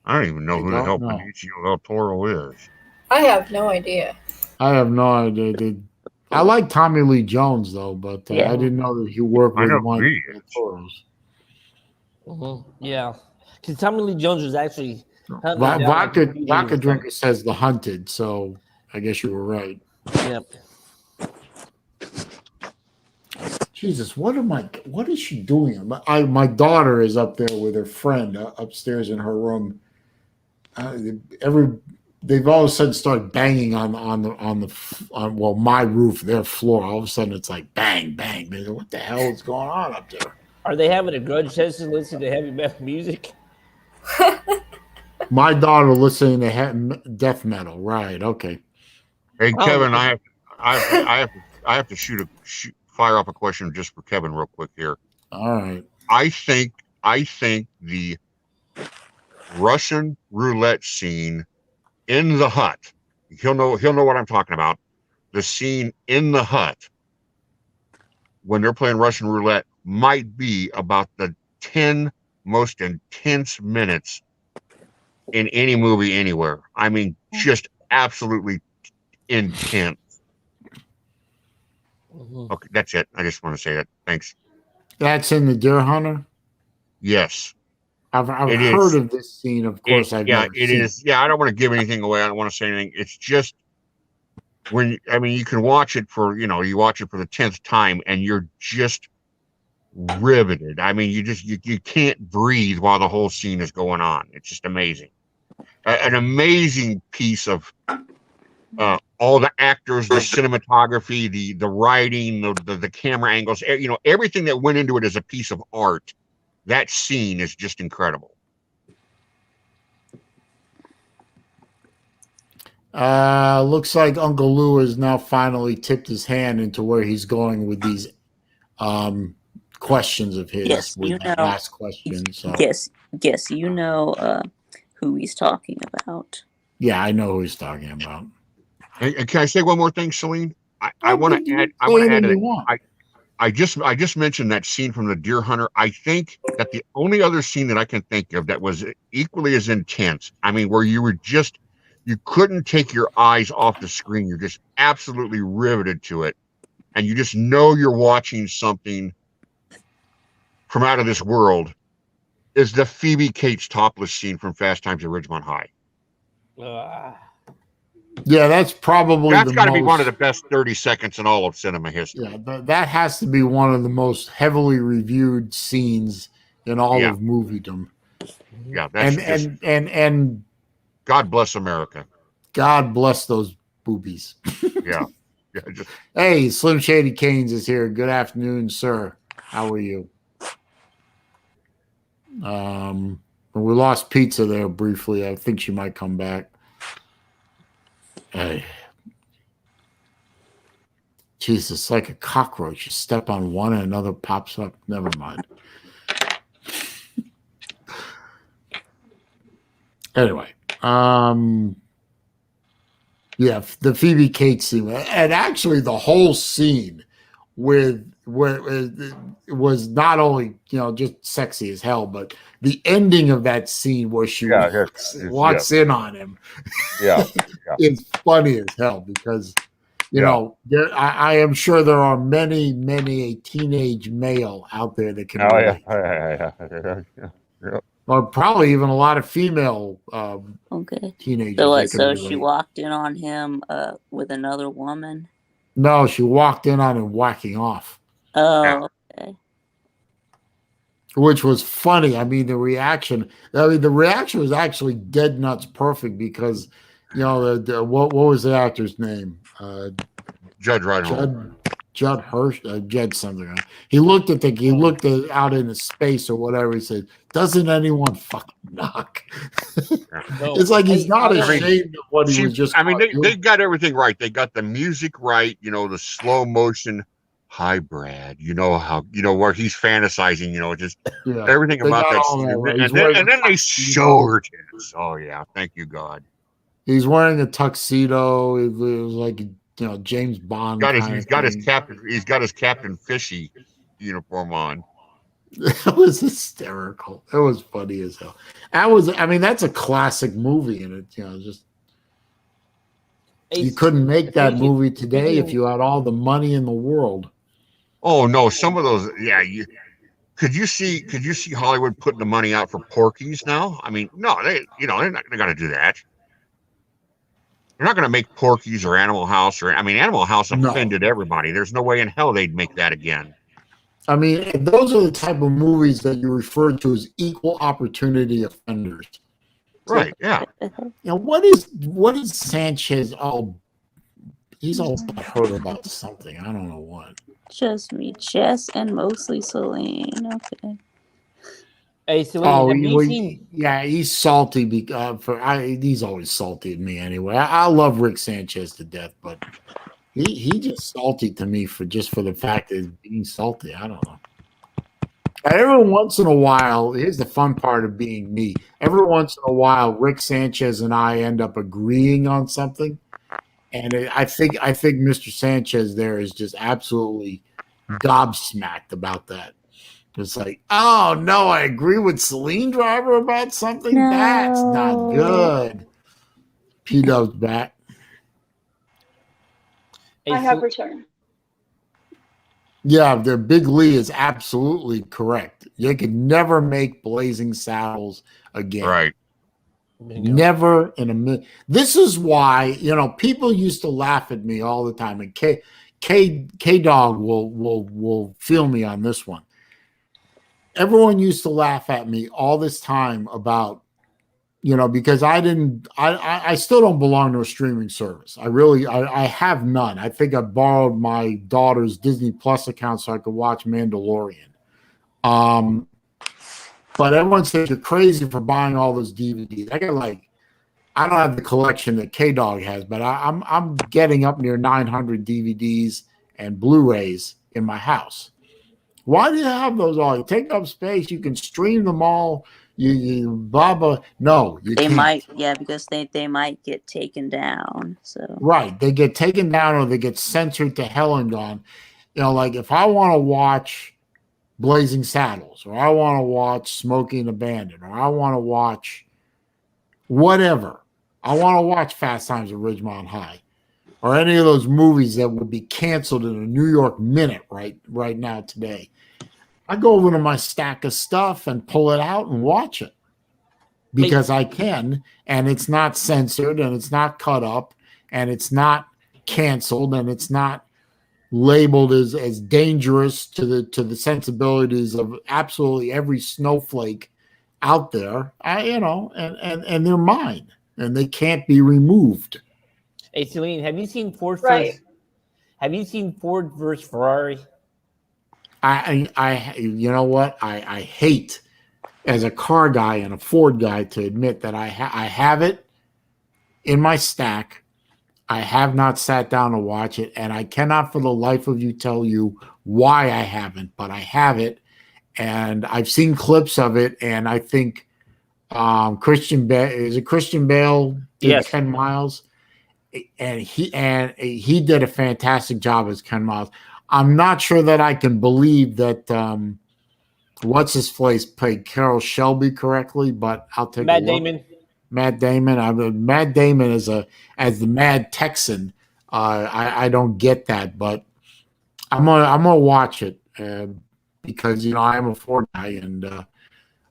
I don't even know who the hell Benicio del Toro is. I have no idea. I have no idea. I like Tommy Lee Jones though, but I didn't know that he worked with one of the Toros. Mm-hmm. Yeah, because Tommy Lee Jones was actually Vodka Drinker says The Hunted, so I guess you were right. Yep. Jesus, what is she doing? My daughter is up there with her friend upstairs in her room. They've all of a sudden started banging on my roof, their floor. All of a sudden, it's like bang, bang. They go, what the hell is going on up there? Are they having a grudge test to listen to heavy metal music? My daughter listening to death metal, right? Okay. Hey Kevin, I have to fire up a question just for Kevin real quick here. All right. I think the Russian roulette scene in the hut. He'll know what I'm talking about. The scene in the hut when they're playing Russian roulette might be about the 10 most intense minutes in any movie anywhere. I mean, just absolutely intense. Okay, that's it. I just want to say that. Thanks. That's in The Deer Hunter? Yes. I've heard of this scene, of course. It is. Yeah, I don't want to give anything away. I don't want to say anything. It's just you can watch it for, you watch it for the 10th time and you're just riveted. I mean, you can't breathe while the whole scene is going on. It's just amazing. An amazing piece of all the actors, the cinematography, the writing, the camera angles, everything that went into it as a piece of art. That scene is just incredible. Looks like Uncle Lou has now finally tipped his hand into where he's going with these questions of his. Yes, with the last question. So. Yes, you know who he's talking about. Yeah, I know who he's talking about. And can I say one more thing, Saleen? I want to add. I just mentioned that scene from The Deer Hunter. I think that the only other scene that I can think of that was equally as intense, I mean, where you couldn't take your eyes off the screen. You're just absolutely riveted to it. And you just know you're watching something from out of this world, is the Phoebe Cates topless scene from Fast Times at Ridgemont High. Yeah, that's got to be one of the best 30 seconds in all of cinema history. Yeah, that has to be one of the most heavily reviewed scenes in all of moviedom. Yeah, that's and God bless America. God bless those boobies. Yeah. Hey, Slim Shady Canes is here. Good afternoon, sir. How are you? We lost Pizza there briefly. I think she might come back. Hey. Jesus, like a cockroach. You step on one and another pops up. Never mind. Anyway, yeah, the Phoebe Cates scene, and actually the whole scene where it was not only just sexy as hell, but the ending of that scene where she walks in on him, is funny as hell because I am sure there are many a teenage male out there that can relate. Or probably even a lot of female teenagers. So she walked in on him with another woman? No, she walked in on him whacking off. Oh, okay. Which was funny. I mean, the reaction was actually dead nuts perfect because what was the actor's name? Judge Reinhold. Judd Hirsch, Jed something. He looked out into space or whatever. He said, "Doesn't anyone fucking knock?" No. It's like he's not I mean, ashamed of what he was just. I mean, they got everything right. They got the music right. The slow motion. Hi, Brad. Where he's fantasizing. Just everything about that scene. Right. And then they show her tits. Oh yeah, thank you God. He's wearing a tuxedo. It was like James Bond. He's got his Captain Fishy uniform on. It was hysterical. It was funny as hell. That's a classic movie, and it just you couldn't make that movie today if you had all the money in the world. Oh no, some of those, yeah. Could you see Hollywood putting the money out for Porky's now? I mean, no, they're not going to do that. They're not going to make Porky's or Animal House Animal House offended everybody. There's no way in hell they'd make that again. I mean, those are the type of movies that you refer to as equal opportunity offenders. Right, yeah. What is Sanchez he's all hurt about something. I don't know what. Just me, Jess, and mostly Saleen. Okay. Hey, Saleen, he's salty he's always salty at me anyway. I love Rick Sanchez to death, but he just salty to me for the fact that he's being salty. I don't know. Every once in a while, here's the fun part of being me. Every once in a while, Rick Sanchez and I end up agreeing on something, and I think Mr. Sanchez there is just absolutely gobsmacked about that. It's like, oh no, I agree with SaleenDriver about something. No. That's not good. P-Dub's back. I have returned. Yeah, the Big Lee is absolutely correct. You could never make Blazing Saddles again. Right. Never in a million. This is why, people used to laugh at me all the time. And K-Dog will feel me on this one. Everyone used to laugh at me all this time about, because I still don't belong to a streaming service. I have none. I think I borrowed my daughter's Disney Plus account so I could watch Mandalorian. But everyone says you're crazy for buying all those DVDs. I don't have the collection that K-Dog has, but I'm getting up near 900 DVDs and Blu-rays in my house. Why do you have those all? You take up space. You can stream them all. You blah blah. No, you they can't. Might, because they might get taken down. So right, they get taken down or they get censored to hell and gone. Like if I want to watch Blazing Saddles, or I want to watch Smoking Abandon, or I want to watch whatever, I want to watch Fast Times at Ridgemont High, or any of those movies that would be canceled in a New York minute right now today. I go over to my stack of stuff and pull it out and watch it because I can, and it's not censored and it's not cut up and it's not canceled and it's not labeled as dangerous to the sensibilities of absolutely every snowflake out there. And they're mine and they can't be removed. Hey, Saleen, have you seen Ford? Right. Have you seen Ford versus Ferrari? You know what? I hate as a car guy and a Ford guy to admit that I have it in my stack. I have not sat down to watch it, and I cannot for the life of you tell you why I haven't, but I have it, and I've seen clips of it, and I think Christian Bale did 10 miles, and he did a fantastic job as Ken Miles. I'm not sure that I can believe that what's his face played Carroll Shelby correctly, but I'll take Matt Damon. Matt Damon. Matt Damon as the Mad Texan. I don't get that, but I'm gonna watch it because I am a Ford guy and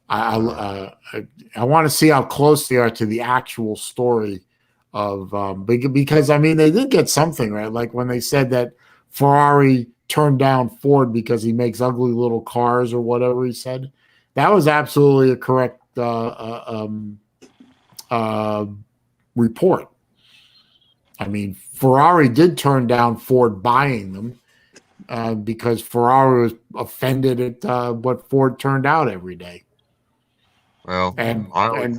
I want to see how close they are to the actual story of because they did get something right, like when they said that Ferrari turned down Ford because he makes ugly little cars or whatever he said. That was absolutely a correct report. I mean, Ferrari did turn down Ford buying them because Ferrari was offended at what Ford turned out every day. Well, And I always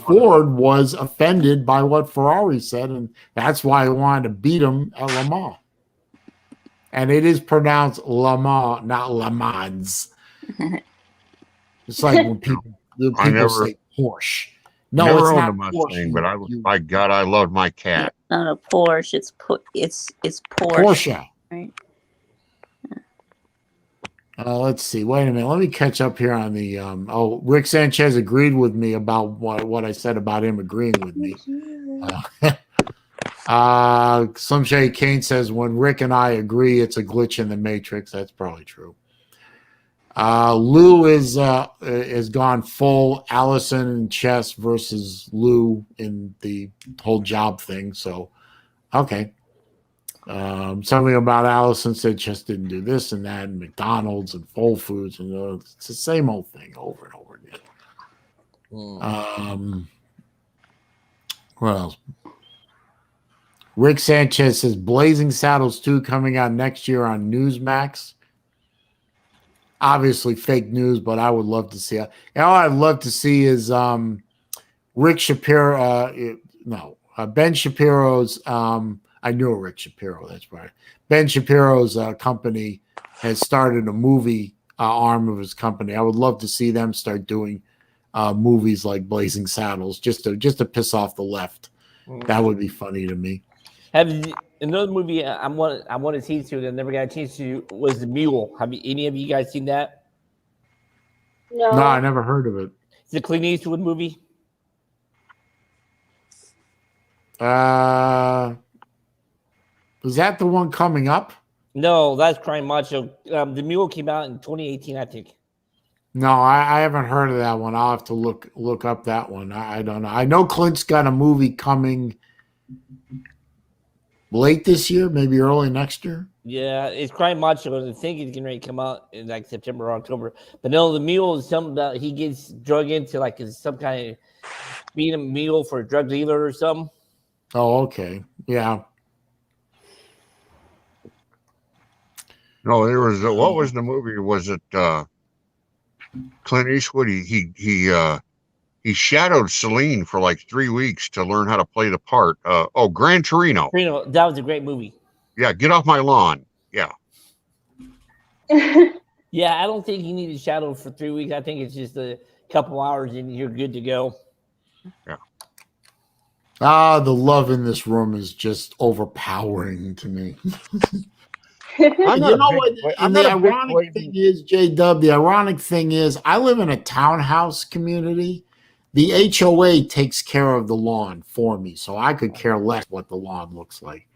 Ford was offended by what Ferrari said, and that's why he wanted to beat him at Le Mans. And it is pronounced Le Mans, not Le Mans. It's like when people say Porsche. No, never it's owned not a Mustang, Porsche. but by God, I loved my cat. Not a Porsche. It's Porsche. Porsche. Right. Let's see. Wait a minute. Let me catch up here on the. Rick Sanchez agreed with me about what I said about him agreeing with me. Slim Shady Kane says when Rick and I agree, it's a glitch in the matrix. That's probably true. Lou is gone full Allison in chess versus Lou in the whole job thing. So, okay. Something about Allison said just didn't do this and that, and McDonald's and Whole Foods, and it's the same old thing over and over again. What else? Rick Sanchez says Blazing Saddles 2 coming out next year on Newsmax. Obviously fake news, but I would love to see it. All I'd love to see is Rick Shapiro. Ben Shapiro's. I knew Rick Shapiro. That's right. Ben Shapiro's company has started a movie arm of his company. I would love to see them start doing movies like Blazing Saddles, just to piss off the left. That would be funny to me. Another movie I wanted to see to that I never got a chance to was The Mule. Have any of you guys seen that? No, I never heard of it. It's a Clint Eastwood movie. Was that the one coming up? No, that's Crying Macho. The Mule came out in 2018, I think. No, I haven't heard of that one. I'll have to look up that one. I don't know. I know Clint's got a movie coming late this year, maybe early next year. Yeah, it's Crying Macho. I think it's getting ready to come out in like September or October. But no, The Mule is something about he gets drug into like some kind of being a mule for a drug dealer or something. Oh, okay. Yeah. No, there was what was the movie? Was it Clint Eastwood? He shadowed Celine for like 3 weeks to learn how to play the part. Gran Torino. That was a great movie. Yeah, Get Off My Lawn. Yeah. Yeah, I don't think you need to shadow for 3 weeks. I think it's just a couple hours and you're good to go. Yeah. The love in this room is just overpowering to me. The ironic thing is, J-Dub, the ironic thing is I live in a townhouse community. The HOA takes care of the lawn for me, so I could care less what the lawn looks like.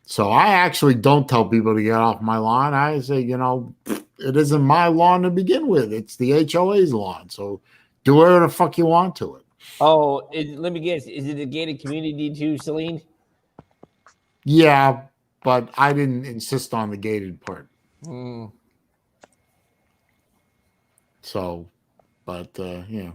So I actually don't tell people to get off my lawn. I say, it isn't my lawn to begin with. It's the HOA's lawn. So do whatever the fuck you want to it. Oh, let me guess. Is it a gated community too, Celine? Yeah, but I didn't insist on the gated part. So, but yeah.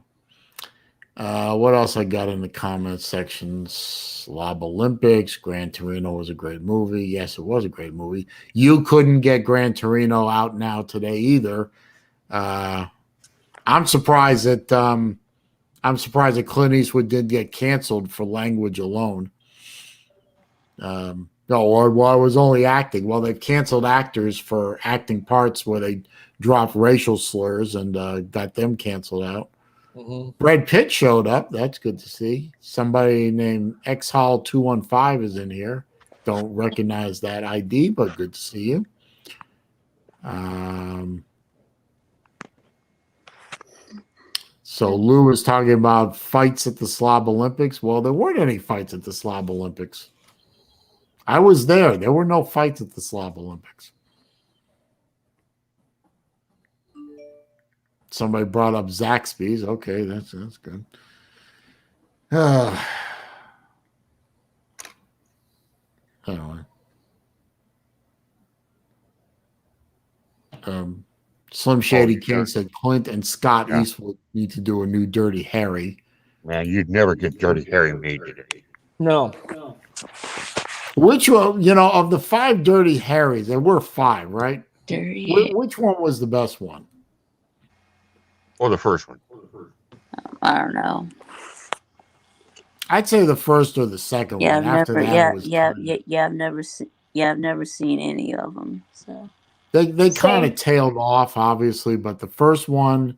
What else I got in the comments section? Slob Olympics. Gran Torino was a great movie. Yes, it was a great movie. You couldn't get Gran Torino out now today either. I'm surprised that Clint Eastwood did get canceled for language alone. Or I was only acting. Well, they've canceled actors for acting parts where they dropped racial slurs and got them canceled out. Mm-hmm. Brad Pitt showed up. That's good to see. Somebody named Xhall215 is in here. Don't recognize that ID, but good to see you. So Lou was talking about fights at the Slob Olympics. Well, there weren't any fights at the Slob Olympics. I was there. There were no fights at the Slob Olympics. Somebody brought up Zaxby's. Okay, that's good. Anyway. Slim Shady King said Clint and Scott Eastwood need to do a new Dirty Harry. Man, you'd never get Dirty Harry made today. No. Which one, of the 5 Dirty Harrys, there were 5, right? Dirty. Which one was the best one? Or the first one? I don't know. I'd say the first or the second Yeah, one. I've After never. that, it Yeah, was yeah, kind yeah, yeah. I've never seen. Yeah, I've never seen any of them. So they kind Same. of tailed off, obviously, but the first one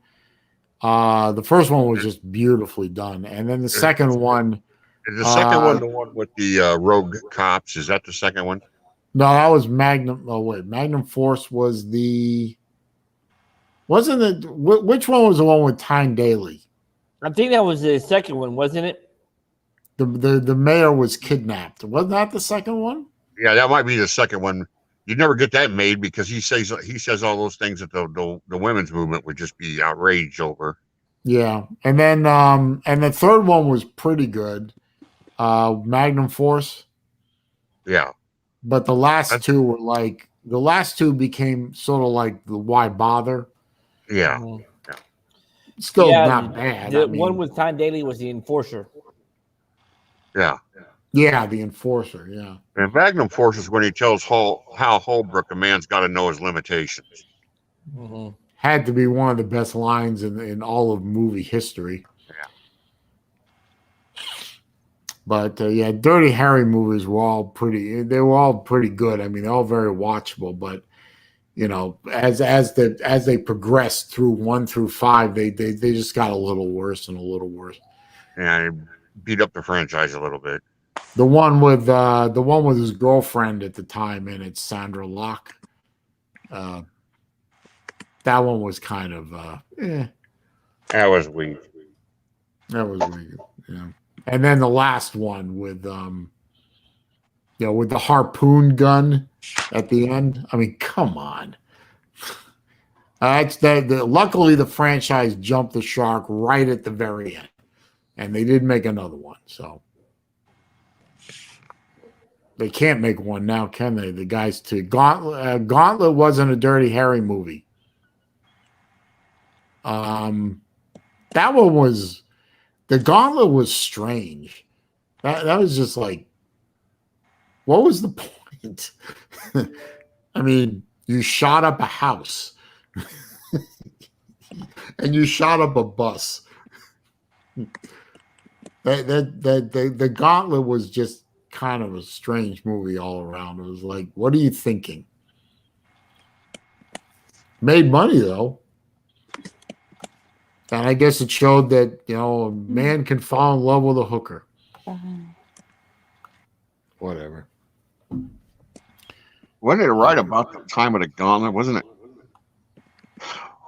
was just beautifully done, and then the second one, Is the second one the one with the rogue cops? Is that the second one? no, that was Magnum. Oh wait, Magnum Force was wasn't it? Which one was the one with Tyne Daly? I think that was the second one, wasn't it? The mayor was kidnapped. Wasn't that the second one? Yeah, that might be the second one. You'd never get that made because he says all those things that the women's movement would just be outraged over. Yeah, and then and the third one was pretty good, Magnum Force. Yeah, but the last two were like the last two became sort of like the why bother. Yeah, Mm-hmm. Still not bad. The one with Tyne Daly was the Enforcer. Yeah. Yeah, the Enforcer, yeah. And Magnum Force is when he tells Hal Holbrook a man's got to know his limitations. Mm-hmm. Had to be one of the best lines in all of movie history. Yeah. But yeah, Dirty Harry movies were all pretty. They were all pretty good. I mean, they're all very watchable. But as they progressed through 1 through 5, they just got a little worse and a little worse. Yeah, beat up the franchise a little bit. The one with his girlfriend at the time in it, Sandra Locke. That one was kind of That was weak. That was weak. Yeah. And then the last one with with the harpoon gun at the end. I mean, come on. Luckily the franchise jumped the shark right at the very end. And they did make another one, so they can't make one now, can they? The guys too. Gauntlet wasn't a Dirty Harry movie. That one was. The Gauntlet was strange. That was just like, what was the point? I mean, you shot up a house, and you shot up a bus. The Gauntlet was just kind of a strange movie all around. It was like, what are you thinking? Made money though. And I guess it showed that, a man can fall in love with a hooker. Whatever. Wasn't it right about the time of the Gauntlet? Wasn't it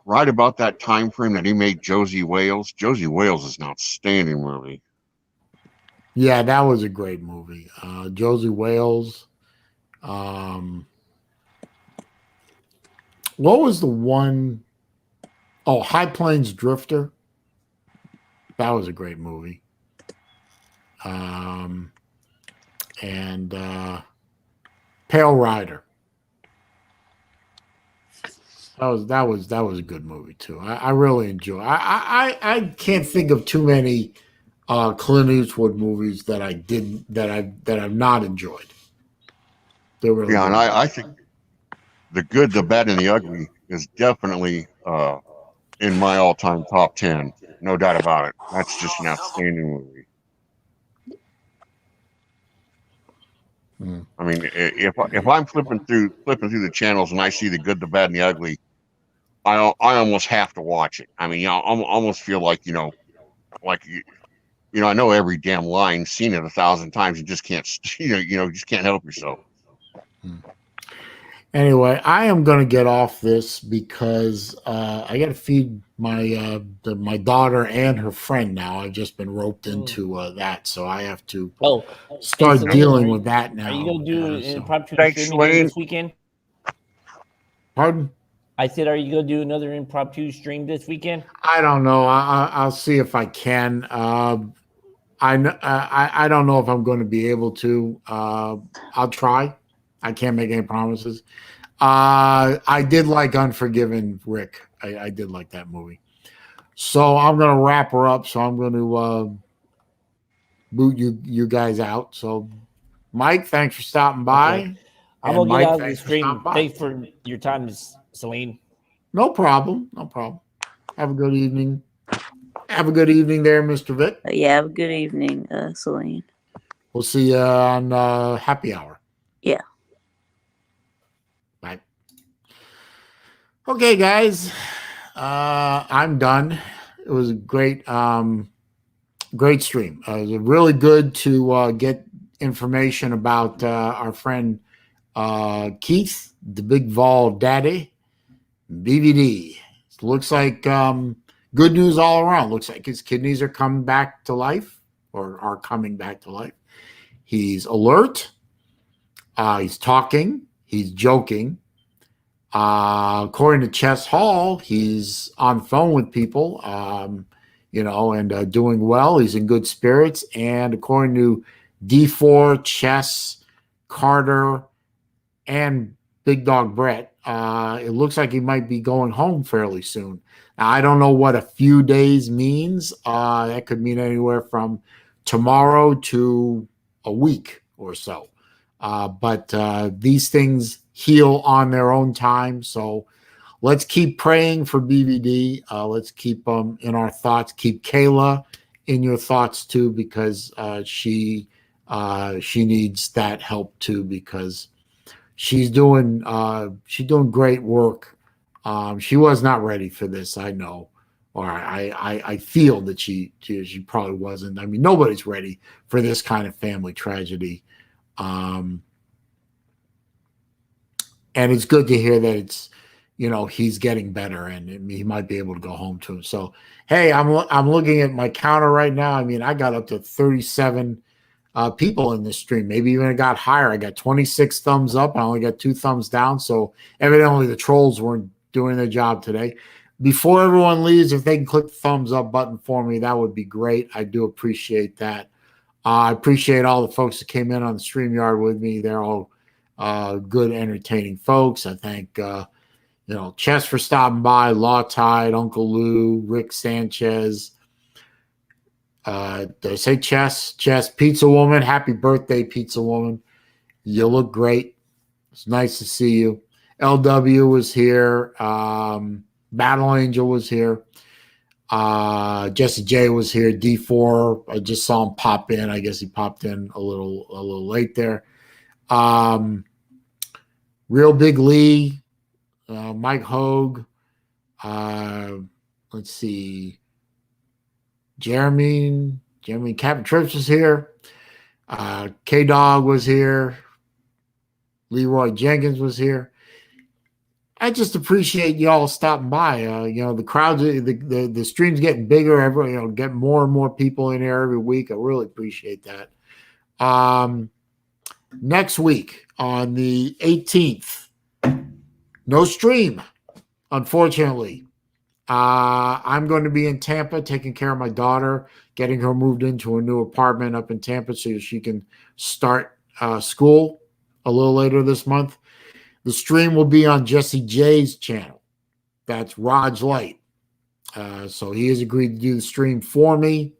right about that time frame that he made Josie Wales? Josie Wales is an outstanding movie. Yeah, that was a great movie. Josie Wales. What was the one? Oh, High Plains Drifter. That was a great movie. And Pale Rider. That was a good movie too. I really enjoy. I can't think of too many Clint Eastwood movies that I've not enjoyed. They were Yeah, and I think The Good, the Bad, and the Ugly is definitely in my all-time top 10. No doubt about it. That's just an outstanding movie. I mean, if I'm flipping through the channels and I see The Good, the Bad, and the Ugly, I almost have to watch it. I mean, I almost feel like I know every damn line, seen it 1,000 times, you just can't just can't help yourself. Anyway, I am going to get off this because I got to feed my daughter and her friend now. I've just been roped into that, so I have to start dealing with that now. Are you going to do an impromptu Thanks, stream again this weekend? Pardon? I said, are you going to do another impromptu stream this weekend? I don't know. I'll see if I can. I don't know if I'm going to be able to. I'll try. I can't make any promises. I did like Unforgiven, Rick. I did like that movie. So I'm going to wrap her up. So I'm going to boot you guys out. So, Mike, thanks for stopping by. Okay. I'm And gonna get Mike, out of the thanks for stream. stopping by. Thanks for your time, Saleen. No problem. No problem. Have a good evening. Have a good evening there, Mr. Vic. Yeah, have a good evening, Saleen. We'll see you on happy hour. Yeah. Bye. Okay, guys. I'm done. It was a great great stream. It was really good to get information about our friend Keith, the Big Vol Daddy, BVD. Looks like good news all around. Looks like his kidneys are coming back to life, or are coming back to life. He's alert. He's talking. He's joking. According to Chess Hall, he's on the phone with people, and doing well. He's in good spirits. And according to D4, Chess, Carter, and Big Dog Brett, it looks like he might be going home fairly soon. Now, I don't know what a few days means. That could mean anywhere from tomorrow to a week or so. But these things heal on their own time. So let's keep praying for BVD. Let's keep them in our thoughts. Keep Kayla in your thoughts too, because she needs that help too, because she's doing great work. She was not ready for this, I know, or I feel that she probably wasn't. I mean, nobody's ready for this kind of family tragedy. And it's good to hear that it's, he's getting better and he might be able to go home to him. So, hey, I'm looking at my counter right now. I mean, I got up to 37 people in this stream. Maybe even it got higher. I got 26 thumbs up. I only got 2 thumbs down. So evidently the trolls weren't doing their job today. Before everyone leaves, if they can click the thumbs up button for me, that would be great. I do appreciate that. I appreciate all the folks that came in on the StreamYard with me. They're all good, entertaining folks. I thank Chess for stopping by, Law Tide, Uncle Lou, Rick Sanchez. Did I say Chess? Pizza Woman. Happy birthday, Pizza Woman. You look great. It's nice to see you. LW was here. Battle Angel was here. Jesse J was here. D4. I just saw him pop in. I guess he popped in a little late there. Real Big Lee, Mike Hogue. Let's see. Jeremy Captain Trips was here. K Dog was here. Leroy Jenkins was here. I just appreciate y'all stopping by. The crowds, the stream's getting bigger. Get more and more people in here every week. I really appreciate that. Next week on the 18th, no stream, unfortunately. I'm going to be in Tampa taking care of my daughter, getting her moved into a new apartment up in Tampa so she can start school a little later this month. The stream will be on Jesse J's channel. That's Raj Light. So he has agreed to do the stream for me.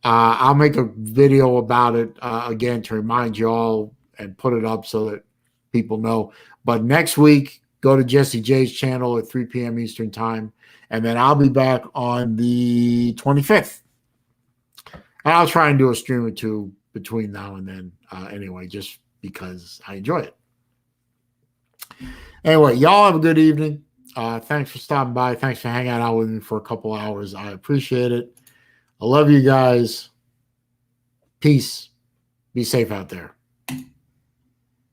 I'll make a video about it again to remind you all and put it up so that people know. But next week, go to Jesse J's channel at 3 p.m. Eastern Time. And then I'll be back on the 25th. And I'll try and do a stream or two between now and then anyway, just because I enjoy it. Anyway, y'all have a good evening. Thanks for stopping by. Thanks for hanging out with me for a couple hours. I appreciate it. I love you guys. Peace. Be safe out there.